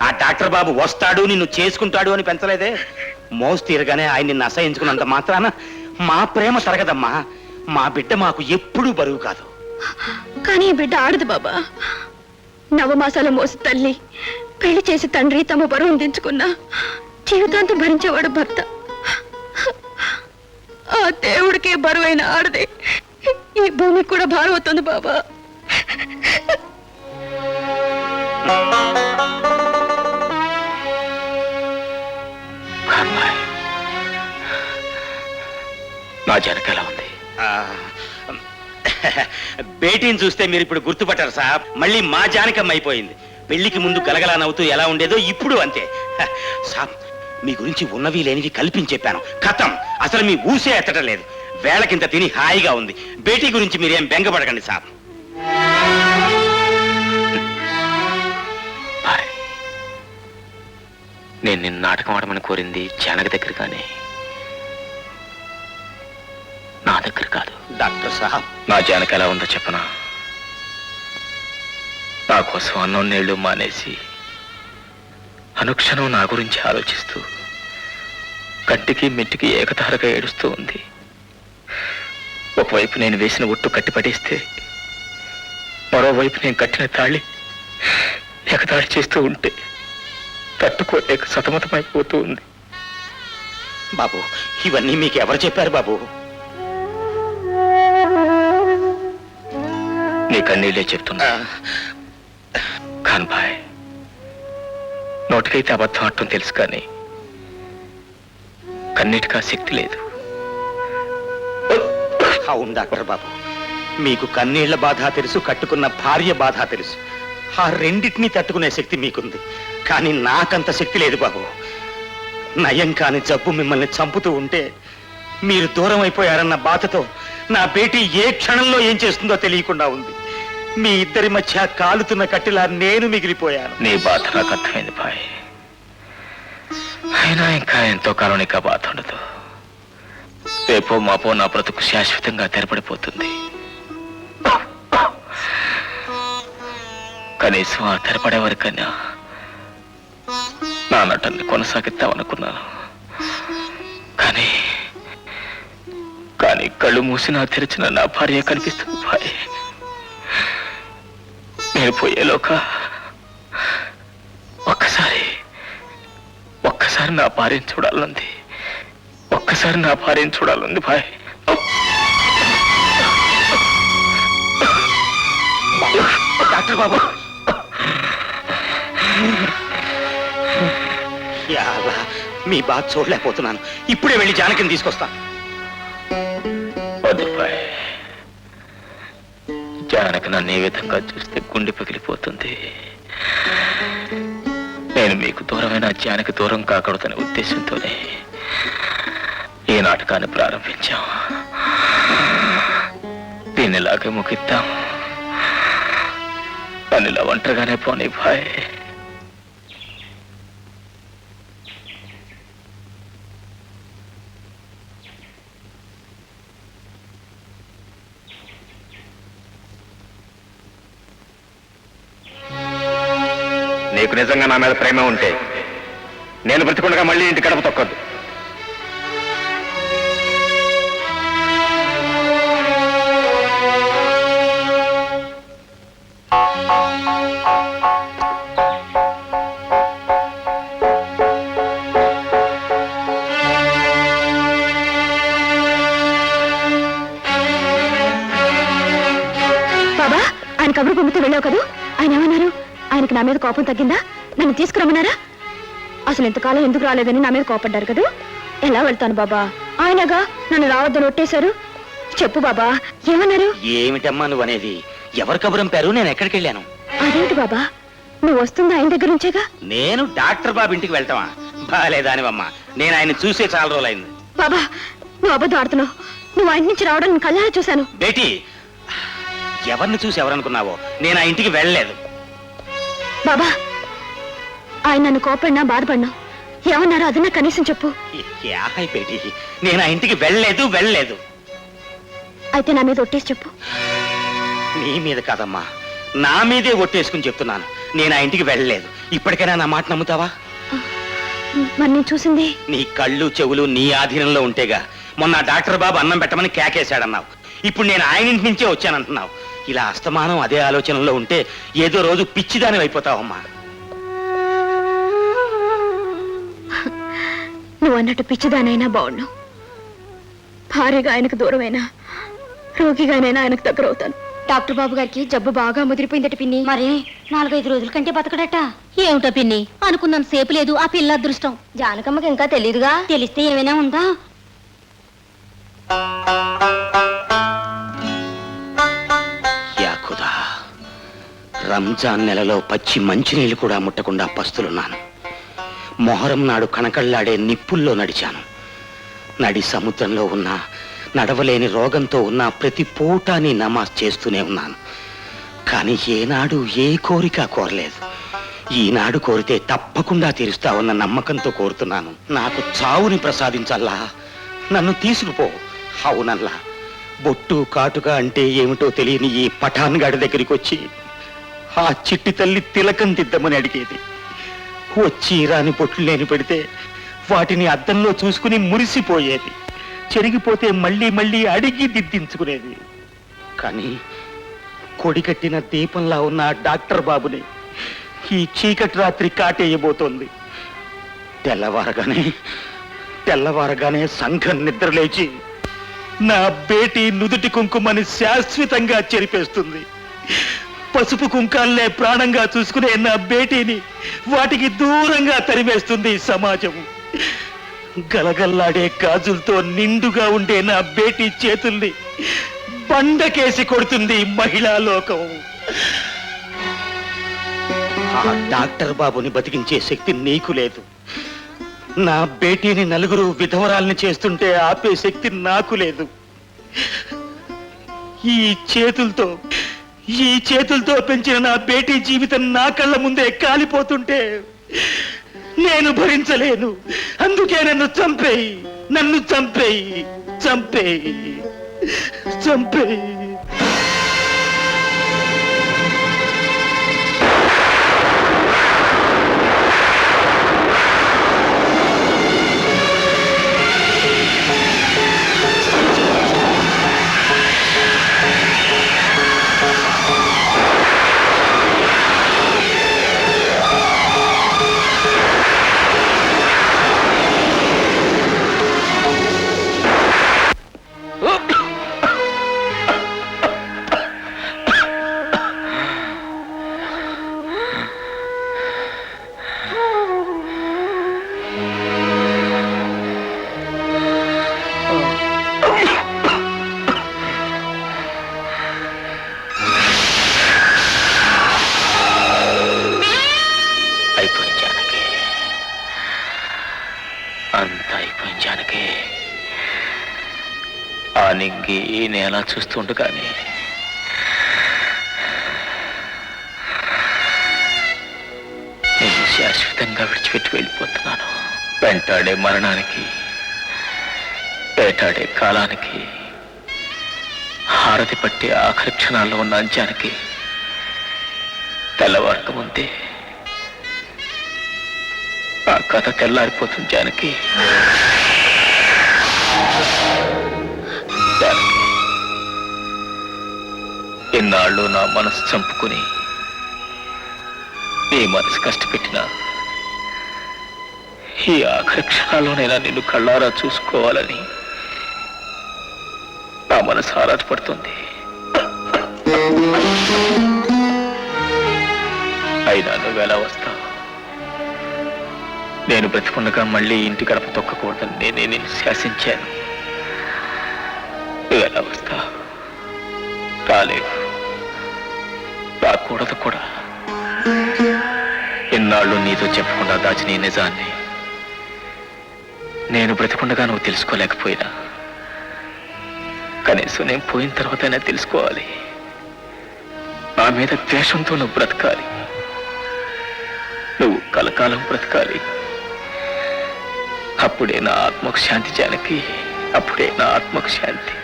Speaker 4: ఆ డాక్టర్ బాబు వస్తాడు నిన్ను చేసుకుంటాడు అని పెంచలేదే. మోసు తీరగానే ఆయన నిన్ను అసహించుకున్నంత మాత్రాన మా ప్రేమ తరగదమ్మా. మా బిడ్డ మాకు ఎప్పుడూ బరువు కాదు.
Speaker 2: కానీ ఈ బిడ్డ ఆడదు బాబా. నవమాసాల మోసి తల్లి, పెళ్లి చేసి తండ్రి తమ బరువును దించుకున్నా జీవితాంతం భరించేవాడు భర్త. ఆ దేవుడికి బరువైన ఆడదే ఈ భూమికి కూడా భారం అవుతుంది బాబా.
Speaker 7: నా జనక ఎలా ఉంది?
Speaker 4: బేటీని చూస్తే మీరు ఇప్పుడు గుర్తుపట్టారు సాబ్. మళ్ళీ మా జానకమ్మ అయిపోయింది. పెళ్లికి ముందు గలగలా నవ్వుతూ ఎలా ఉండేదో ఇప్పుడు అంతే. సాబ్, మీ గురించి ఉన్నవి లేనివి కల్పించి చెప్పాను. ఖతం. అసలు మీ ఊసే ఎత్తడం లేదు. వేళకింత తిని హాయిగా ఉంది. బేటీ గురించి మీరేం బెంగపడకండి సాబ్.
Speaker 7: నేను నిన్ను నాటకం ఆడమని కోరింది జానక దగ్గర కానీ నా దగ్గర కాదు.
Speaker 4: డాక్టర్ సాబ్,
Speaker 7: నా జానక ఎలా ఉందో చెప్పనా? నా కోసం అన్నం నీళ్లు మానేసి అనుక్షణం నా గురించి ఆలోచిస్తూ కంటికి మిట్టికి ఏకతారగా ఏడుస్తూ ఉంది. ఒకవైపు నేను వేసిన ఒట్టు కట్టిపడేస్తే మరోవైపు నేను కట్టిన తాళి ఎగతాళి చేస్తూ ఉంటే తట్టుకోలేక సతమతమైపోతూ ఉంది.
Speaker 4: బాబు, ఇవన్నీ మీకు ఎవరు చెప్పారు బాబు?
Speaker 7: నీ కన్నీళ్ళే చెప్తున్నా. కాన్బాయ్, నోటికైతే అబద్ధం అంటం తెలుసు కానీ కన్నీటికా శక్తి లేదు.
Speaker 4: అవును డాక్టర్ బాబు, మీకు కన్నీళ్ల బాధ తెలుసు, కట్టుకున్న భార్య బాధ తెలుసు. ఆ రెండింటినీ తట్టుకునే శక్తి మీకుంది. కానీ నాకంత శక్తి లేదు బాబు. నయం కాని జబ్బు మిమ్మల్ని చంపుతూ ఉంటే మీరు దూరం అయిపోయారన్న బాధతో నా బేటీ ఏ క్షణంలో ఏం చేస్తుందో తెలియకుండా ఉంది. మీ ఇద్దరి మధ్య కాలుతున్న కట్టిలా నేను మిగిలిపోయాను.
Speaker 7: నీ బాధ నాకు అర్థమైంది బాయ్. అయినా ఇంకా ఎంతో కాలం నీకు బాధ ఉండదు. రేపో మాపో నా బ్రతుకు శాశ్వతంగా తెరపడిపోతుంది. కనీసం ఆ తెరపడే వరకైనా నా నటన్ని కొనసాగిద్దామనుకున్నాను. కానీ కానీ కళ్ళు మూసినా తెరిచిన నా భార్య కనిపిస్తుంది బాయ్. నేను పోయేలోక ఒక్కసారి నా భార్యను చూడాలంది. ఒక్కసారి నా భార్యను చూడాలంది బాయ్.
Speaker 4: డాక్టర్ బాబు, యాలా, మీ బాధ చూడలేకపోతున్నాను. ఇప్పుడే వెళ్ళి జానకిని తీసుకొస్తాను.
Speaker 7: వద్దు బాయ్. జానకి నన్ను ఏ విధంగా చూస్తే గుండె పగిలిపోతుంది. నేను మీకు దూరమైన జానకి దూరం కాకూడదనే ఉద్దేశంతోనే ఈ నాటకాన్ని ప్రారంభించాం. దీన్ని ఇలాగే ముగిద్దాం. నన్ను ఇలా ఒంటరిగానే పోనీ బాయ్. నీకు నిజంగా నా మీద ప్రేమ ఉంటే నేను బ్రతికుండగా మళ్ళీ ఇంటి గడప తొక్కొద్దు.
Speaker 2: బాబా, ఆయన కబురు పంపితే వెళ్ళావు కదూ. ఆయన ఏమన్నారు? ఆయనకి నా మీద కోపం తగ్గిందా? నన్ను తీసుకురమ్మన్నారా? అసలు ఇంతకాలం ఎందుకు రాలేదని నా మీద కోపడ్డారు కదూ. ఎలా వెళ్తాను బాబా? ఆయనగా నన్ను రావద్దని ఒట్టేశారు. చెప్పు బాబా, ఏమన్నారు?
Speaker 4: ఏమిటమ్మా నువ్వు అనేది? ఎవరు కబురంపారు? నేను ఎక్కడికి వెళ్ళాను?
Speaker 2: అదేంటి బాబా, నువ్వు వస్తుంది ఆయన దగ్గర నుంచేగా.
Speaker 4: నేను డాక్టర్ బాబు ఇంటికి వెళ్తావా? బాలేదానివమ్మా, నేను ఆయన చూసే చాలా రోజులైంది.
Speaker 2: బాబా, నువ్వు అబద్ధం ఆడుతున్నావు. నువ్వు ఆయన నుంచి రావడం నేను కళ్ళారా చూశాను.
Speaker 4: బేటీ, ఎవరిని చూసి ఎవరనుకున్నావో, నేను ఆ ఇంటికి వెళ్ళలేదు.
Speaker 2: బాబా, ఆయన నన్ను కోపడినా బాధపడినా ఏమన్నారో అది నాకు కనీసం చెప్పు.
Speaker 4: బేటీ, నేను ఆ ఇంటికి వెళ్ళలేదు.
Speaker 2: అయితే నా మీద ఒట్టేసి చెప్పు.
Speaker 4: నీ మీద కాదమ్మా, నా మీదే ఒట్టేసుకుని చెప్తున్నాను. నేను ఆ ఇంటికి వెళ్ళలేదు. ఇప్పటికైనా నా మాట నమ్ముతావా?
Speaker 2: మరి నేను చూసింది.
Speaker 4: నీ కళ్ళు చెవులు నీ ఆధీనంలో ఉంటేగా మొన్న డాక్టర్ బాబు అన్నం పెట్టమని కేకేశాడన్నావు. ఇప్పుడు నేను ఆయన ఇంటి నుంచే వచ్చానంటున్నావు. ఇలా అస్తమానం అదే ఆలోచనలో ఉంటే ఏదో రోజు పిచ్చిదాని అయిపోతావమ్మా.
Speaker 2: నువ్వు అన్నట్టు పిచ్చిదానైనా బాగుండు. భారీగా ఆయనకు దూరమైనా, రోగిగానైనా ఆయనకు దగ్గర అవుతాను.
Speaker 1: డాక్టర్ బాబు గారికి జబ్బు బాగా ముదిరిపోయిందట పిన్ని. మరి 4-5 రోజుల కంటే బతకడట. ఏమిటో పిన్ని, అనుకున్నాను సేపు లేదు ఆ పిల్ల అదృష్టం. జానకమ్మకి ఇంకా తెలీదుగా. తెలిస్తే ఏమైనా ఉందా?
Speaker 4: యాకుదా, రంజాన్ నెలలో పచ్చి మంచినీళ్ళు కూడా ముట్టకుండా పస్తులున్నాను. మొహరం నాడు కణకళ్ళాడే నిప్పుల్లో నడిచాను. నడి సముద్రంలో ఉన్న నడవలేని రోగంతో ఉన్న ప్రతి పూటాని నమాజ్ చేస్తూనే ఉన్నాను. కానీ ఏనాడు ఏ కోరిక కోరలేదు. ఈనాడు కోరితే తప్పకుండా తీరుస్తావన్న నమ్మకంతో కోరుతున్నాను. నాకు చావుని ప్రసాదించల్లా, నన్ను తీసుకుపో. అవునల్లా, బొట్టు కాటుక అంటే ఏమిటో తెలియని ఈ పఠాన్ గాడి దగ్గరికి వచ్చి ఆ చిట్టి తల్లి తిలకం దిద్దామని అడిగేది. వచ్చి రాని బొట్లు లేని పెడితే వాటిని అద్దంలో చూసుకుని మురిసిపోయేది. చెరిగిపోతే మళ్ళీ అడిగి దిద్దించుకునేది. కానీ కొడికట్టిన దీపంలా ఉన్న డాక్టర్ బాబుని ఈ చీకటి రాత్రి కాటేయబోతోంది. తెల్లవారగానే సంఘం నిద్రలేచి నా బేటీ నుదుటి కుంకుమని శాశ్వతంగా చెరిపేస్తుంది. పసుపు కుంకాలనే ప్రాణంగా చూసుకునే నా బేటీని వాటికి దూరంగా తరిమేస్తుంది సమాజం. గలగల్లాడే గాజులతో నిండుగా ఉండే నా బేటీ చేతుల్ని బండకేసి కొడుతుంది మహిళా లోకం. ఆ డాక్టర్ బాబుని బతికించే శక్తి నీకు లేదు. నా బేటీని నలుగురు విధవరాల్ని చేస్తుంటే ఆపే శక్తి నాకు లేదు. ఈ చేతులతో పెంచిన నా బేటీ జీవితం నా కళ్ళ ముందే కాలిపోతుంటే నేను భరించలేను. అందుకే నన్ను చంపేయి.
Speaker 7: నింగి నేల చూస్తుండగానే నేను శాశ్వతంగా విడిచిపెట్టి వెళ్ళిపోతున్నాను. వెంటాడే మరణానికి, వేటాడే కాలానికి, హారతి పట్టే ఆఖరి క్షణాల్లో ఉన్న అంచానికి తెల్లవారక ముందే ఆ కథ తెల్లారిపోతుంది. జానకి, ఇన్నాళ్ళు నా మనసు చంపుకుని నీ మనసు కష్టపెట్టినా ఈ ఆఖరి క్షణాల్లోనైనా నిన్ను కళ్ళారా చూసుకోవాలని నా మనసు ఆరాటపడుతుంది. అయినా నువ్వెలా వస్తావు? నేను బ్రతికుండగా మళ్ళీ ఇంటి గడప తొక్కకూడదని నేనే నిన్ను శాసించాను. నువ్వెలా వస్తావు? రాలేవు, రాకూడదు కూడా. ఇన్నాళ్ళు నీతో చెప్పకుండా దాచిన ఈ నిజాన్ని నేను బ్రతికుండగా నువ్వు తెలుసుకోలేకపోయినా కనీసం నేను పోయిన తర్వాతైనా తెలుసుకోవాలి. నా మీద ద్వేషంతో నువ్వు బ్రతకాలి, నువ్వు కలకాలం బ్రతకాలి. అప్పుడే నా ఆత్మకు శాంతి జానకి, అప్పుడే నా ఆత్మకు శాంతి.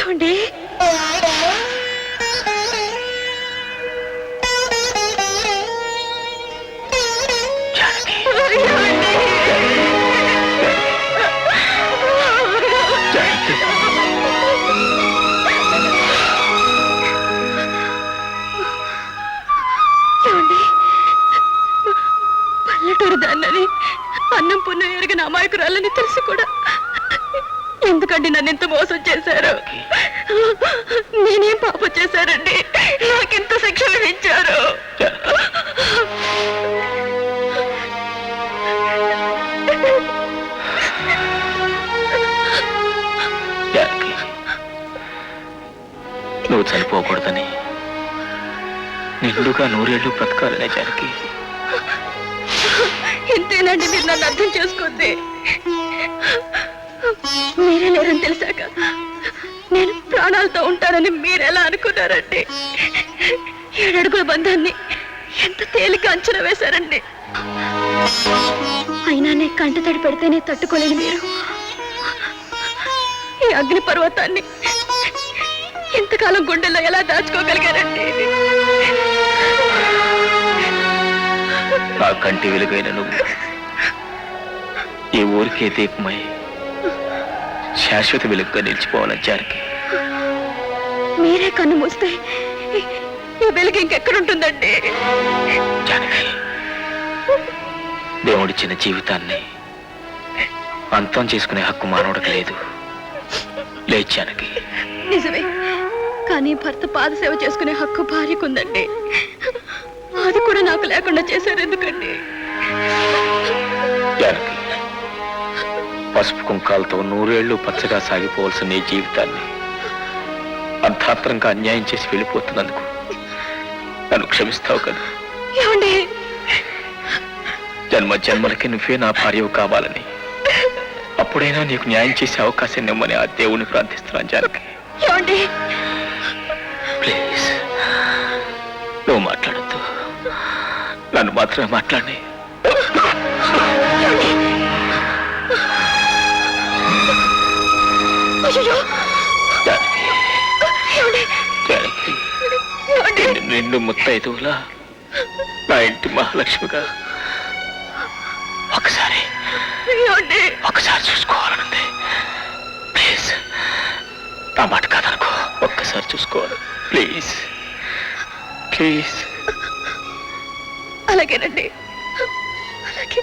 Speaker 2: ఏమండి పల్లెటూరు దాన్నని అన్నం పుణ్యం ఎరిగిన అమాయకురాలని తెలిసి కూడా ఎందుకండి నన్ను ఇంత మోసం చేశారు? నేనేం పాపం చేశారండి నాకింత శిక్ష విధించారు?
Speaker 7: నువ్వు చనిపోకూడదని నిండుగా 100 ఏళ్ళు బ్రతకాలనే జానకి.
Speaker 2: ఇంతేనండి మీరు నన్ను అర్థం చేసుకుంది? మీరే లేరని తెలిసాక నేను ప్రాణాలతో ఉంటానని మీరెలా అనుకున్నారండి? 7 అడుగుల బంధాన్ని ఎంత తేలిక అంచనా వేశారండి. అయినా నీ కంటి తడి పెడితేనే తట్టుకోలేని మీరు ఈ అగ్ని పర్వతాన్ని ఇంతకాలం గుండెల్లో ఎలా దాచుకోగలిగారండి?
Speaker 7: ఆ కంటి వెలుగైన నువ్వు ఈ ఊరికే దీపమై శాశ్వత వెలుగుగా నిలిచిపోవాలని జానకి.
Speaker 2: మీరే కన్ను మూస్తే ఈ వెలుగు ఇంకెక్కడుంటుందండి?
Speaker 7: జానకి, దేవుడిచ్చిన జీవితాన్ని అంతం చేసుకునే హక్కు మానవుడికి లేదు. లేదు జానకి.
Speaker 2: నిజమే, కానీ భర్త పాదసేవ చేసుకునే హక్కు భార్యకుందండి. అది కూడా నాకు లేకుండా చేశారు ఎందుకండి?
Speaker 7: జానకి, పసుపు కుంకాలతో 100 ఏళ్ళు పచ్చగా సాగిపోవలసిన నీ జీవితాన్ని అర్థాత్రంగా అన్యాయం చేసి వెళ్ళిపోతున్నందుకు నన్ను క్షమిస్తావు కదా?
Speaker 2: ఏమండి,
Speaker 7: జన్మ జన్మలకి నువ్వే నా భార్యవు కావాలని, అప్పుడైనా నీకు న్యాయం చేసే అవకాశం నిమ్మని ఆ దేవుని ప్రార్థిస్తున్నాను జానకి.
Speaker 2: ఏమండి,
Speaker 7: ప్లీజ్ నువ్వు మాట్లాడద్దు, నన్ను మాత్రమే మాట్లాడి. నిండు ముత్తైదువులా నా ఇంటి మహాలక్ష్మిగా ఒకసారి చూసుకోవాలనుంది. ప్లీజ్ నా మాట కాదనుకో, ఒక్కసారి చూసుకోవాలి. Please please.
Speaker 2: అలాగేనండి, అలాగే.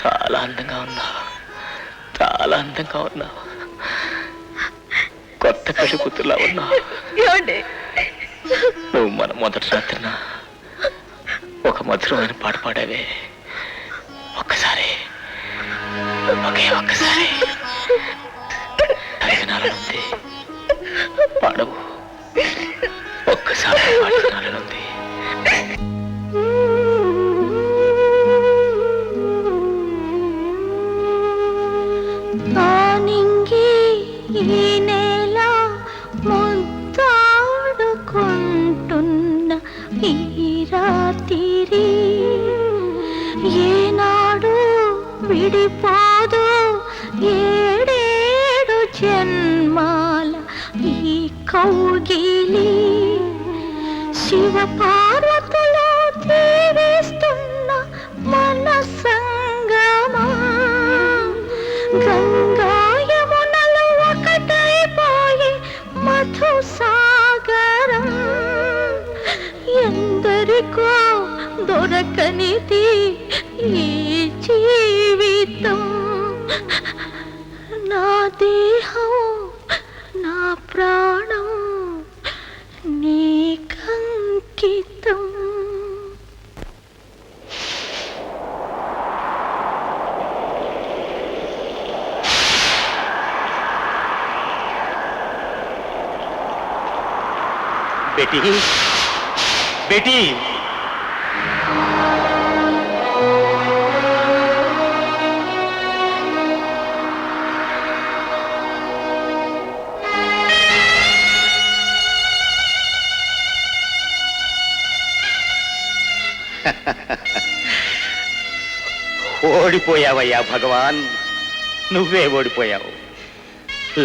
Speaker 7: చాలా అందంగా ఉన్నావు, చాలా అందంగా ఉన్నావు. కొత్త పెళ్లి కూతురులా ఉన్నావు. నువ్వు మన మొదటి రాత్రిన ఒక మధురమైన పాట పాడావే, ఒక్కసారి, ఒకే ఒక్కసారి వినాలనుంది. పాడవు, ఒక్కసారి పాట వినాలనుంది.
Speaker 2: ఈ నేల ముద్దాడుకుంటున్న ఈ రాత్రి ఏనాడు విడిపోదు, ఏడేడు కౌగిలి శివ పార్వతులు దీవిస్తున్న మన సంగమా గంగా యమునలు ఒకటైపోయి మధు సాగరం ఎందరికో దొరకనిది ఈ జీవితం నా దేహం నా ప్రాణం నీకంకితం.
Speaker 4: బేటీ బేటీ ఓడిపోయావయ్యా భగవాన్, నువ్వే ఓడిపోయావు.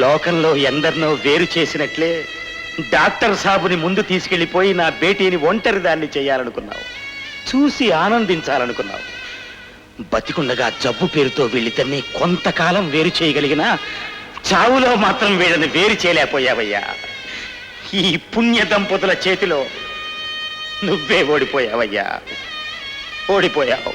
Speaker 4: లోకంలో ఎందరినో వేరు చేసినట్లే డాక్టర్ సాబుని ముందు తీసుకెళ్లిపోయి నా బేటీని ఒంటరి దాన్ని చేయాలనుకున్నావు, చూసి ఆనందించాలనుకున్నావు. బతికుండగా జబ్బు పేరుతో వీళ్ళిద్దరినీ కొంతకాలం వేరు చేయగలిగినా చావులో మాత్రం వీళ్ళని వేరు చేయలేకపోయావయ్యా. ఈ పుణ్య దంపతుల చేతిలో నువ్వే ఓడిపోయావయ్యా, ఓడిపోయావు.